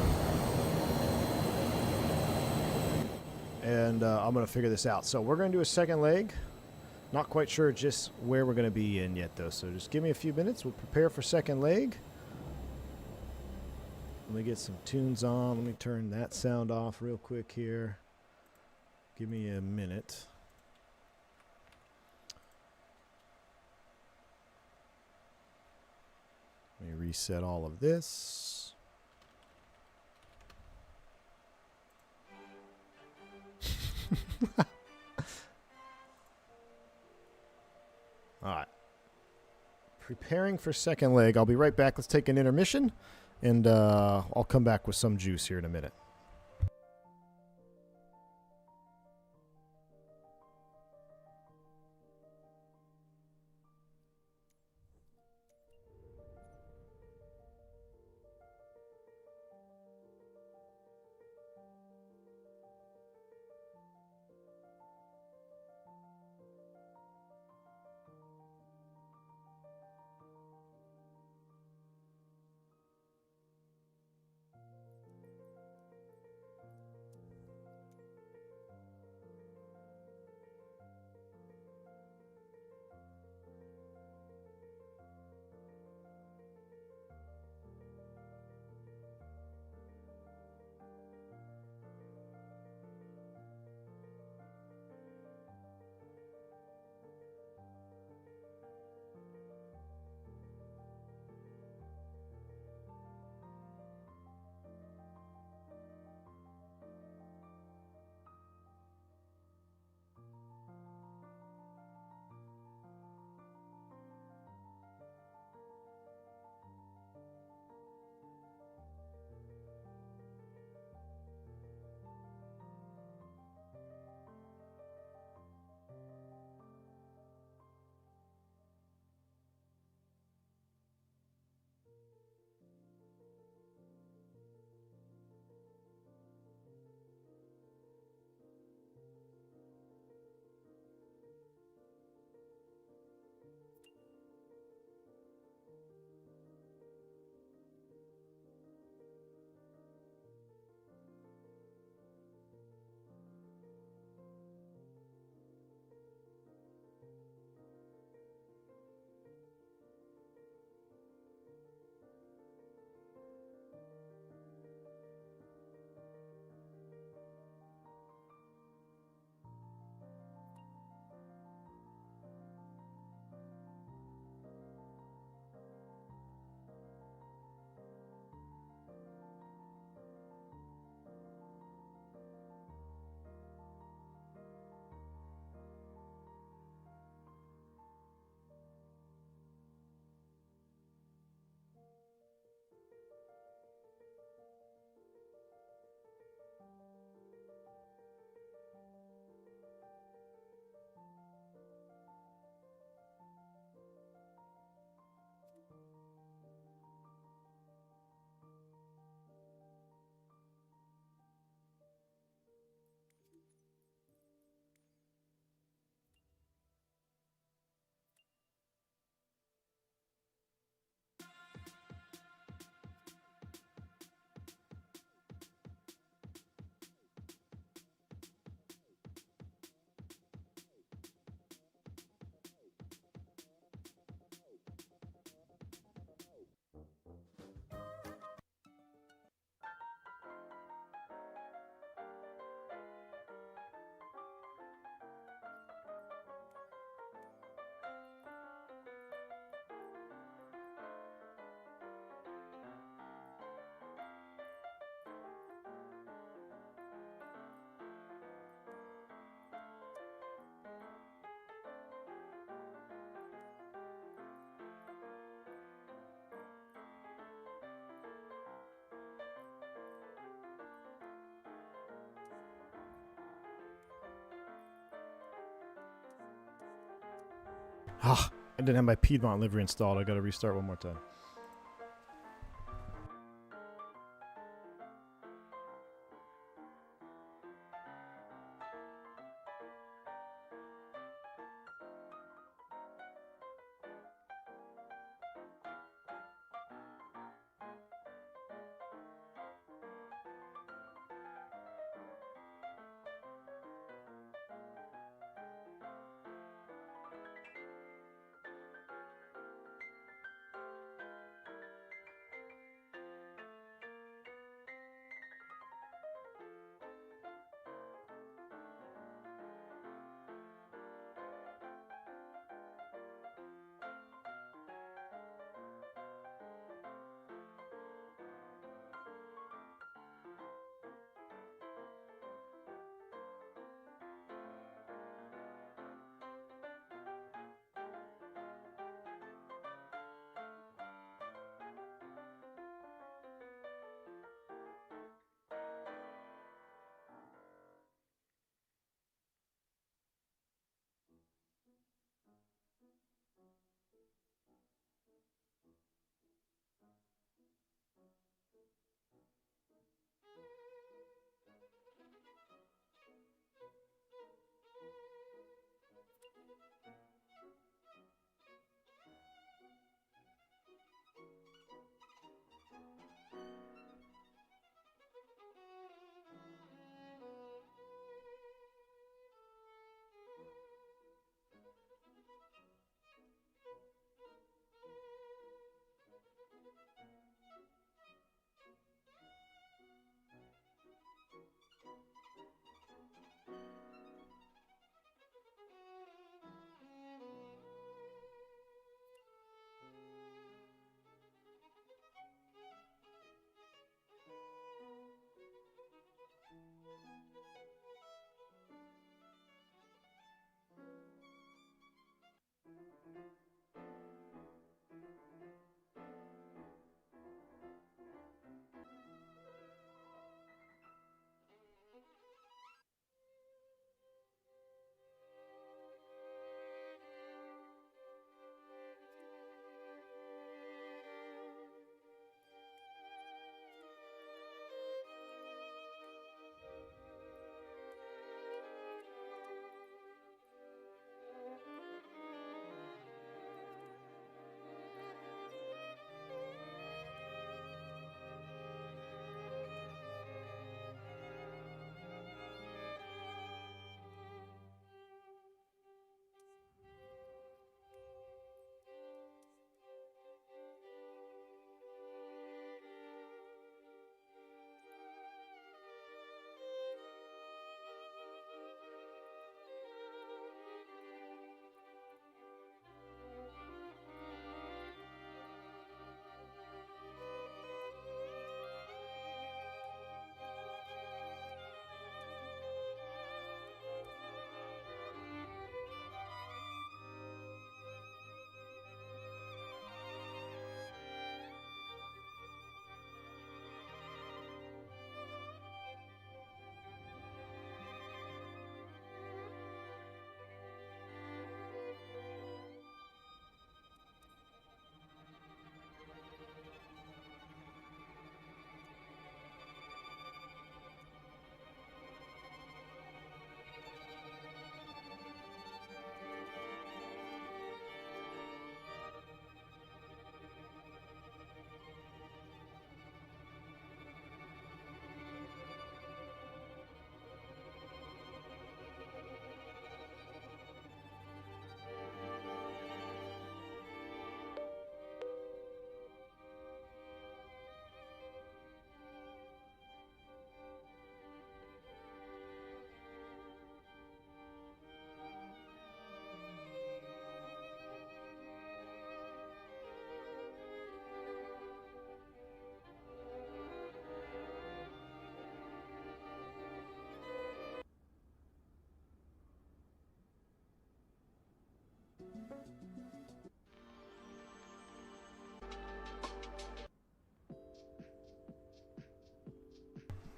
And I'm going to figure this out. So we're going to do a second leg. Not quite sure just where we're going to be in yet, though. So just give me a few minutes. We'll prepare for second leg. Let me get some tunes on. Let me turn that sound off real quick here. Give me a minute. Let me reset all of this. All right. Preparing for second leg. I'll be right back. Let's take an intermission, and I'll come back with some juice here in a minute. Ah, I didn't have my Piedmont livery installed. I got to restart one more time.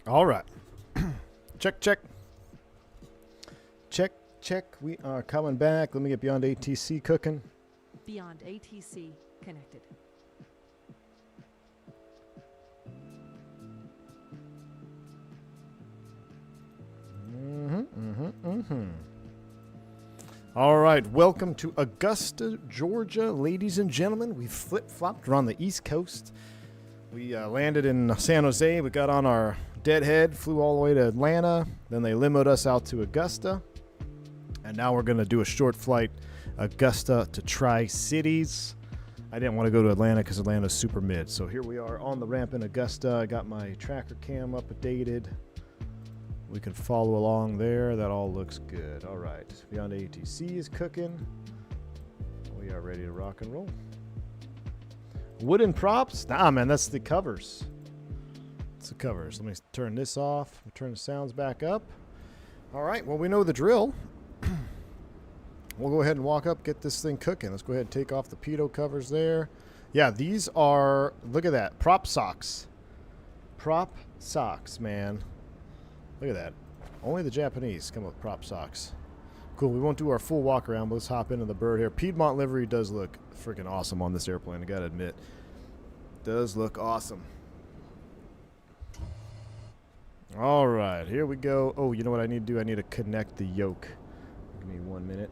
All right. Check, check. Check, check. We are coming back. Let me get beyond ATC cooking. Beyond ATC connected. All right, welcome to Augusta, Georgia, ladies and gentlemen. We flip-flopped. We're on the East Coast. We landed in San Jose. We got on our deadhead, flew all the way to Atlanta. Then they limoed us out to Augusta. And now we're going to do a short flight, Augusta to Tri-Cities. I didn't want to go to Atlanta because Atlanta's super mid. So here we are on the ramp in Augusta. I got my tracker cam updated. We can follow along there. That all looks good. All right. Beyond ATC is cooking. We are ready to rock and roll. Wooden props? Nah, man, that's the covers. It's the covers. Let me turn this off. Turn the sounds back up. All right. Well, we know the drill. We'll go ahead and walk up, get this thing cooking. Let's go ahead and take off the pitot covers there. Yeah, these are, look at that, prop socks. Prop socks, man. Look at that. Only the Japanese come with prop socks. Cool, we won't do our full walk around, but let's hop into the bird here. Piedmont livery does look freaking awesome on this airplane, I gotta admit. Does look awesome. All right, here we go. Oh, you know what I need to do? I need to connect the yoke. Give me 1 minute.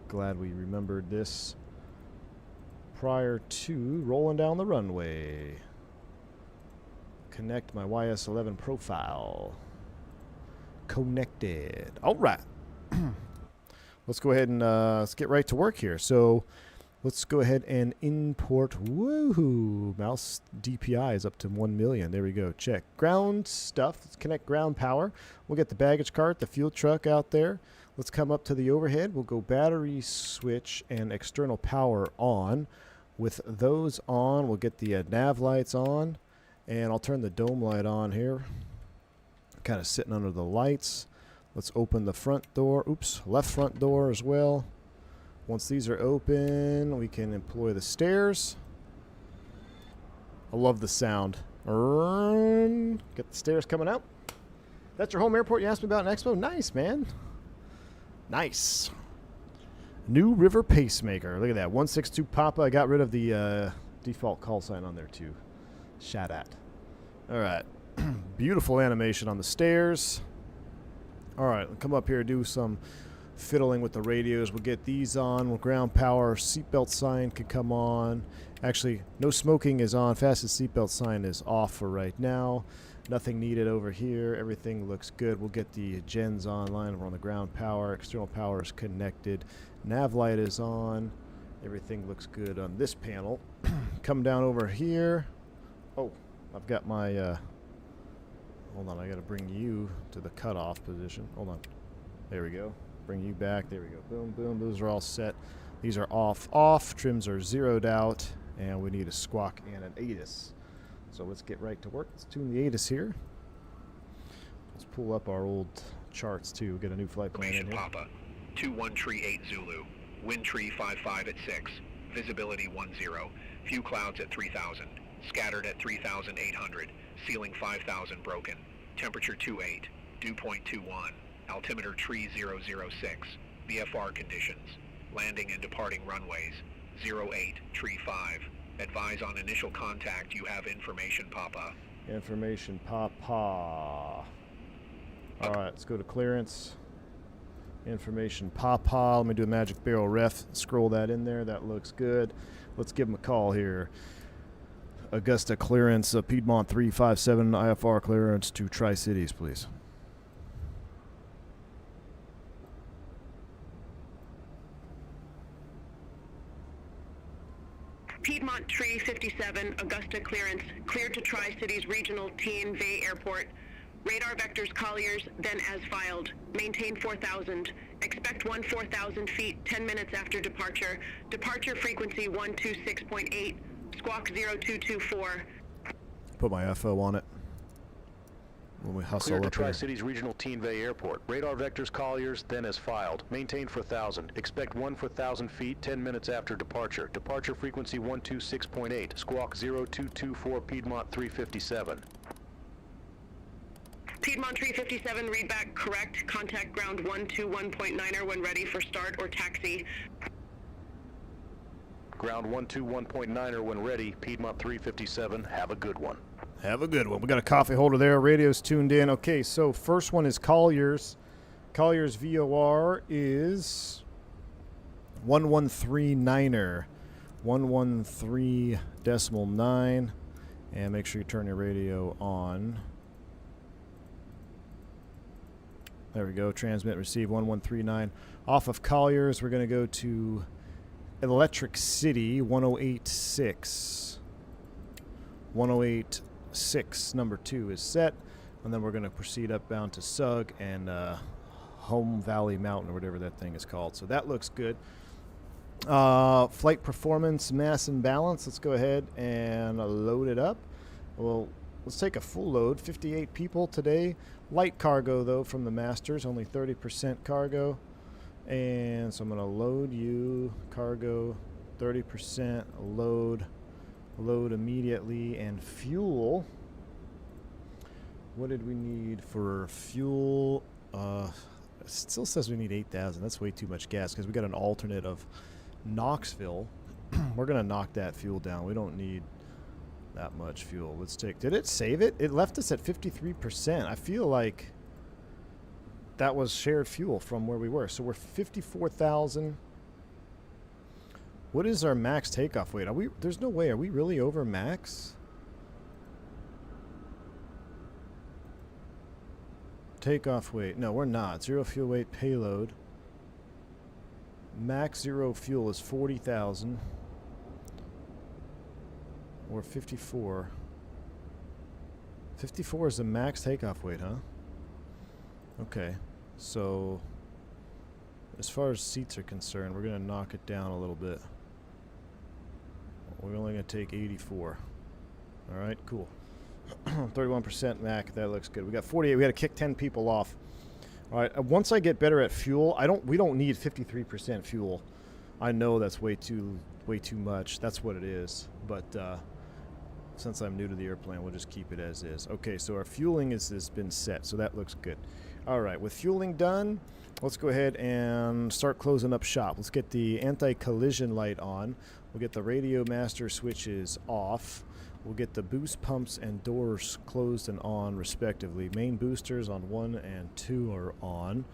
Glad we remembered this prior to rolling down the runway. Connect my YS-11 profile. Connected. All right. Let's go ahead and let's get right to work here. So let's go ahead and import. Woohoo! Mouse DPI is up to 1 million. There we go. Check. Ground stuff. Let's connect ground power. We'll get the baggage cart, the fuel truck out there. Let's come up to the overhead. We'll go battery switch and external power on. With those on, we'll get the nav lights on. And I'll turn the dome light on here. Kind of sitting under the lights. Let's open the front door. Oops, left front door as well. Once these are open, we can employ the stairs. I love the sound. Get the stairs coming out. That's your home airport you asked me about in Expo? Nice, man. Nice. New River Pacemaker. Look at that. 162 Papa. I got rid of the default call sign on there, too. Shot at. All right. Beautiful animation on the stairs. All right. We'll come up here and do some fiddling with the radios. We'll get these on. We'll ground power. Seatbelt sign can come on. Actually, no smoking is on. Fastest seatbelt sign is off for right now. Nothing needed over here. Everything looks good. We'll get the gens online. We're on the ground power. External power is connected. Nav light is on. Everything looks good on this panel. Come down over here. Oh, I've got my... hold on, I got to bring you to the cutoff position. Hold on. There we go. Bring you back. There we go. Boom, boom. Those are all set. These are off. Trims are zeroed out. And we need a squawk and an ATIS. So let's get right to work. Let's tune the ATIS here. Let's pull up our old charts too. We'll get a new flight plan in here. Papa, 2138 Zulu, wind tree 55 at 6, visibility 10, few clouds at 3000, scattered at 3800, ceiling 5000 broken, temperature 28, dew point 21, altimeter tree 006, VFR conditions, landing and departing runways, 08, tree 5. Advise on initial contact. You have information, Papa. Information, Papa. All right, let's go to clearance. Information, Papa. Let me do a magic barrel ref. Scroll that in there. That looks good. Let's give him a call here. Augusta clearance, Piedmont 357 IFR clearance to Tri-Cities, please. Piedmont Tree 57, Augusta clearance, cleared to Tri-Cities Regional T&V Airport. Radar vectors Colliers, then as filed. Maintain 4,000. Expect 4,000 feet 10 minutes after departure. Departure frequency 126.8. Squawk 0224. Put my FO on it. When we hustle Clear to up here. Tri-Cities Regional T&V Airport. Radar vectors Colliers, then as filed. Maintain 4,000. Expect 1,000 feet 10 minutes after departure. Departure frequency 126.8. Squawk 0224 Piedmont 357. Piedmont 357, read back correct. Contact ground 121.9er when ready for start or taxi. Ground 121.9er when ready. Piedmont 357, have a good one. Have a good one. We got a coffee holder there. Radio's tuned in. Okay, so first one is Collier's. Collier's VOR is 1139er. 113.9. And make sure you turn your radio on. There we go. Transmit, receive 1139. Off of Collier's, we're going to go to Electric City 1086. 1086, number 2 is set. And then we're going to proceed up bound to Sug and Home Valley Mountain, or whatever that thing is called. So that looks good. Flight performance, mass and balance. Let's go ahead and load it up. Well, let's take a full load. 58 people today. Light cargo, though, from the Masters. Only 30% cargo. And so I'm going to load you. Cargo, 30%. Load. Load immediately. And fuel. What did we need for fuel? It still says we need 8,000. That's way too much gas because we got an alternate of Knoxville. We're going to knock that fuel down. We don't need that much fuel. Let's take... Did it save it? It left us at 53%. I feel like that was shared fuel from where we were. So we're 54,000. What is our max takeoff weight? Are we... There's no way. Are we really over max? Takeoff weight. No, we're not. Zero fuel weight payload. Max zero fuel is 40,000. Or 54. 54 is the max takeoff weight, huh? Okay. So, as far as seats are concerned, we're going to knock it down a little bit. We're only going to take 84. Alright, cool. 31% Mac, that looks good. We got 48. We got to kick 10 people off. All right. Once I get better at fuel, we don't need 53% fuel. I know that's way too much. That's what it is. But since I'm new to the airplane, we'll just keep it as is. Okay. So our fueling has been set. So that looks good. All right. With fueling done, let's go ahead and start closing up shop. Let's get the anti-collision light on. We'll get the radio master switches off. We'll get the boost pumps and doors closed and on, respectively. Main boosters on 1 and 2 are on.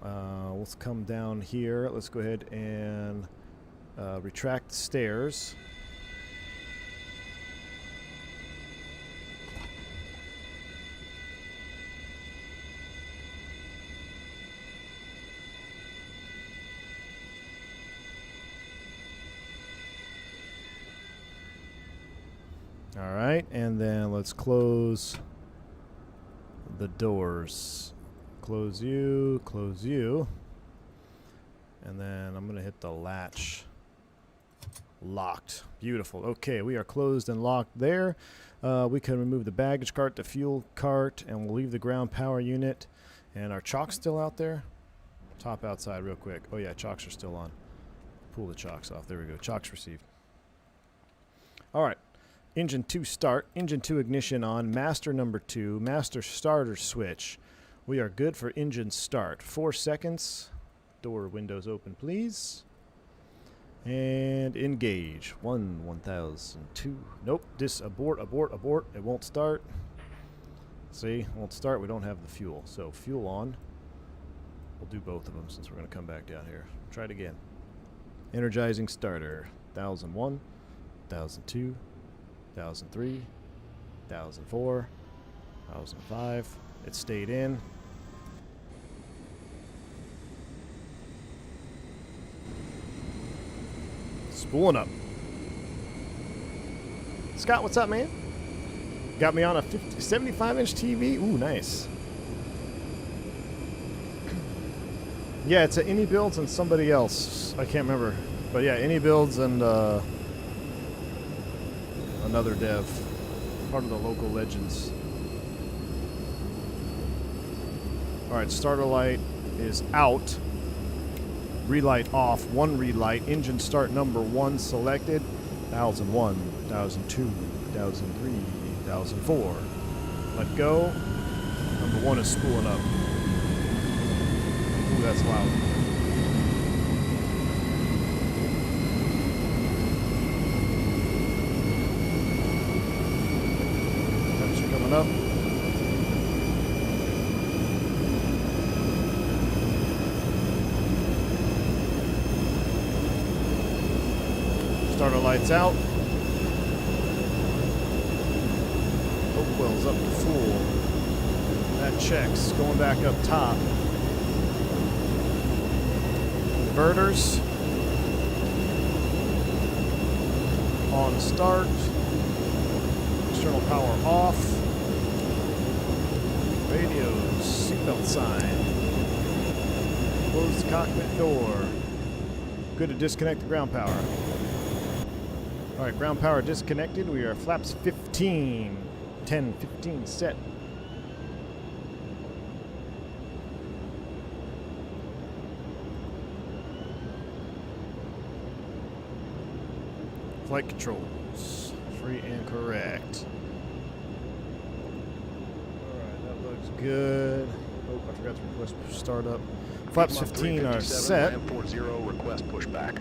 Let's come down here. Let's go ahead and retract the stairs. All right, and then let's close the doors. Close you, and then I'm going to hit the latch. Locked. Beautiful. Okay, we are closed and locked there. We can remove the baggage cart, the fuel cart, and we'll leave the ground power unit. And our chocks still out there? Top outside real quick. Oh yeah, chocks are still on. Pull the chocks off. There we go. Chocks received. All right. Engine 2 start, engine 2 ignition on, master number 2, master starter switch. We are good for engine start. 4 seconds. Door windows open, please. And engage. 1,002. Nope, abort. It won't start. See, it won't start. We don't have the fuel. So fuel on. We'll do both of them since we're going to come back down here. Try it again. Energizing starter. 1,001, 1,002. 1,003, 1,004, 1,005. It stayed in. Spooling up. Scott, what's up, man? Got me on a 75-inch TV. Ooh, nice. Yeah, it's a Any Builds and somebody else. I can't remember. But yeah, Any Builds and another dev, part of the local legends. Alright, starter light is out. Relight off. 1 relight. Engine start number 1 selected. 1,001, 1,002, 1,003, 1,004. Let go. Number 1 is spooling up. Ooh, that's loud. Temperature coming up. Starter lights out. Hopewell's up to full. That checks. Going back up top. Inverters. On start. External power off. Radios. Seatbelt sign. Close the cockpit door. Good to disconnect the ground power. Alright, ground power disconnected. We are flaps 15. 10, 15 set. Flight controls. Free and correct. Alright, that looks good. Oh, I forgot to request startup. Flaps 15 are set. 40 request pushback.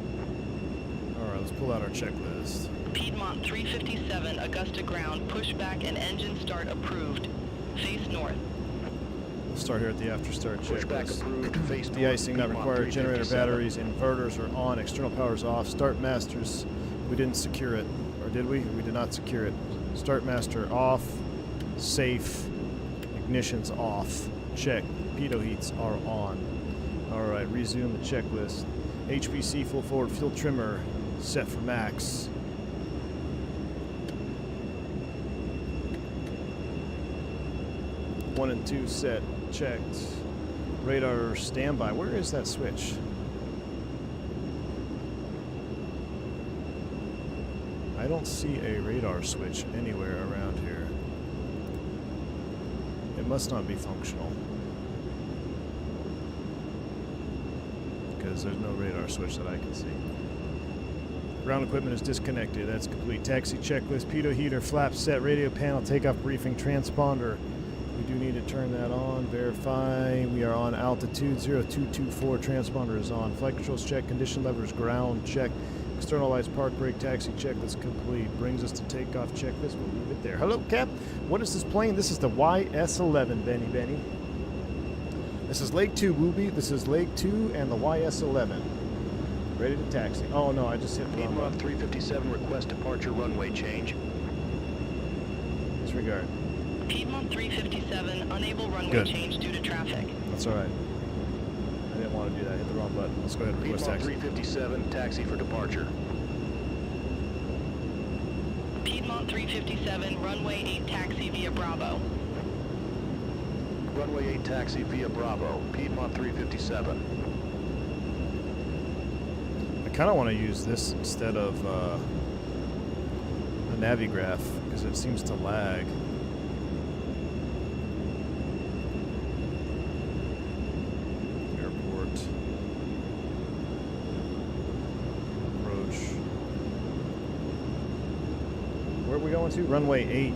Alright, let's pull out our checklist. Piedmont 357, Augusta ground, pushback and engine start approved. Face north. We'll start here at the after start Pushback checklist. approved. Face north. De-icing not Piedmont required. Generator 357. batteries, inverters are on. External power's off. Start masters. We didn't secure it. Or did we? We did not secure it. Start master off. Safe. Ignition's off. Check. Pitot heats are on. Alright, resume the checklist. HPC full forward fuel trimmer set for max. One and 2 set. Checked. Radar standby. Where is that switch? I don't see a radar switch anywhere around here. It must not be functional. Because there's no radar switch that I can see. Ground equipment is disconnected. That's complete. Taxi checklist. Pitot heater. Flap set. Radio panel. Takeoff briefing. Transponder. We do need to turn that on. Verify. We are on altitude 0224. Transponder is on. Flight controls check. Condition levers ground check. External lights, park brake, taxi checklist complete. Brings us to takeoff checklist. We'll leave it there. Hello, Cap. What is this plane? This is the YS-11, Benny. This is Leg 2, Wooby. This is Leg 2 and the YS-11. Ready to taxi. Oh, no, I just hit the wrong Piedmont button. 357 request departure runway change. Disregard. Piedmont 357, unable runway Good. change due to traffic. That's all right. I didn't want to do that. Hit the wrong button. Let's go ahead and request Piedmont taxi. 357 taxi for departure. Piedmont 357, runway 8 taxi via Bravo. Runway 8 taxi via Bravo. Piedmont 357. I kind of want to use this instead of a Navigraph because it seems to lag. Airport. Approach. Where are we going to? Runway 8.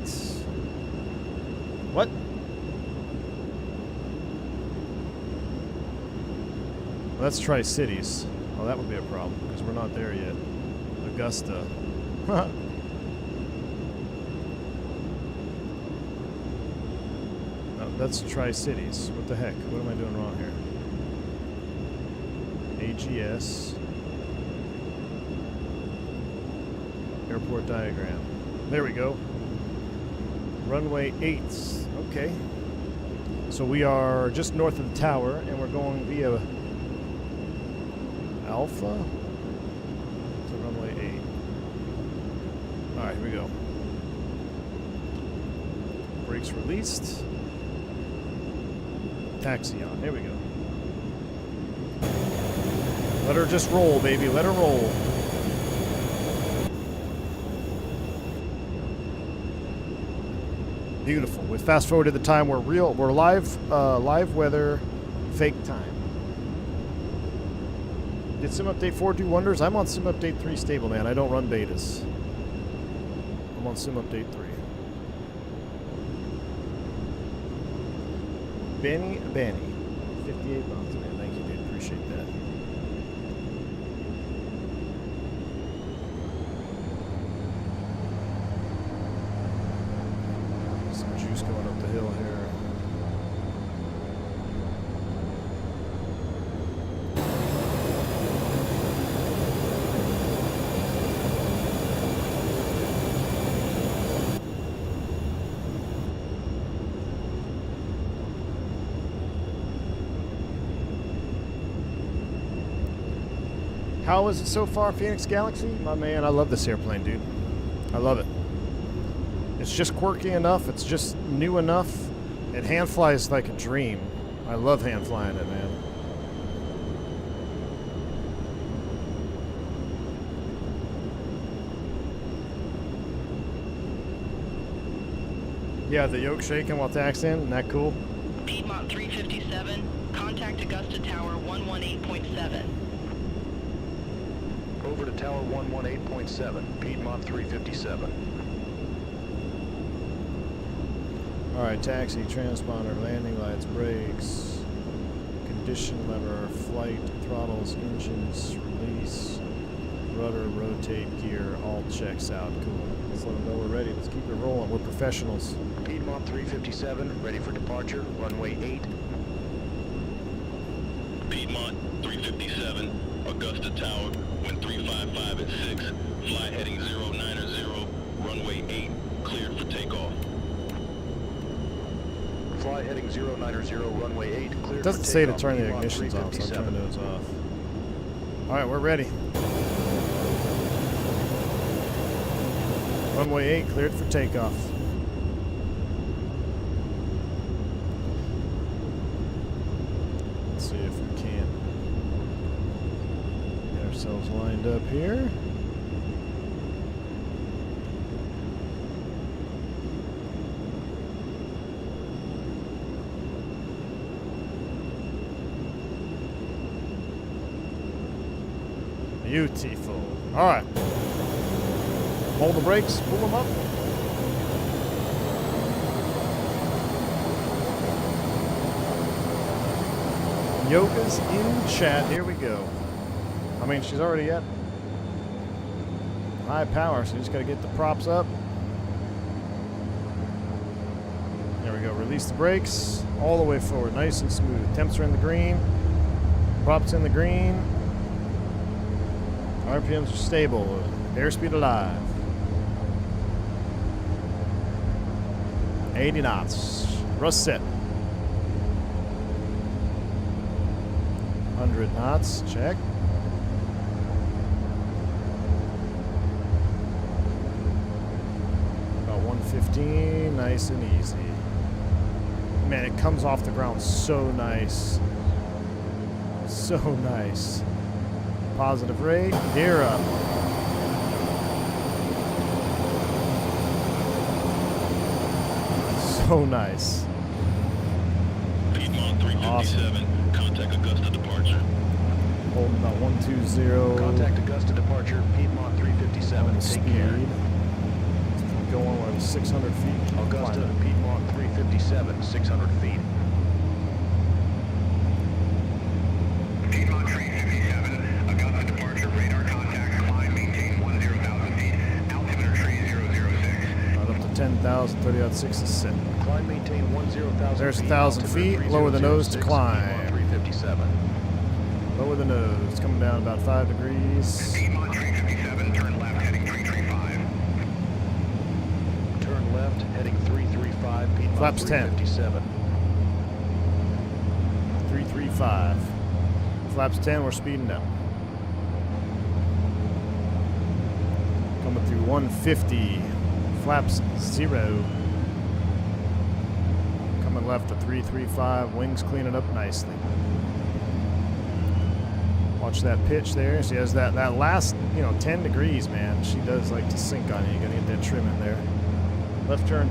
What? Well, that's Tri-Cities. Oh, that would be a problem, because we're not there yet. Augusta. No, that's Tri-Cities. What the heck? What am I doing wrong here? AGS. Airport diagram. There we go. Runway 8. Okay. So we are just north of the tower, and we're going via Alpha to runway 8. Alright, here we go. Brakes released. Taxi on. Here we go. Let her just roll, baby. Let her roll. Beautiful. We fast forwarded the time. We're live weather, fake time. Did Sim Update 4 do wonders? I'm on Sim Update 3 stable, man. I don't run betas. I'm on Sim Update 3. Benny. 58 months, man. Thank you, dude. Appreciate that. Some juice going up the hill here. How is it so far, Phoenix Galaxy? My man, I love this airplane, dude. I love it. It's just quirky enough. It's just new enough. It hand flies like a dream. I love hand flying it, man. Yeah, the yoke shaking while taxiing. Isn't that cool? Piedmont 357, contact Augusta Tower 118.7. Over to Tower 118.7, Piedmont 357. Alright, taxi, transponder, landing lights, brakes, condition lever, flight, throttles, engines, release, rudder, rotate, gear, all checks out. Cool. Let's let them know we're ready. Let's keep it rolling. We're professionals. Piedmont 357, ready for departure, runway 8. Piedmont 357, Augusta Tower, wind 355 at 6, fly heading 090, runway 8, cleared for takeoff. Fly heading 090, runway 8, cleared for takeoff. It doesn't say to turn the ignitions off, so I'm turning those off. Alright, we're ready. Runway 8, cleared for takeoff. Let's see if we can get ourselves lined up here. Beautiful. All right. Hold the brakes, pull them up. Yoga's in chat. Here we go. I mean, she's already at high power, so you just got to get the props up. There we go. Release the brakes all the way forward, nice and smooth. Temps are in the green. Props in the green. RPMs are stable. Airspeed alive. 80 knots. Rust set. 100 knots. Check. About 115. Nice and easy. Man, it comes off the ground so nice. So nice. Positive rate. Gear up. So nice. Piedmont 357, awesome. Contact Augusta departure. Holding about 120. Contact Augusta departure, Piedmont 357. Take speed. care. Going on 600 feet. Augusta, Piedmont 357, 600 feet. Piedmont 357, Augusta departure, radar contact, climb, maintain 10,000 feet, altimeter tree 006. Right up to 10,000, 30 out 6 is set. Climb, maintain 10,000 There's feet. 1,000 feet. Lower the nose to climb. 357. Lower the nose. Coming down about 5 degrees. Piedmont 357, turn left, heading 335. Turn left, heading 335, Piedmont Flaps 10. 357. 335. Flaps 10, we're speeding down. Coming through 150. Flaps 0. Coming left to 335. Wings cleaning up nicely. Watch that pitch there. She has that last, 10 degrees, man. She does like to sink on you. You gotta get that trim in there. Left turn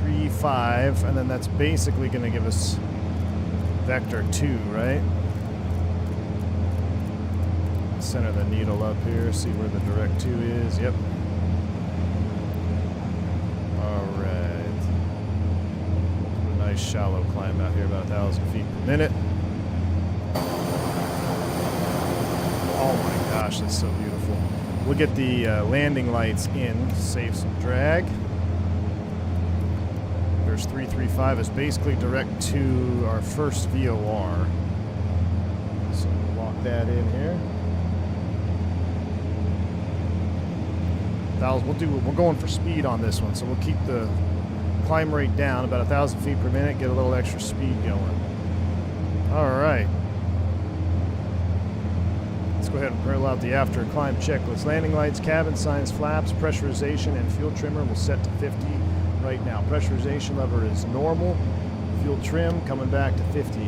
335, and then that's basically gonna give us vector 2, right? Center the needle up here, see where the direct 2 is. Yep. All right. nice shallow climb out here, about 1,000 feet per minute. Oh my gosh, that's so beautiful. We'll get the landing lights in to save some drag. There's 335 is basically direct to our first VOR. So we'll lock that in here. We're going for speed on this one, so we'll keep the climb rate down about 1,000 feet per minute, get a little extra speed going. All right. Let's go ahead and roll out the after climb checklist. Landing lights, cabin signs, flaps, pressurization, and fuel trimmer will set to 50 right now. Pressurization lever is normal. Fuel trim coming back to 50.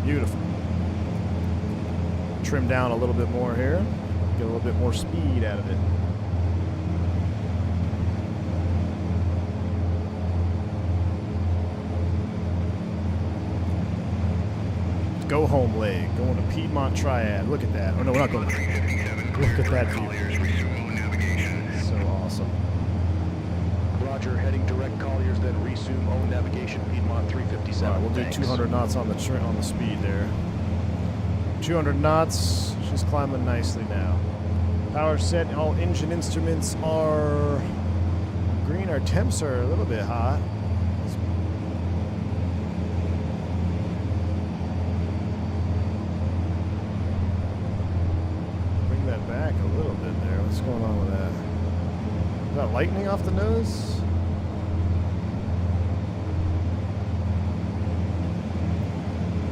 Beautiful. Trim down a little bit more here. Get a little bit more speed out of it. Go home leg, going to Piedmont Triad. Look at that. Oh no, we're not going to. Look at that view. So awesome. Roger, heading direct Colliers, then resume own navigation, Piedmont 357. All right, we'll do 200 knots on the speed there. 200 knots. She's climbing nicely now. Power set. All engine instruments are green. Our temps are a little bit hot. Back a little bit there. What's going on with that? Is that lightning off the nose?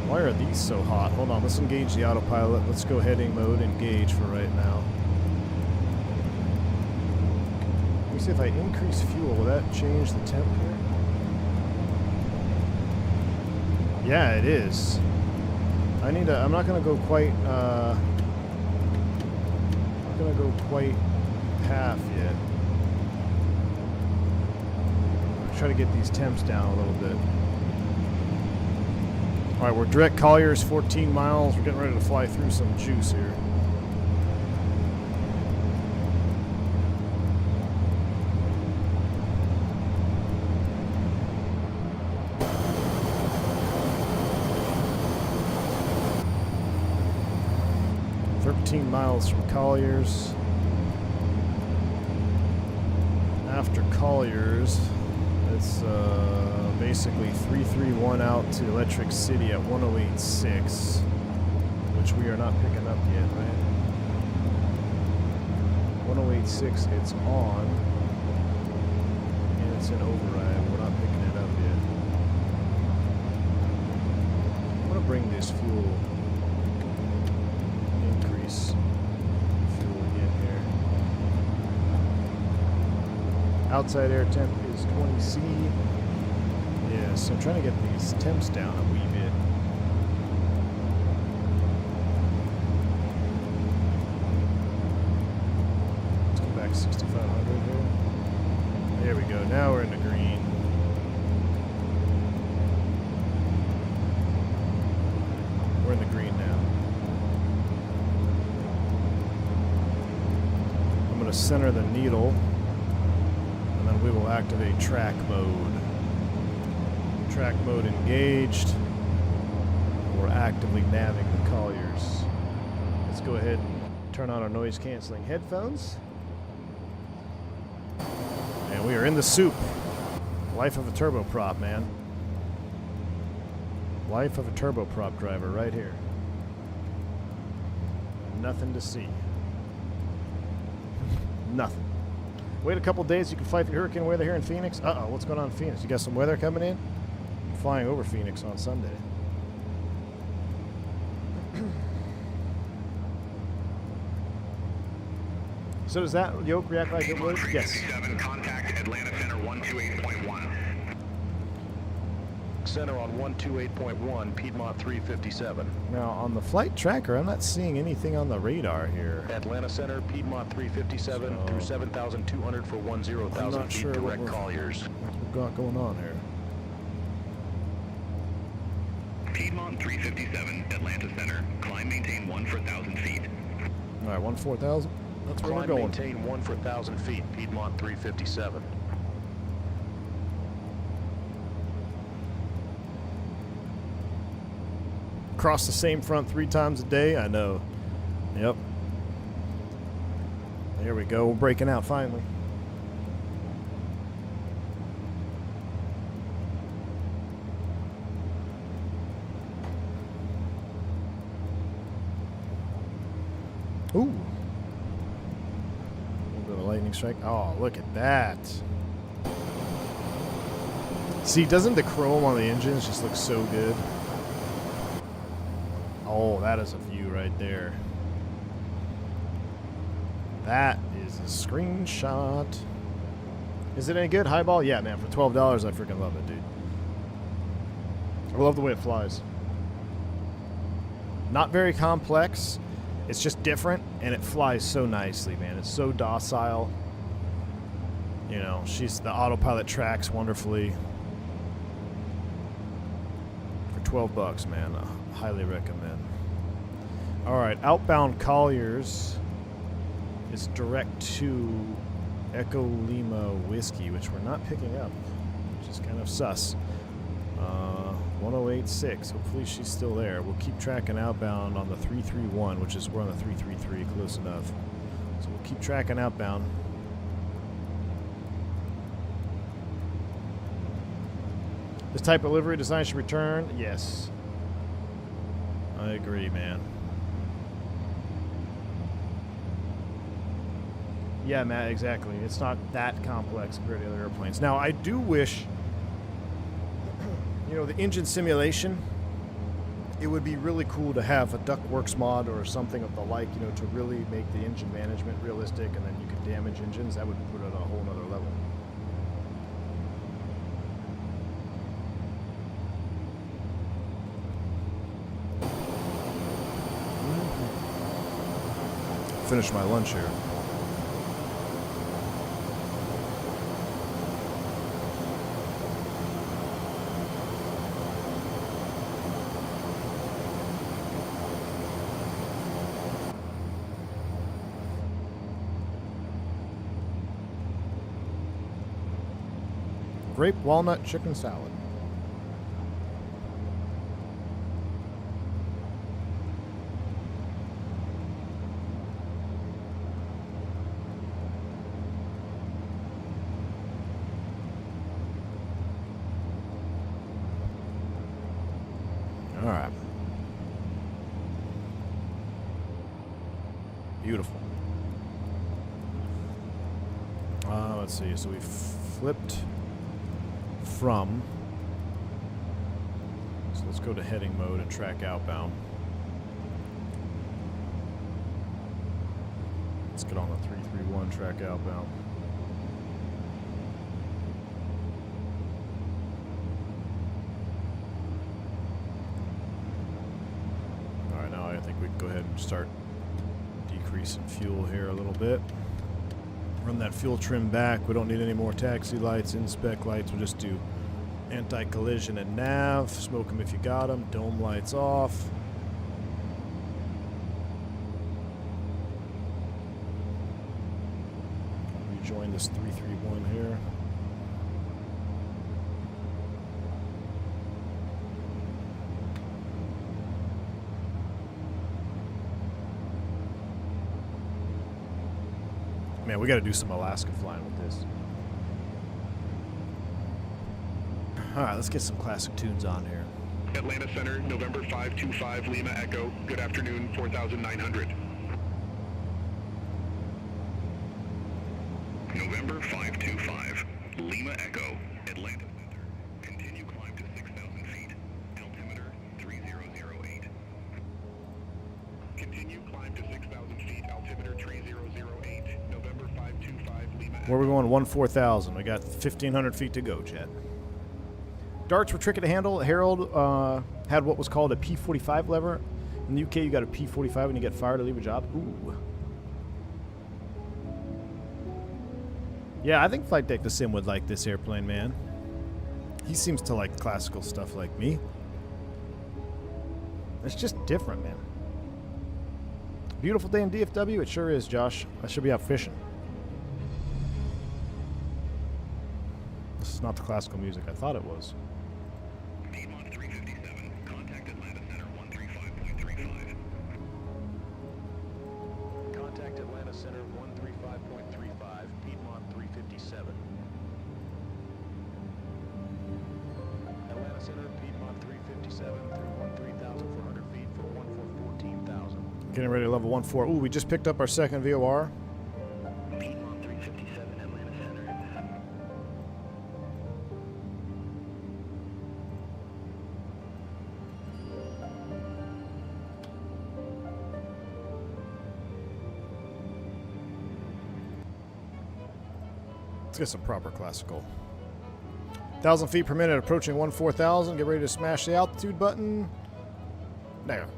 Why are these so hot? Hold on, let's engage the autopilot. Let's go heading mode, engage for right now. Let me see if I increase fuel, will that change the temp here? Yeah, it is. I'm not gonna go quite half yet. Try to get these temps down a little bit. All right, we're direct Colliers, 14 miles. We're getting ready to fly through some juice here. Miles from Colliers. After Colliers, it's basically 331 out to Electric City at 108.6, which we are not picking up yet, right? 108.6, it's on, and it's in override. We're not picking it up yet. I'm gonna bring this fuel again here. Outside air temp is 20C. Yeah, so I'm trying to get these temps down a wee bit. Let's go back 6,500 here. There we go. Now we're in the green. We're in the green now. Center the needle, and then we will activate track mode. Track mode engaged. We're actively navving the Colliers. Let's go ahead and turn on our noise canceling headphones. And we are in the soup. Life of a turboprop, man. Life of a turboprop driver right here. Nothing to see. Nothing. Wait a couple days, you can fly through hurricane weather here in Phoenix. Uh-oh, what's going on in Phoenix? You got some weather coming in? I'm flying over Phoenix on Sunday. So does that yoke react like it would? Yes. Contact Atlanta Center 128.1. Center on 128.1, Piedmont 357. Now, on the flight tracker, I'm not seeing anything on the radar here. Atlanta Center, Piedmont 357 through 7,200 for 10,000 feet direct Colliers. What we've got going on here. Piedmont 357, Atlanta Center. Climb maintain 1 for 1,000 feet. All right, 1 4,000. That's where we're Climb going. maintain 1 for 1,000 feet, Piedmont 357. Cross the same front 3 times a day? I know. Yep. There we go. We're breaking out finally. Ooh. A little bit of lightning strike. Oh, look at that. See, doesn't the chrome on the engines just look so good? Oh, that is a view right there. That is a screenshot. Is it any good? Highball? Yeah, man. For $12, I freaking love it, dude. I love the way it flies. Not very complex. It's just different, and it flies so nicely, man. It's so docile. You know, the autopilot tracks wonderfully. For $12, man. I highly recommend. All right, outbound Colliers is direct to Echo Lima Whiskey, which we're not picking up, which is kind of sus. 1086. Hopefully she's still there. We'll keep tracking outbound on the 331, which is we're on the 333, close enough. So we'll keep tracking outbound. This type of livery design should return. Yes. I agree, man. Yeah, Matt, exactly. It's not that complex compared to other airplanes. Now, I do wish, you know, the engine simulation, it would be really cool to have a DuckWorks mod or something of the like, you know, to really make the engine management realistic, and then you could damage engines. That would put it on a whole nother level. Finish my lunch here. Grape walnut chicken salad. All right. Beautiful. Let's see. So we flipped from. So let's go to heading mode and track outbound. Let's get on the 331, track outbound. All right, now I think we can go ahead and start decreasing fuel here a little bit. Run that fuel trim back. We don't need any more taxi lights, inspect lights. We'll just do anti-collision and nav. Smoke them if you got them. Dome lights off. Rejoin this 331 here. Man, we got to do some Alaska flying with this. All right, let's get some classic tunes on here. Atlanta Center, November 525, Lima Echo. Good afternoon, 4,900. November 525, Lima Echo, Atlanta Center. Continue climb to 6,000 feet. Altimeter 3008. Continue climb to 6,000 feet. Altimeter 3008. November 525, Lima Echo. Where are we going? 14,000. We got 1,500 feet to go, Chad. Darts were tricky to handle. Harold had what was called a P45 lever. In the UK, you got a P45 when you get fired to leave a job. Ooh. Yeah, I think Flight Deck the Sim would like this airplane, man. He seems to like classical stuff like me. It's just different, man. Beautiful day in DFW. It sure is, Josh. I should be out fishing. This is not the classical music I thought it was. Piedmont 357, contact Atlanta Center 135.35. Contact Atlanta Center 135.35, Piedmont 357. Atlanta Center, Piedmont 357 through 13,400 feet for 14,000. Getting ready to level 1-4. Ooh, we just picked up our second VOR. Piedmont 357, Atlanta Center. Let's get some proper classical. 1,000 feet per minute, approaching 14,000. Get ready to smash the altitude button. There.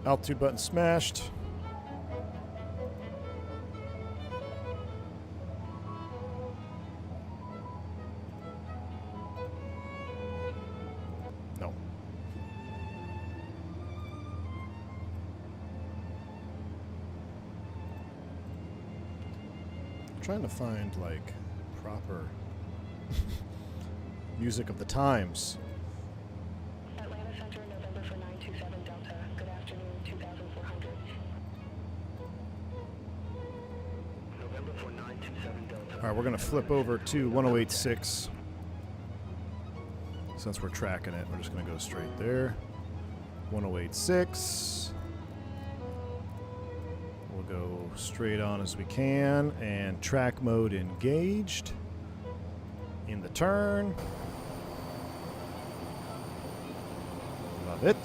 Altitude button smashed. No. I'm trying to find, like, proper music of the times. Atlanta Center, November for 927 Delta. Good afternoon, 2,400. November for 927 Delta. All right, we're going to flip over to 1086. Since we're tracking it, we're just going to go straight there. 1086. We'll go straight on as we can, and track mode engaged. In the turn. Love it.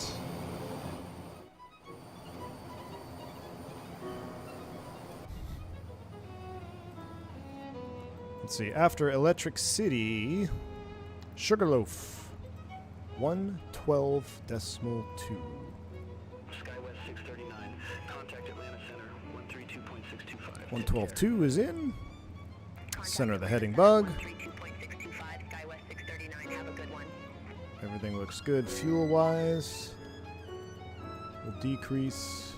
Let's see, after Electric City, Sugarloaf, 112.2. SkyWest 639, contact Atlanta Center 132.625. 112.2 is in. Center of the heading bug. 132.625, SkyWest 639, have a good one. Everything looks good fuel-wise. We'll decrease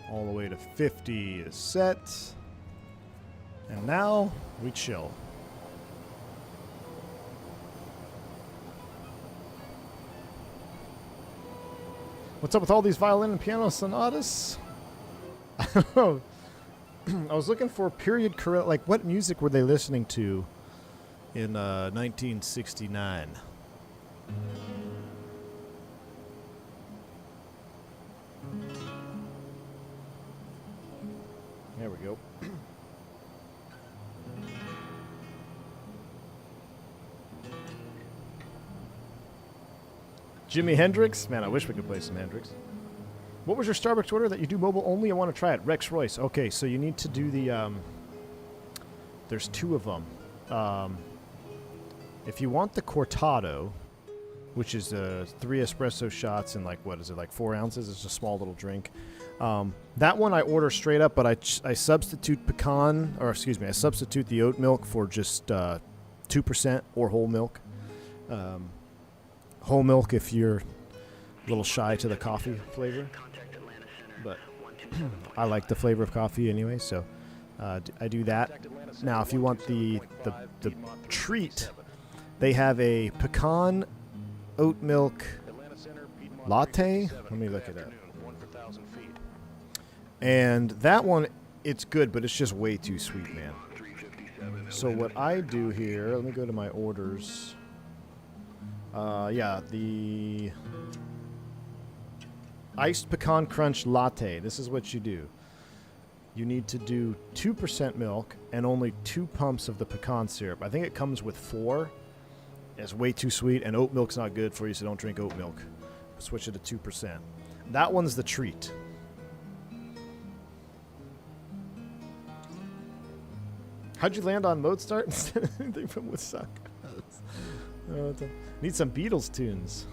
all the way to 50 is set. And now we chill. What's up with all these violin and piano sonatas? I don't know. I was looking for period correct, like what music were they listening to in 1969? There we go. Jimi Hendrix? Man, I wish we could play some Hendrix. What was your Starbucks order that you do mobile only? I want to try it. Rex Royce. Okay, so you need to do the, there's two of them. If you want the Cortado, which is 3 espresso shots and like, what is it, like 4 ounces? It's a small little drink. That one I order straight up, but I substitute pecan, or excuse me, I substitute the oat milk for just 2% or whole milk. Whole milk if you're a little shy to the coffee flavor. But I like the flavor of coffee anyway, so I do that. Now, if you want the treat, they have a pecan oat milk latte. Let me look it up. And that one, it's good, but it's just way too sweet, man. So what I do here, let me go to my orders. Yeah, the iced pecan crunch latte. This is what you do. You need to do 2% milk and only 2 pumps of the pecan syrup. I think it comes with 4. It's way too sweet, and oat milk's not good for you, so don't drink oat milk. Switch it to 2%. That one's the treat. How'd you land on Mode Start instead of anything from Woodstock? Need some Beatles tunes.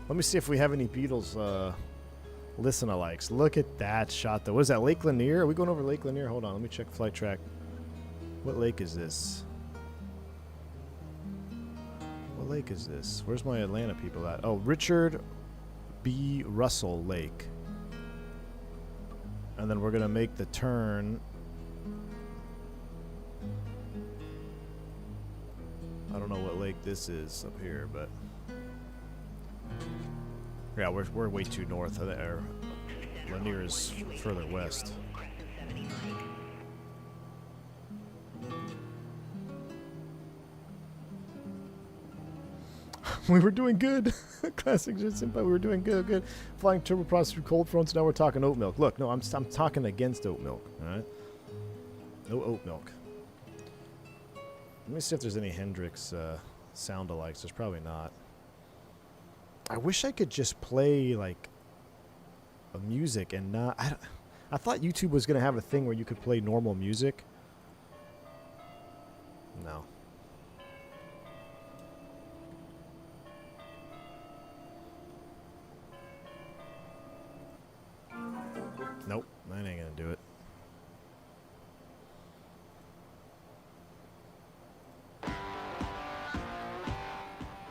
Let me see if we have any Beatles listen-alikes. Look at that shot, though. What is that, Lake Lanier? Are we going over Lake Lanier? Hold on, let me check Flight Track. What lake is this? What lake is this? Where's my Atlanta people at? Oh, Richard B. Russell Lake. And then we're going to make the turn. I don't know what lake this is up here, but yeah, we're way too north of there. Lanier is further west. We were doing good. Classic Senpai, we were doing good. Flying turboprops through cold fronts, now we're talking oat milk. Look, no, I'm talking against oat milk, alright? No oat milk. Let me see if there's any Hendrix sound-alikes. There's probably not. I wish I could just play, like, a music and not... I thought YouTube was going to have a thing where you could play normal music. No. Nope, that ain't gonna do it.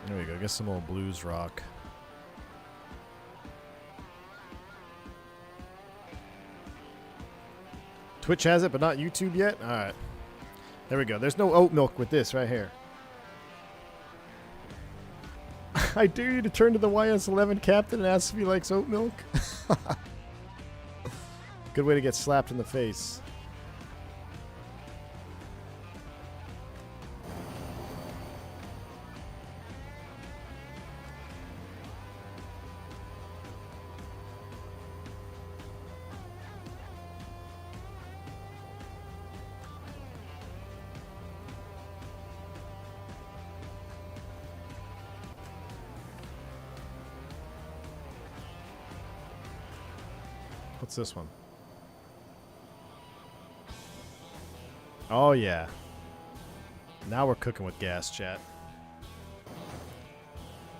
There we go, get some old blues rock. Twitch has it, but not YouTube yet? Alright. There we go. There's no oat milk with this right here. I dare you to turn to the YS-11 captain and ask if he likes oat milk. Good way to get slapped in the face. What's this one? Oh, yeah. Now we're cooking with gas, chat.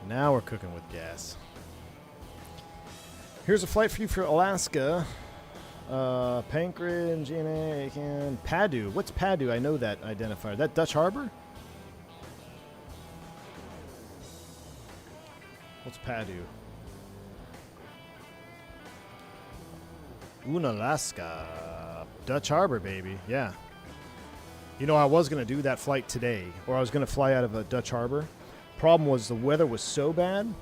Now we're cooking with gas. Here's a flight for you for Alaska. Pankrin, GNA, and Padu. What's Padu? I know that identifier. That Dutch Harbor? What's Padu? Unalaska. Dutch Harbor, baby. Yeah. You know, I was going to do that flight today, or I was going to fly out of a Dutch Harbor. Problem was the weather was so bad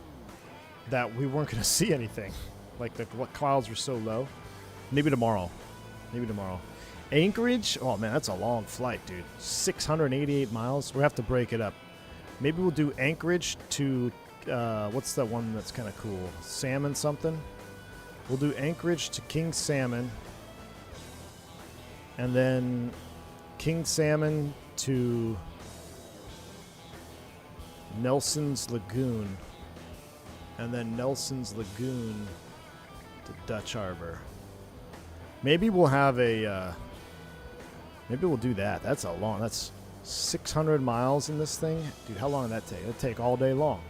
that we weren't going to see anything. Like, the clouds were so low. Maybe tomorrow. Maybe tomorrow. Anchorage? Oh, man, that's a long flight, dude. 688 miles. We'll have to break it up. Maybe we'll do Anchorage to, what's that one that's kind of cool? Salmon something? We'll do Anchorage to King Salmon. And then King Salmon to Nelson's Lagoon. And then Nelson's Lagoon to Dutch Harbor. Maybe we'll have a, maybe we'll do that. That's a long, that's 600 miles in this thing. Dude, how long did that take? It'll take all day long.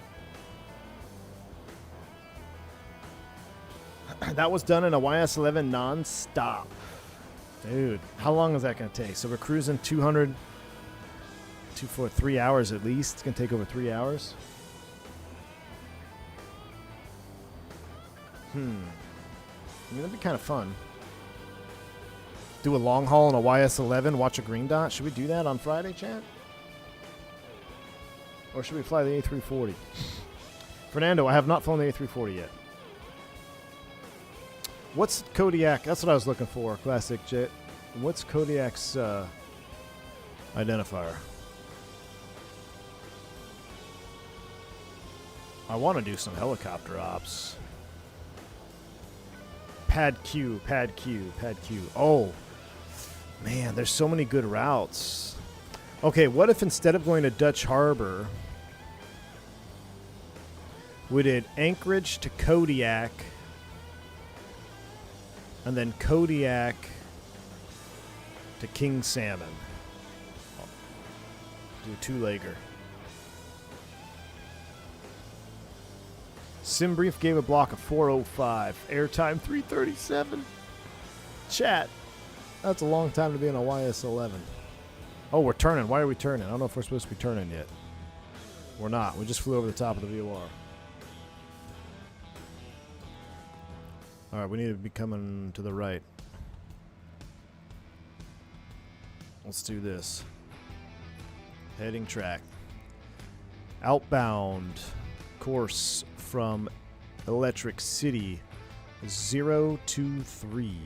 That was done in a YS-11 non-stop. Dude, how long is that going to take? So we're cruising 3 hours at least. It's going to take over 3 hours. I mean, that'd be kind of fun. Do a long haul on a YS-11, watch a green dot. Should we do that on Friday, chat? Or should we fly the A340? Fernando, I have not flown the A340 yet. What's Kodiak? That's what I was looking for, Classic Jet. What's Kodiak's identifier? I want to do some helicopter ops. Pad Q, Pad Q, Pad Q. Oh, man, there's so many good routes. Okay, what if instead of going to Dutch Harbor, we did Anchorage to Kodiak, and then Kodiak to King Salmon. Do a two-legger. Simbrief gave a block of 405. Airtime 337. Chat. That's a long time to be in a YS-11. Oh, we're turning. Why are we turning? I don't know if we're supposed to be turning yet. We're not. We just flew over the top of the VOR. Alright, we need to be coming to the right. Let's do this. Heading track. Outbound course from Electric City 023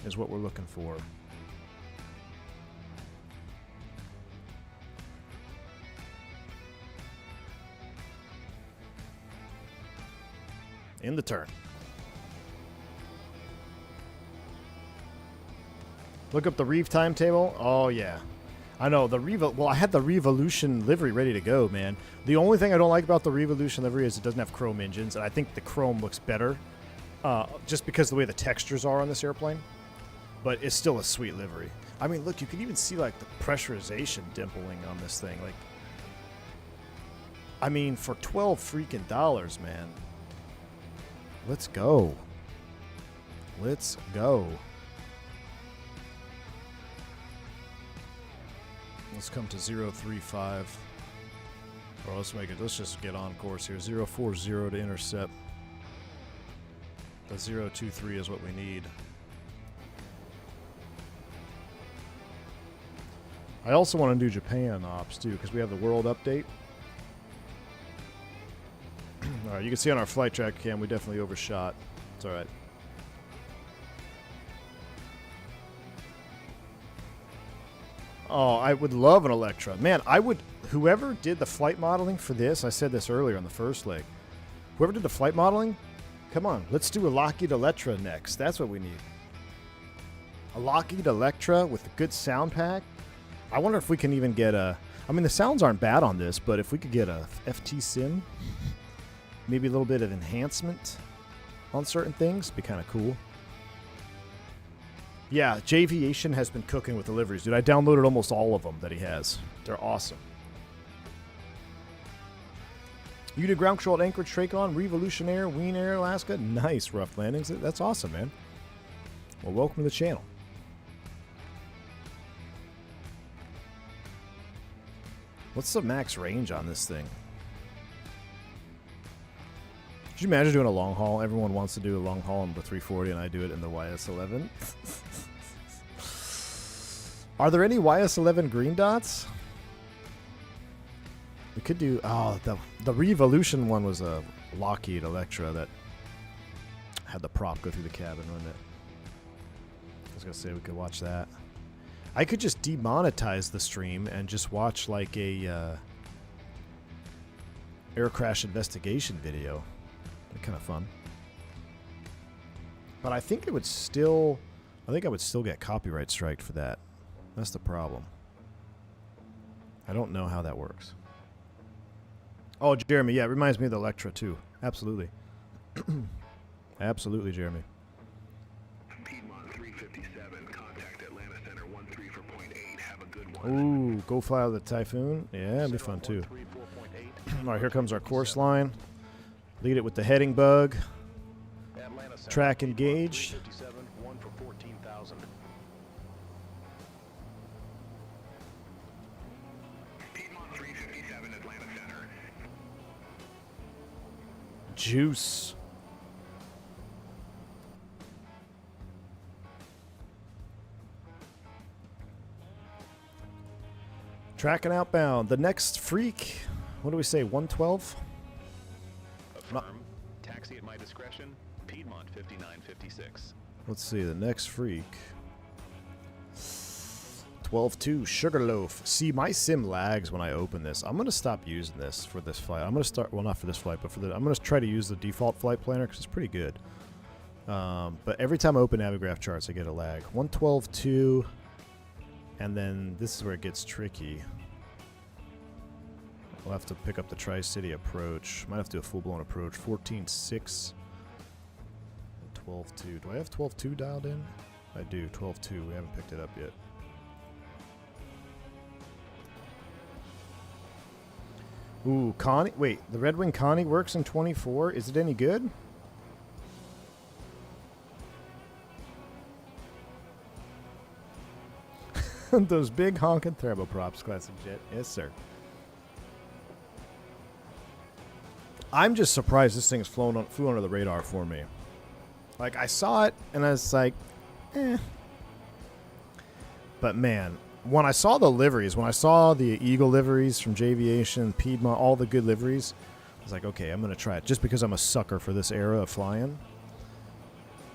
is what we're looking for. In the turn. Look up the Reeve timetable. Oh, yeah. I know. Well, I had the Revolution livery ready to go, man. The only thing I don't like about the Revolution livery is it doesn't have chrome engines, and I think the chrome looks better just because of the way the textures are on this airplane. But it's still a sweet livery. I mean, look, you can even see, like, the pressurization dimpling on this thing. Like, I mean, for $12 freaking dollars, man. Let's go. Let's go. Let's come to 035. Or let's just get on course here. 040 to intercept. The 023 is what we need. I also want to do Japan ops too, because we have the world update. Alright, you can see on our flight track cam we definitely overshot. It's alright. Oh, I would love an Electra. Man, I would... Whoever did the flight modeling for this, I said this earlier on the first leg. Whoever did the flight modeling, come on, let's do a Lockheed Electra next. That's what we need. A Lockheed Electra with a good sound pack. I wonder if we can even get a... I mean, the sounds aren't bad on this, but if we could get a FT Sim, maybe a little bit of enhancement on certain things, be kind of cool. Yeah, J'Aviation has been cooking with deliveries. Dude, I downloaded almost all of them that he has. They're awesome. You did ground control at Anchorage, Tracon, Revolution Air, Wien Air, Alaska. Nice, rough landings. That's awesome, man. Well, welcome to the channel. What's the max range on this thing? Could you imagine doing a long haul? Everyone wants to do a long haul in the 340, and I do it in the YS-11. Are there any YS-11 green dots? We could do... Oh, the Revolution one was a Lockheed Electra that had the prop go through the cabin, wasn't it? I was going to say we could watch that. I could just demonetize the stream and just watch like a air crash investigation video. Kind of fun. But I think it would still... I think I would still get copyright striked for that. That's the problem. I don't know how that works. Oh, Jeremy, yeah, it reminds me of the Electra, too. Absolutely. Absolutely, Jeremy. Piedmont 357, contact Atlanta Center 13 for .8. Have a good one. Ooh, go fly the Typhoon. Yeah, that'd be fun, too. All right, here comes our course line. Lead it with the heading bug. Track engaged. One for 14,000. Piedmont 357, Atlanta Center. Juice. Tracking outbound. The next freak. What do we say? 112? Affirm. Taxi at my discretion. Piedmont 5956. Let's see. The next freak. 12-2 Sugarloaf. See, my sim lags when I open this. I'm going to stop using this for this flight. I'm going to start... Well, not for this flight, but for the... I'm going to try to use the default flight planner because it's pretty good. But every time I open Navigraph charts, I get a lag. 112-2. And then this is where it gets tricky. We'll have to pick up the Tri-City approach. Might have to do a full-blown approach. 14.6. 12.2. Do I have 12.2 dialed in? I do. 12.2. We haven't picked it up yet. Ooh, Connie. Wait, the Red Wing Connie works in 24. Is it any good? Those big honking turboprops, classic jet. Yes, sir. I'm just surprised this thing's flew under the radar for me. Like, I saw it, and I was like, eh. But, man, when I saw the liveries, when I saw the Eagle liveries from Javiation, Piedmont, all the good liveries, I was like, okay, I'm going to try it just because I'm a sucker for this era of flying.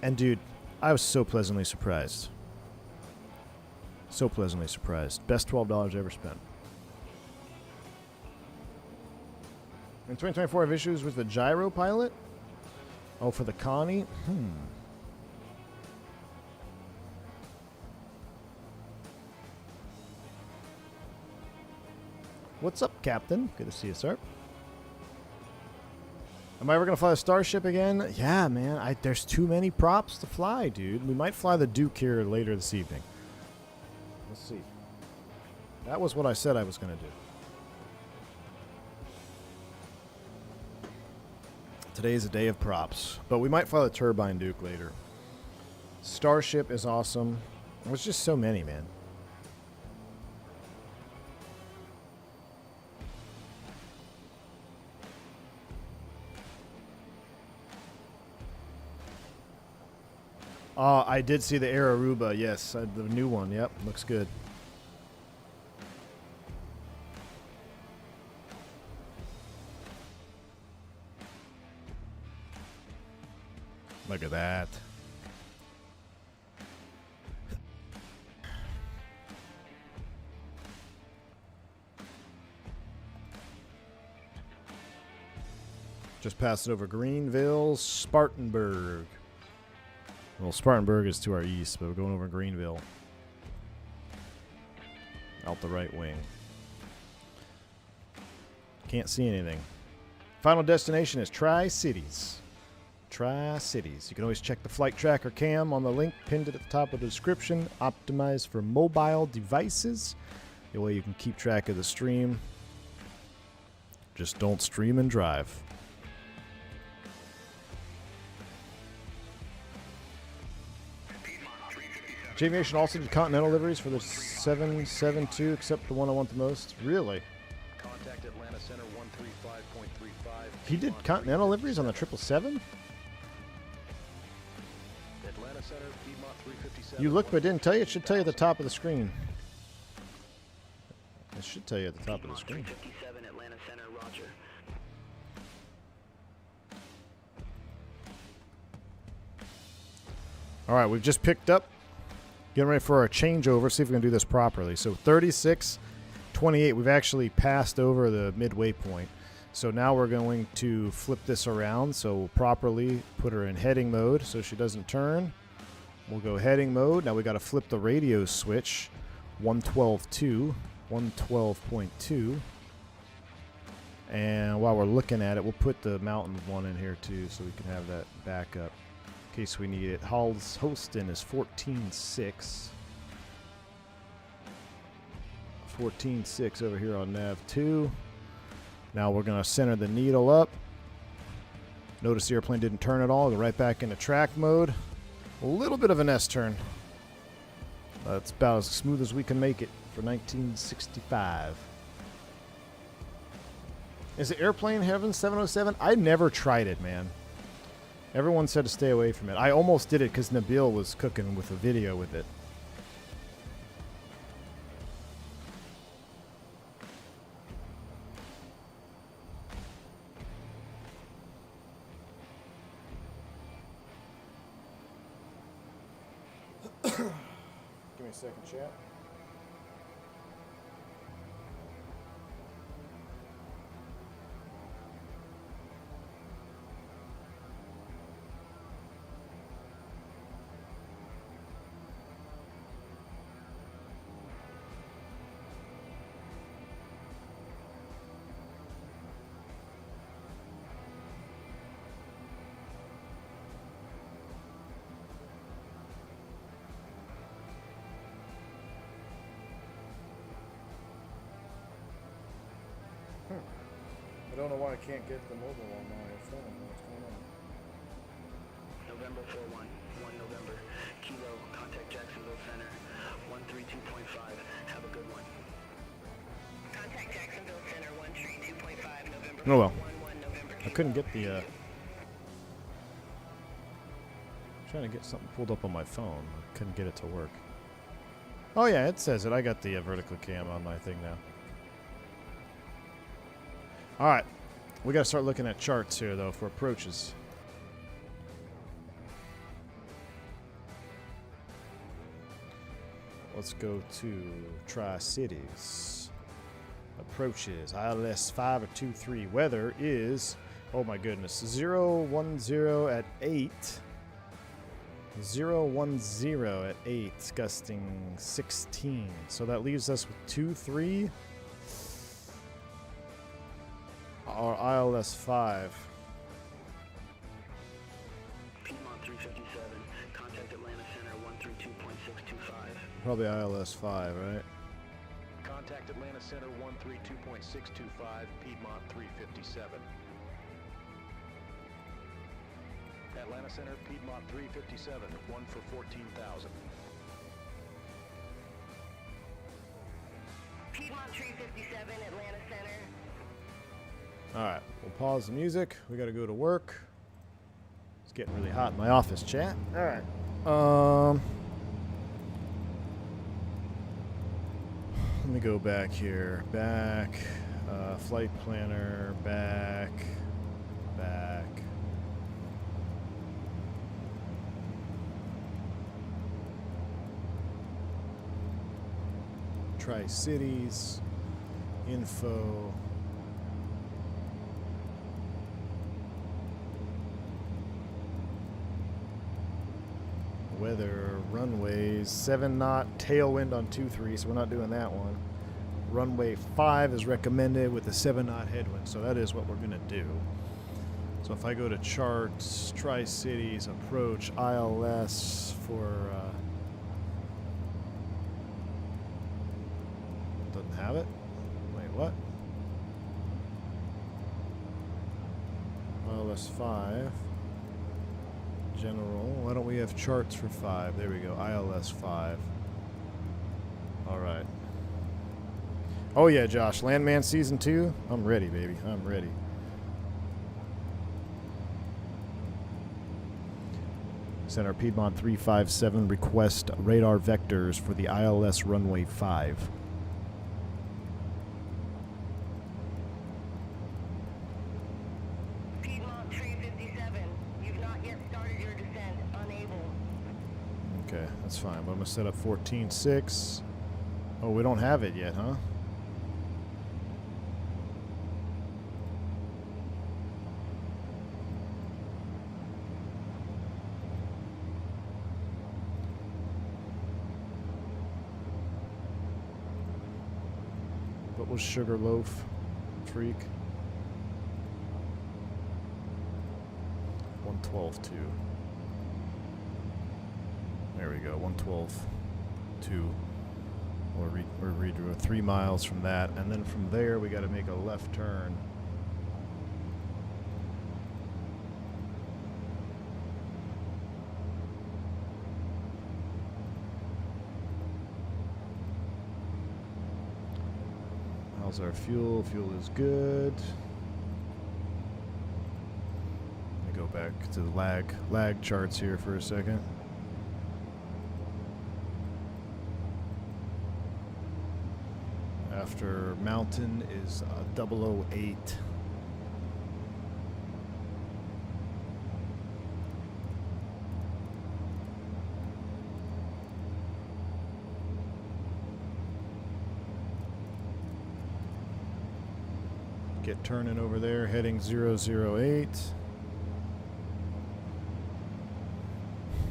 And, dude, I was so pleasantly surprised. So pleasantly surprised. Best $12 ever spent. In 2024, I have issues with the gyro pilot. Oh, for the Connie? What's up, Captain? Good to see you, sir. Am I ever going to fly the Starship again? Yeah, man. There's too many props to fly, dude. We might fly the Duke here later this evening. Let's see. That was what I said I was going to do. Today is a day of props, but we might fly the Turbine Duke later. Starship is awesome. There's just so many, man. I did see the Air Aruba, yes. The new one, yep. Looks good. Look at that. Just passed over Greenville, Spartanburg. Well, Spartanburg is to our east, but we're going over Greenville. Out the right wing. Can't see anything. Final destination is Tri-Cities. Tri-Cities. You can always check the flight tracker cam on the link pinned at the top of the description. Optimized for mobile devices. The way you can keep track of the stream. Just don't stream and drive. Aviation also did Continental liveries for the 772, except the one I want the most. Really? Contact Atlanta Center 135.35. He did Continental liveries on the 777? Atlanta Center, Piedmont 357. You look, but it didn't tell you. It should tell you at the top of the screen. It should tell you at the top of the screen. 357 Atlanta Center, roger. All right, we've just picked up. Getting ready for our changeover. See if we can do this properly. So 36:28. We've actually passed over the midway point. So now we're going to flip this around. So we'll properly put her in heading mode so she doesn't turn. We'll go heading mode. Now we got to flip the radio switch. 112.2. 112.2. And while we're looking at it, we'll put the mountain one in here too so we can have that backup. In case we need it. Holston is 14.6. 14.6 over here on nav 2. Now we're going to center the needle up. Notice the airplane didn't turn at all. Go right back into track mode. A little bit of an S-turn. That's about as smooth as we can make it for 1965. Is it Airplane Heaven 707? I never tried it, man. Everyone said to stay away from it. I almost did it because Nabil was cooking with a video with it. Give me a second, chat. I don't know why I can't get the mobile on my phone. What's going on? November 41, 1 November. Kilo, contact Jacksonville Center, 132.5. Have a good one. Contact Jacksonville Center 132.5 November. Oh well. 1 November. I couldn't get the trying to get something pulled up on my phone. I couldn't get it to work. Oh yeah, it says it. I got the vertical cam on my thing now. All right, we got to start looking at charts here though for approaches. Let's go to Tri-Cities. Approaches, ILS 5 or 23. Weather is, oh my goodness, 010 at 8. 010 at 8, gusting 16. So that leaves us with 23. Our ILS 5. Piedmont 357, contact Atlanta Center 132.625. Probably ILS 5, right? Contact Atlanta Center 132.625, Piedmont 357. Atlanta Center, Piedmont 357, 1 for 14,000. Piedmont 357, Atlanta Center. Alright, we'll pause the music. We gotta go to work. It's getting really hot in my office, chat. Alright. Let me go back here. Back. Flight planner. Back. Back. Tri-Cities. Info. Weather, runways, 7 knot, tailwind on 23, so we're not doing that one. Runway 5 is recommended with a 7 knot headwind, so that is what we're going to do. So if I go to charts, Tri-Cities, approach, ILS for, doesn't have it? Wait, what? ILS 5. General. Why don't we have charts for 5? There we go. ILS 5. Alright. Oh yeah, Josh. Landman Season 2? I'm ready, baby. I'm ready. Center Piedmont 357 request radar vectors for the ILS runway 5. Okay, that's fine. But I'm going to set up 14.6. Oh, we don't have it yet, huh? What was Sugarloaf? Freak? 112.2. There we go, 112.2. We're 3 miles from that, and then from there we got to make a left turn. How's our fuel? Fuel is good. Let me go back to the lag charts here for a second. After mountain is 008. Get turning over there, heading 008.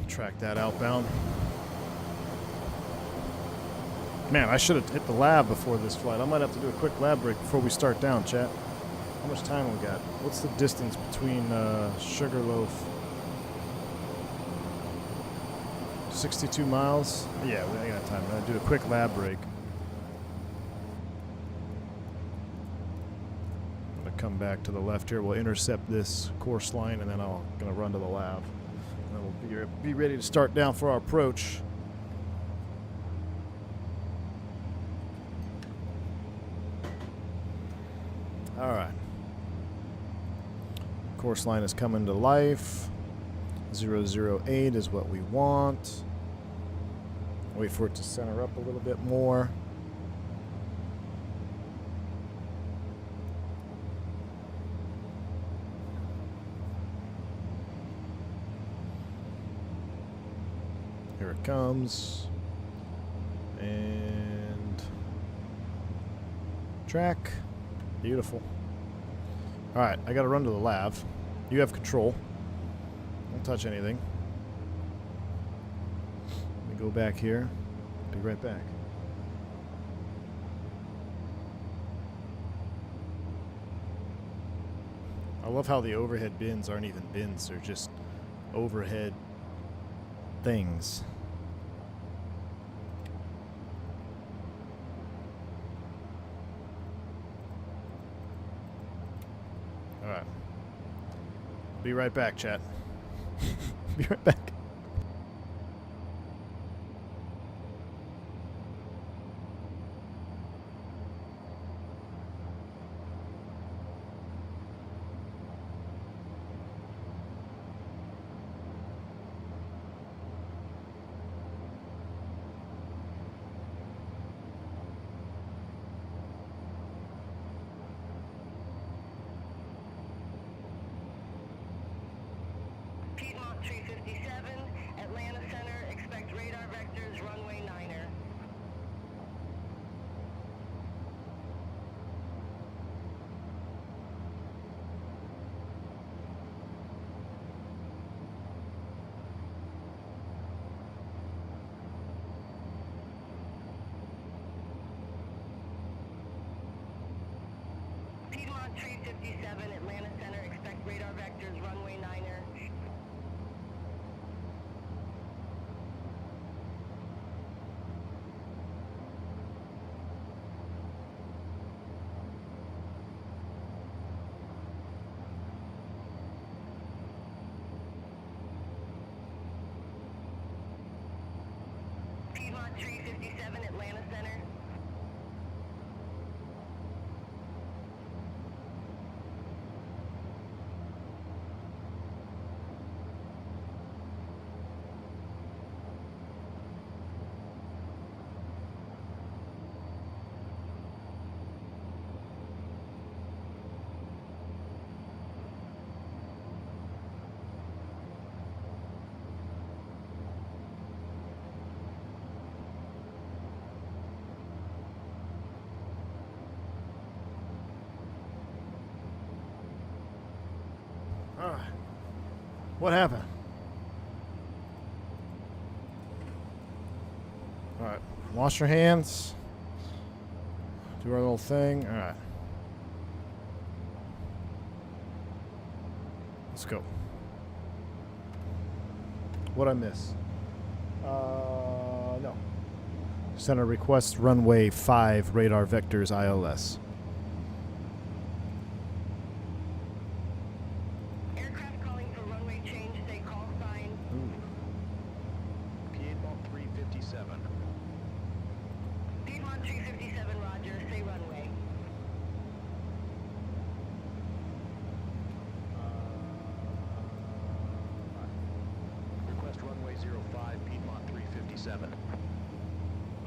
Track that outbound. Man, I should have hit the lab before this flight. I might have to do a quick lab break before we start down, chat. How much time we got? What's the distance between Sugarloaf? 62 miles? Yeah, we got time. I'm going to do a quick lab break. I'm going to come back to the left here. We'll intercept this course line, and then I'm going to run to the lab. And then we'll be ready to start down for our approach. All right. Course line is coming to life. 008 is what we want. Wait for it to center up a little bit more. Here it comes. And track. Beautiful. Alright, I gotta run to the lav. You have control. Don't touch anything. Let me go back here. Be right back. I love how the overhead bins aren't even bins, they're just overhead things. Alright. Be right back, chat. Be right back. What happened? Alright, wash your hands. Do our little thing. Alright. Let's go. What'd I miss? No. Center request runway 5 radar vectors ILS.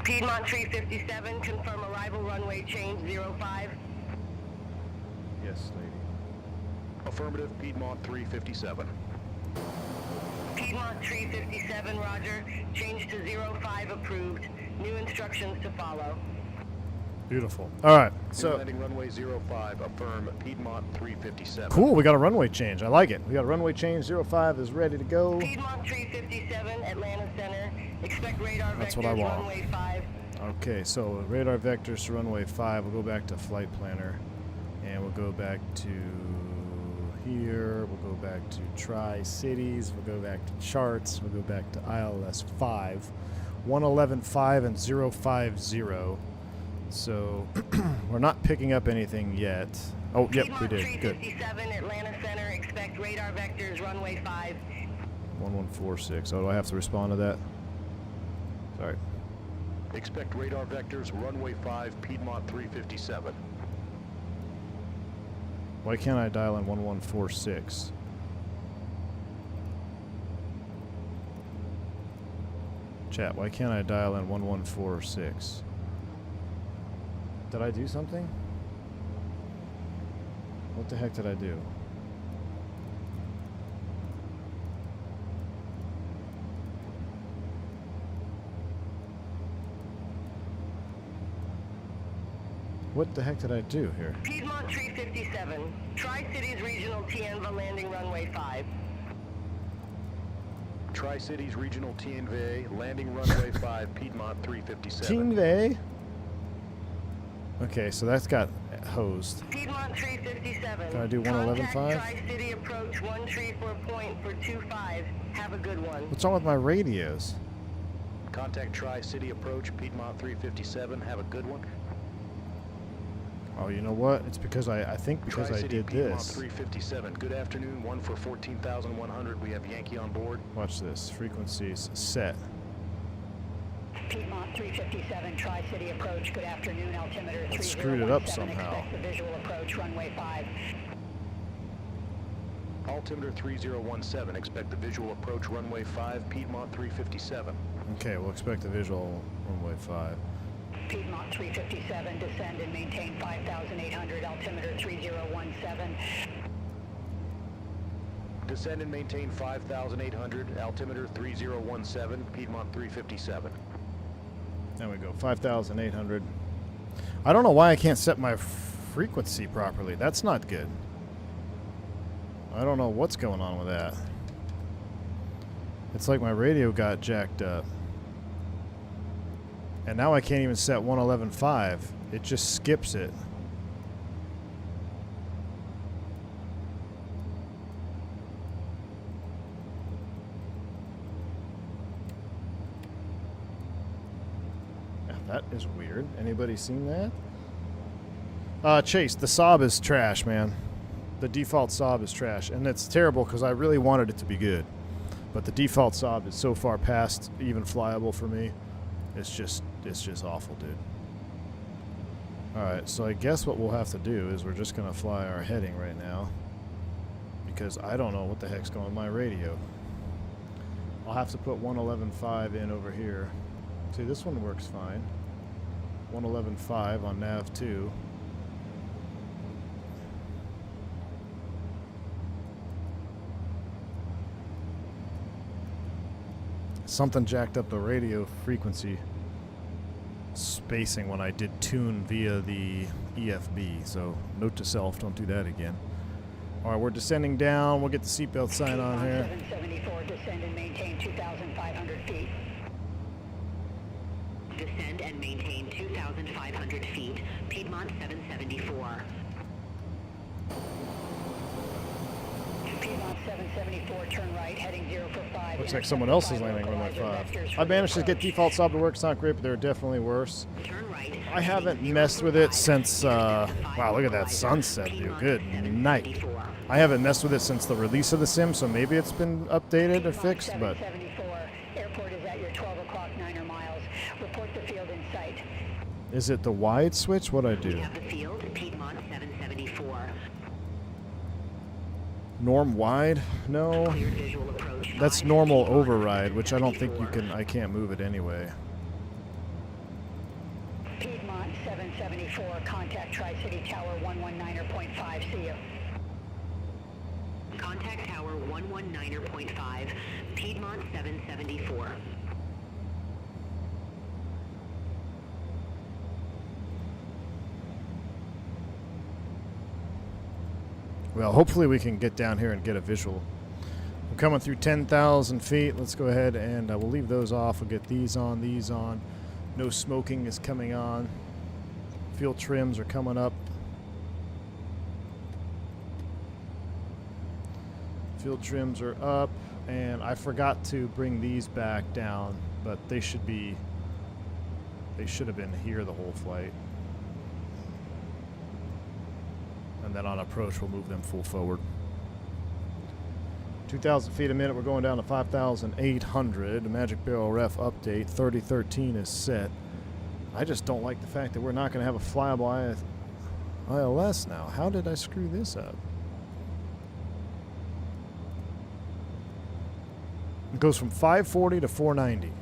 Piedmont 357, confirm arrival runway change 05. Yes, lady. Affirmative, Piedmont 357. Piedmont 357, roger. Change to 05 approved. New instructions to follow. Beautiful. All right, so landing runway 05, affirm Piedmont 357. Cool, we got a runway change. I like it. We got a runway change. 05 is ready to go. Piedmont 357, Atlanta Center. Expect radar That's vectors what I want. runway 5. Okay, so radar vectors to runway 5. We'll go back to flight planner, and we'll go back to here. We'll go back to Tri-Cities. We'll go back to charts. We'll go back to ILS 5, 111.5 and 050. So we're not picking up anything yet. Oh, yep, we did. Good. 357, Atlanta Center. Expect radar vectors runway 5. 1146. Oh, do I have to respond to that? Sorry. Expect radar vectors runway 5, Piedmont 357. Why can't I dial in 1146? Chat, why can't I dial in 1146? Did I do something? What the heck did I do? What the heck did I do here? Piedmont 357, Tri-Cities Regional TNVA landing runway 5. Tri-Cities Regional TNVA, landing runway 5, Piedmont 357. TNVA? Okay, so that's got hosed. Piedmont 357. Can I do 111.5? Tri-City approach 134 point for 25. Have a good one. What's wrong with my radios? Contact Tri-City approach, Piedmont 357. Have a good one. Oh, you know what? It's because I think because I did Piedmont this. 357. Good afternoon. 1 for 14,100. We have Yankee on board. Watch this. Frequencies set. Piedmont 357, Tri-City approach. Good afternoon. Altimeter 3017. Screwed it up somehow. Expect the visual approach, runway 5. Altimeter 3017. Expect the visual approach, runway 5, Piedmont 357. Okay, we'll expect the visual runway 5. Piedmont 357, descend and maintain 5,800, altimeter 3017. Descend and maintain 5,800, altimeter 3017, Piedmont 357. There we go, 5,800. I don't know why I can't set my frequency properly. That's not good. I don't know what's going on with that. It's like my radio got jacked up. And now I can't even set 111.5. It just skips it. That is weird. Anybody seen that? Chase, the SOB is trash, man. The default SOB is trash. And it's terrible because I really wanted it to be good. But the default SOB is so far past even flyable for me. It's just awful, dude. Alright, so I guess what we'll have to do is we're just going to fly our heading right now. Because I don't know what the heck's going on with my radio. I'll have to put 111.5 in over here. See, this one works fine. 111.5 on nav 2. Something jacked up the radio frequency spacing when I did tune via the EFB, so note to self, don't do that again. Alright, we're descending down. We'll get the seatbelt sign on here. 774, descend and maintain 2,500 feet. Descend and maintain 2,500 feet, Piedmont 774. Piedmont 774, turn right, heading 0 for 5. Looks like someone else is landing runway 5. I managed to get default SOB to work. It's not great, but there are definitely worse. I haven't messed with it since, wow, look at that sunset, dude. Good night. I haven't messed with it since the release of the sim, so maybe it's been updated or fixed, but... Airport is at your 12 o'clock 9 miles. Report the field in sight. Is it the wide switch? What'd I do? We have the field, Piedmont 774. Norm wide? No. That's normal override, which I don't think you can, I can't move it anyway. Piedmont 774, contact Tri-City Tower 119.5, see you. Contact Tower 119.5, Piedmont 774. Well, hopefully we can get down here and get a visual. We're coming through 10,000 feet. Let's go ahead and we'll leave those off. We'll get these on, these on. No smoking is coming on. Fuel trims are coming up. Fuel trims are up. And I forgot to bring these back down, but they should have been here the whole flight. And then on approach, we'll move them full forward. 2,000 feet a minute, we're going down to 5,800. Magic Barrel Ref update, 3013 is set. I just don't like the fact that we're not going to have a flyable ILS now. How did I screw this up? It goes from 540 to 490.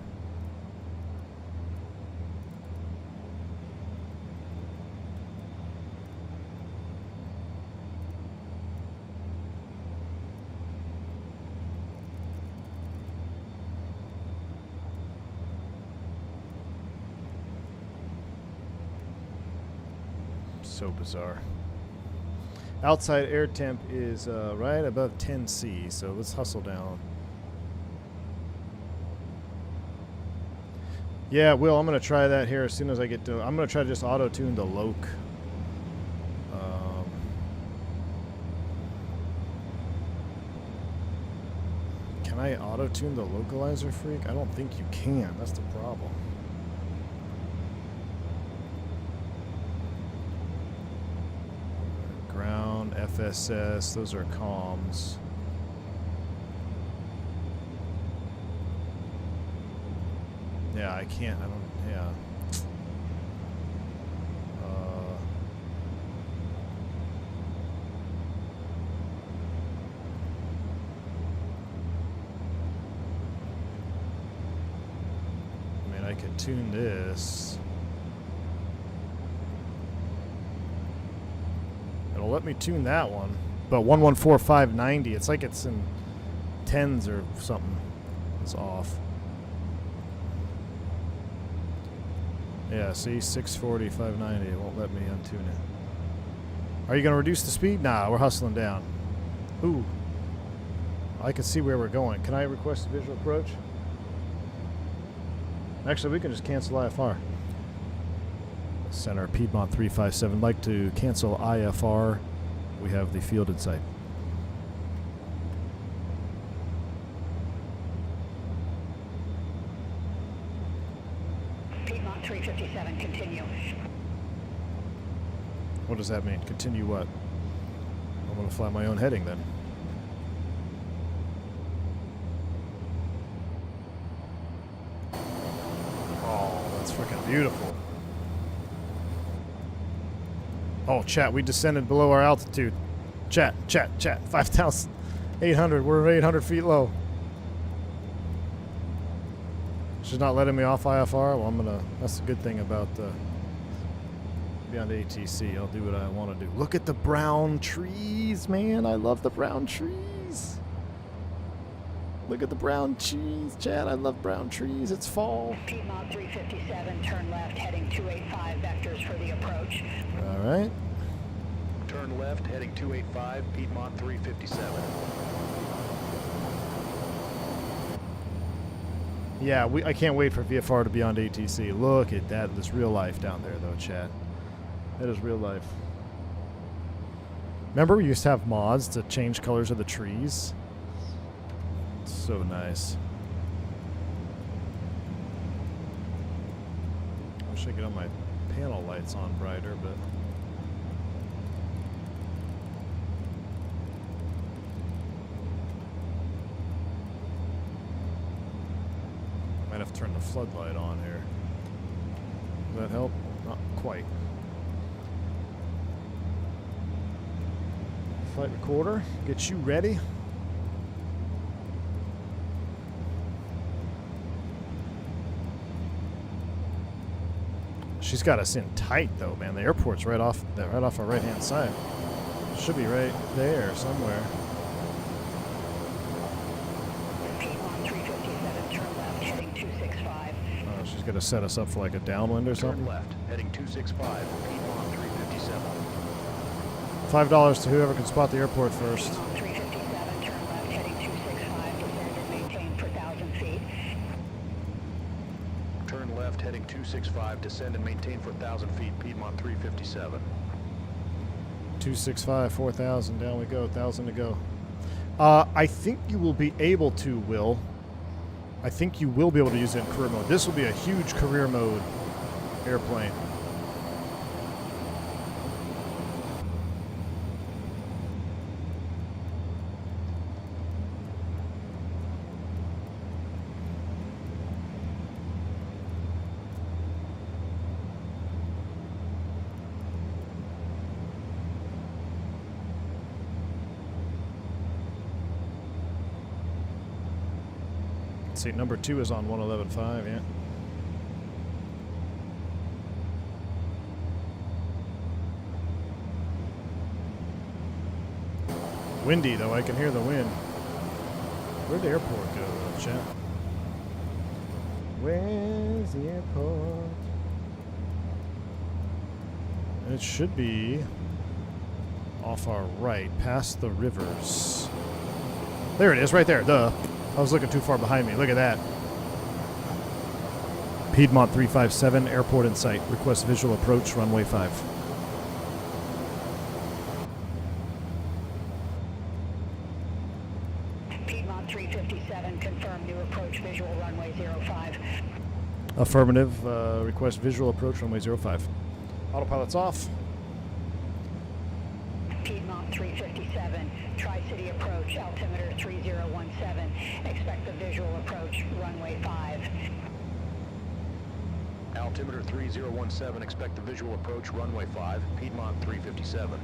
So bizarre. Outside air temp is right above 10C, so let's hustle down. Yeah, Will, I'm going to try that here as soon as I get to... I'm going to try to just auto-tune the loc. Can I auto-tune the localizer, freak? I don't think you can. That's the problem. Ground, FSS, those are comms. Yeah, I can't, I don't, yeah. I mean, I could tune this. It'll let me tune that one. But 114590, it's like it's in tens or something. It's off. Yeah, see, 640, 590. It won't let me untune it. Are you going to reduce the speed? Nah, we're hustling down. Ooh. I can see where we're going. Can I request a visual approach? Actually, we can just cancel IFR. Center, Piedmont 357. Like to cancel IFR. We have the field in sight. Piedmont 357, continue. What does that mean? Continue what? I'm going to fly my own heading then. Oh, that's freaking beautiful. Oh, chat, we descended below our altitude. Chat. 5,800. We're 800 feet low. She's not letting me off IFR. Well, I'm gonna. That's a good thing about beyond ATC. I'll do what I want to do. Look at the brown trees, man. I love the brown trees. Look at the brown trees, Chad. I love brown trees. It's fall. Piedmont 357, turn left, heading 285 vectors for the approach. All right. Turn left, heading 285, Piedmont 357. Yeah, I can't wait for VFR to be on ATC. Look at that. This real life down there, though, chat. That is real life. Remember we used to have mods to change colors of the trees? So nice. I wish I could get all my panel lights on brighter, but... Might have to turn the floodlight on here. Does that help? Not quite. Flight recorder, get you ready. She's got us in tight though, man. The airport's right off our right-hand side. Should be right there somewhere. She's going to set us up for like a downwind or something. Turn left, heading 265, Piedmont 357. $5 to whoever can spot the airport first. Piedmont 357, turn left, heading 265, descend and maintain for 1,000 feet. Turn left, heading 265, descend and maintain for 1,000 feet, Piedmont 357. 265, 4,000, down we go, 1,000 to go. I think you will be able to, Will. I think you will be able to use it in career mode. This will be a huge career mode airplane. See, number 2 is on 111.5, yeah. Windy, though. I can hear the wind. Where'd the airport go, chat? Where's the airport? It should be off our right, past the rivers. There it is, right there. Duh. I was looking too far behind me. Look at that. Piedmont 357, airport in sight. Request visual approach, runway 5. Piedmont 357, confirm new approach, visual runway 05. Affirmative. Request visual approach, runway 05. Autopilot's off. Piedmont 357, Tri-City approach, altimeter 3017. Expect the visual approach, runway 5. Altimeter 3017, expect the visual approach, runway 5, Piedmont 357.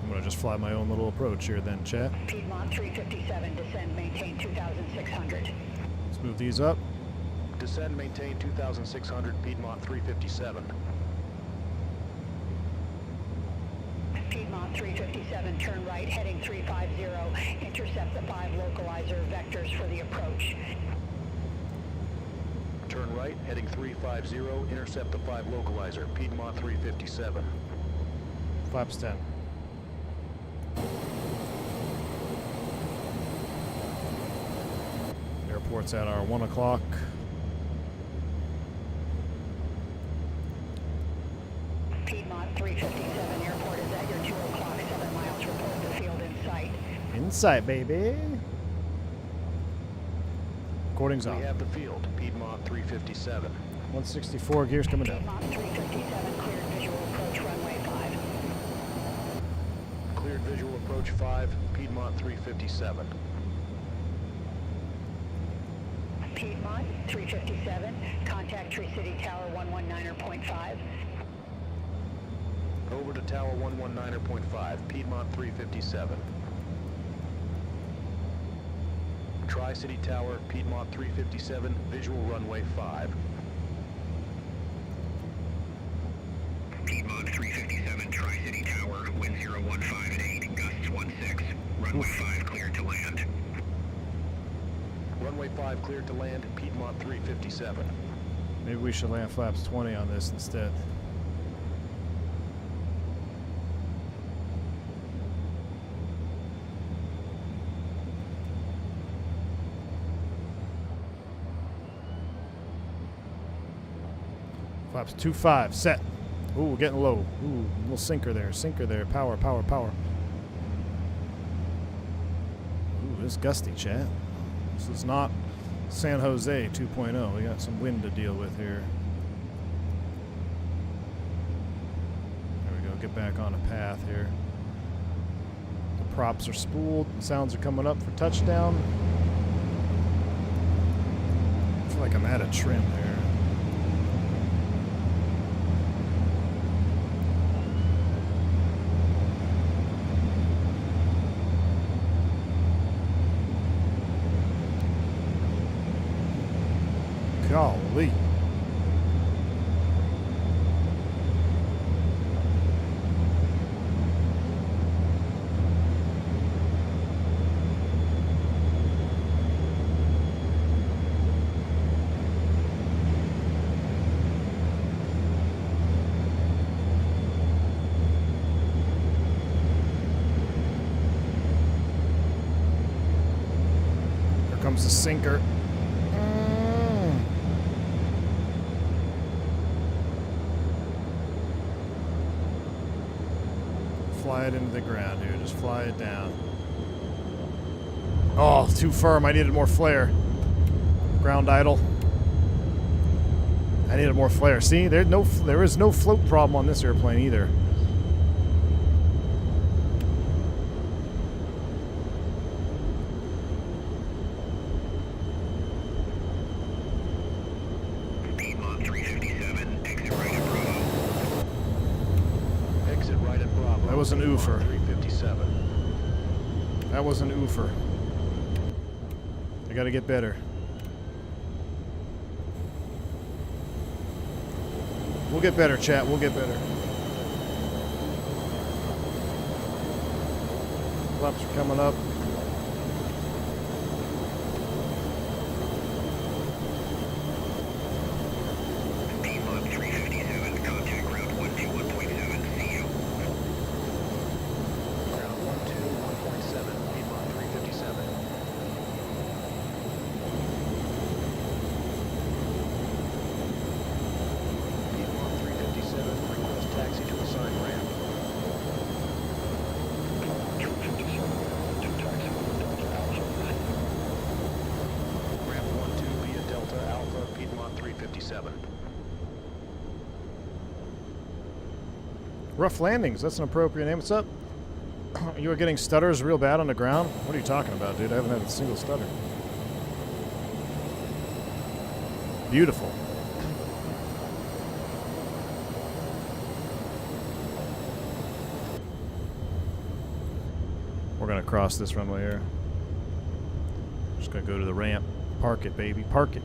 I'm going to just fly my own little approach here then, chat. Piedmont 357, descend, maintain 2600. Let's move these up. Descend, maintain 2600, Piedmont 357. Piedmont 357, turn right, heading 350. Intercept the 5 localizer vectors for the approach. Turn right, heading 350, intercept the 5 localizer, Piedmont 357. Flaps 10. Airport's at our 1 o'clock. Piedmont 357, airport is at your 2 o'clock, 7 miles, report the field in sight. In sight, baby. Recording's on. We have the field, Piedmont 357. 164, gears coming down. Piedmont 357, cleared visual approach, runway 5. Cleared visual approach 5, Piedmont 357. Piedmont 357, contact Tree City Tower 119.5. Over to Tower 119.5, Piedmont 357. Tri-City Tower, Piedmont 357, visual runway 5. Piedmont 357, Tri-City Tower, wind 015 at 8, gusts 16. Runway 5 cleared to land. Runway 5 cleared to land, Piedmont 357. Maybe we should land flaps 20 on this instead. Flaps 25, set. Ooh, we're getting low. Ooh, little sinker there, power, power, power. Ooh, it's gusty, chat. This is not San Jose 2.0. We got some wind to deal with here. There we go, get back on a path here. The props are spooled, sounds are coming up for touchdown. I feel like I'm out of trim here. Golly. Here comes the sinker. Fly it into the ground here. Just fly it down. Oh, too firm. I needed more flare. Ground idle. I needed more flare. See, there is no float problem on this airplane either. Piedmont 357, exit right at Bravo. Exit right at Bravo. That was an oofer. 357. That was an oofer. I gotta get better. We'll get better, chat. We'll get better. Flaps are coming up. Piedmont 357, contact ground 121.5. Rough Landings, that's an appropriate name. What's up? You were getting stutters real bad on the ground? What are you talking about, dude? I haven't had a single stutter. Beautiful. We're gonna cross this runway here. Just gonna go to the ramp. Park it, baby. Park it.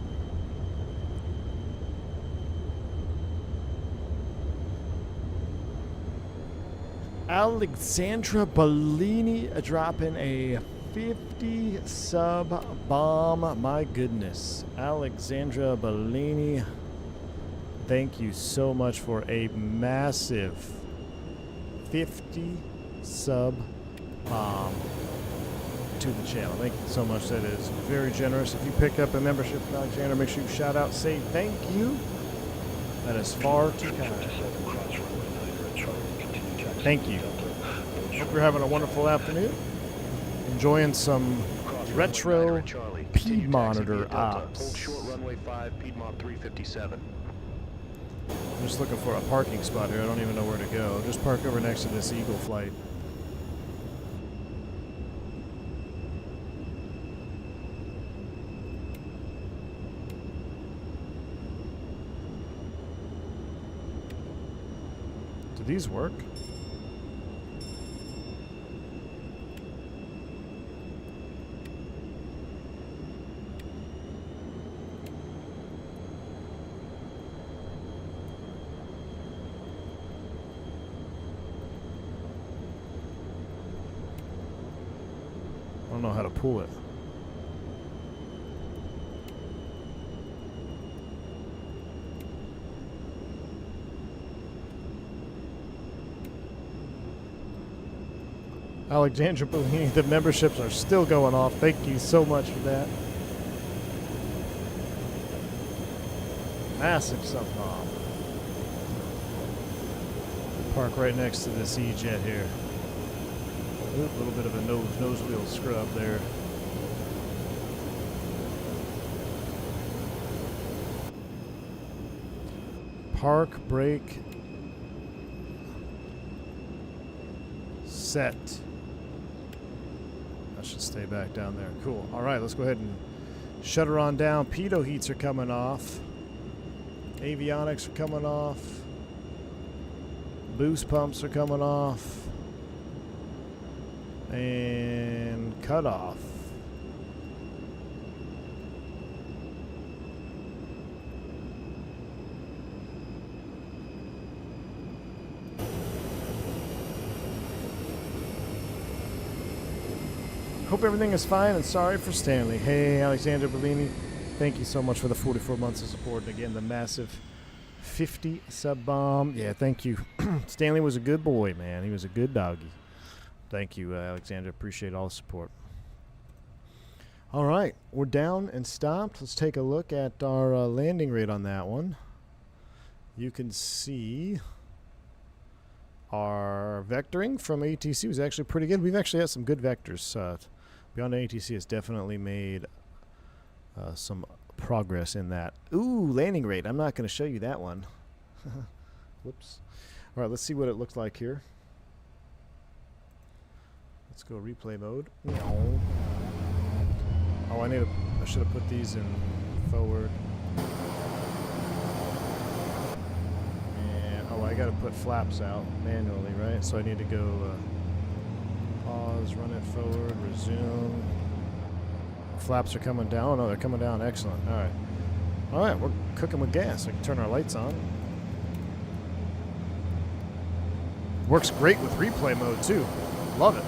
Alexandra Bellini dropping a 50 sub bomb. My goodness. Alexandra Bellini, thank you so much for a massive 50 sub bomb to the channel. Thank you so much. That is very generous. If you pick up a membership from Alexandra, make sure you shout out, say thank you. That is far too kind. Thank you. Hope you're having a wonderful afternoon. Enjoying some retro Piedmonter ops. Hold short runway 5, Piedmont 357. I'm just looking for a parking spot here. I don't even know where to go. Just park over next to this Eagle flight. Do these work? I don't know how to pull it. Alexandra Bellini, the memberships are still going off. Thank you so much for that. Massive sub bomb. Park right next to this E-Jet here. A little bit of a nose wheel scrub there. Park, brake, set. I should stay back down there. Cool. All right, let's go ahead and shut her on down. Pitot heats are coming off. Avionics are coming off. Boost pumps are coming off. And cut off. Hope everything is fine and sorry for Stanley. Hey, Alexander Bellini, thank you so much for the 44 months of support. And again, the massive 50 sub bomb. Yeah, thank you. Stanley was a good boy, man. He was a good doggy. Thank you, Alexander. Appreciate all the support. All right, we're down and stopped. Let's take a look at our landing rate on that one. You can see our vectoring from ATC was actually pretty good. We've actually had some good vectors. Beyond ATC has definitely made some progress in that. Ooh, landing rate. I'm not going to show you that one. Whoops. All right, let's see what it looks like here. Let's go replay mode. Oh, I should have put these in forward. And oh, I got to put flaps out manually, right? So I need to go pause, run it forward, resume. Flaps are coming down. Oh no, they're coming down. Excellent. All right. All right, we're cooking with gas. I can turn our lights on. Works great with replay mode too. Love it.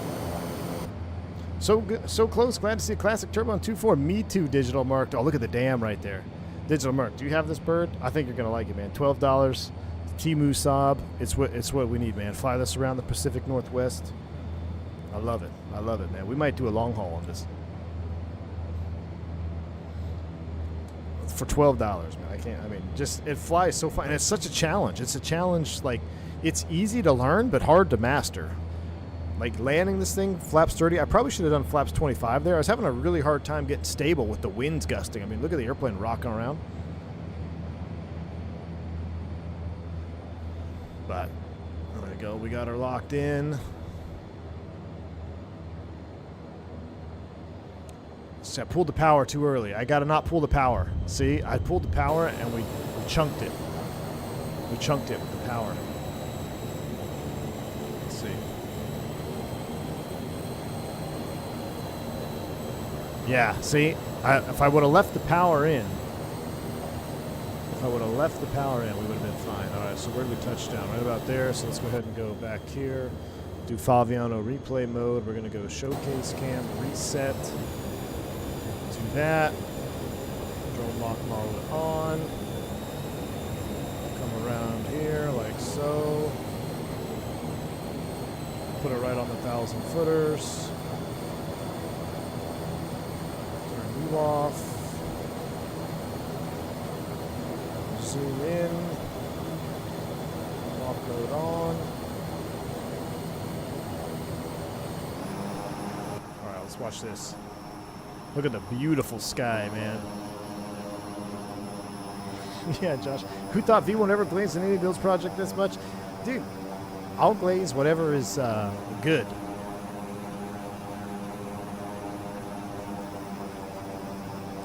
So good, so close. Glad to see a classic turbo on 2.4. Me too, digital marked. Oh, look at the dam right there. Digital marked. Do you have this bird? I think you're gonna like it, man. $12. Timu Saab. It's what we need, man. Fly this around the Pacific Northwest. I love it. I love it, man. We might do a long haul on this. For $12, man. I mean, just, it flies so far. And it's such a challenge. It's a challenge, like, it's easy to learn, but hard to master. Like, landing this thing, flaps 30. I probably should have done flaps 25 there. I was having a really hard time getting stable with the winds gusting. I mean, look at the airplane rocking around. But, there we go. we got her locked in. See, I pulled the power too early. I gotta not pull the power. See, I pulled the power and we chunked it. We chunked it with the power. Let's see. Yeah, see, if I would have left the power in, we would have been fine. All right, so where did we touch down? Right about there. So let's go ahead and go back here. Do Faviano replay mode. We're going to go showcase cam, reset. Do that. Drone lock mode on. Come around here like so. Put it right on the 1,000 footers. Turn you off. Zoom in. Lock mode on. Alright, let's watch this. Look at the beautiful sky, man. Yeah, Josh. Who thought V1 ever glazed an any builds project this much? Dude, I'll glaze whatever is good.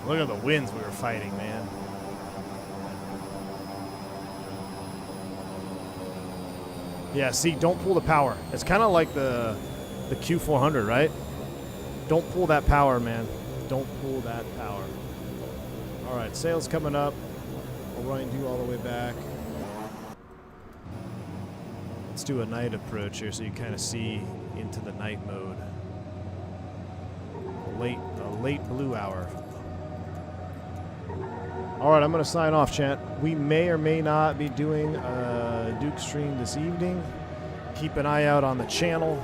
Look at the winds we were fighting, man. Yeah, see, don't pull the power. It's kind of like the Q400, right? Don't pull that power, man. Don't pull that power. All right, sails coming up. I'll run you all the way back. Let's do a night approach here so you kind of see into the night mode. A late blue hour. All right, I'm going to sign off, chat. We may or may not be doing a Duke stream this evening. Keep an eye out on the channel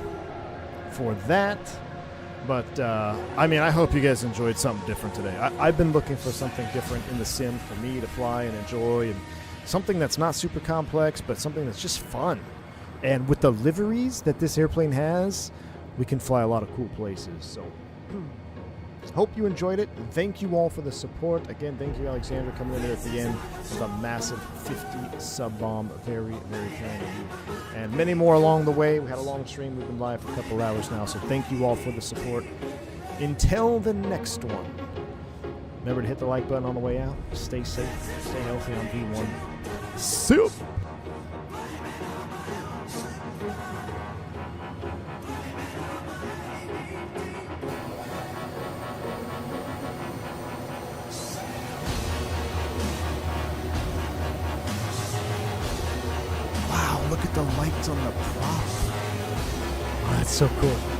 for that. But, I mean, I hope you guys enjoyed something different today. I've been looking for something different in the sim for me to fly and enjoy, and something that's not super complex, but something that's just fun. And with the liveries that this airplane has, we can fly a lot of cool places. So, hope you enjoyed it. Thank you all for the support. Again, thank you, Alexandra, coming in there at the end with a massive 50 sub bomb. Very, very kind of you. And many more along the way. We had a long stream. We've been live for a couple hours now. So thank you all for the support. Until the next one. Remember to hit the like button on the way out. Stay safe. Stay healthy on V1. See you. Look at the lights on the prop. Oh, that's so cool.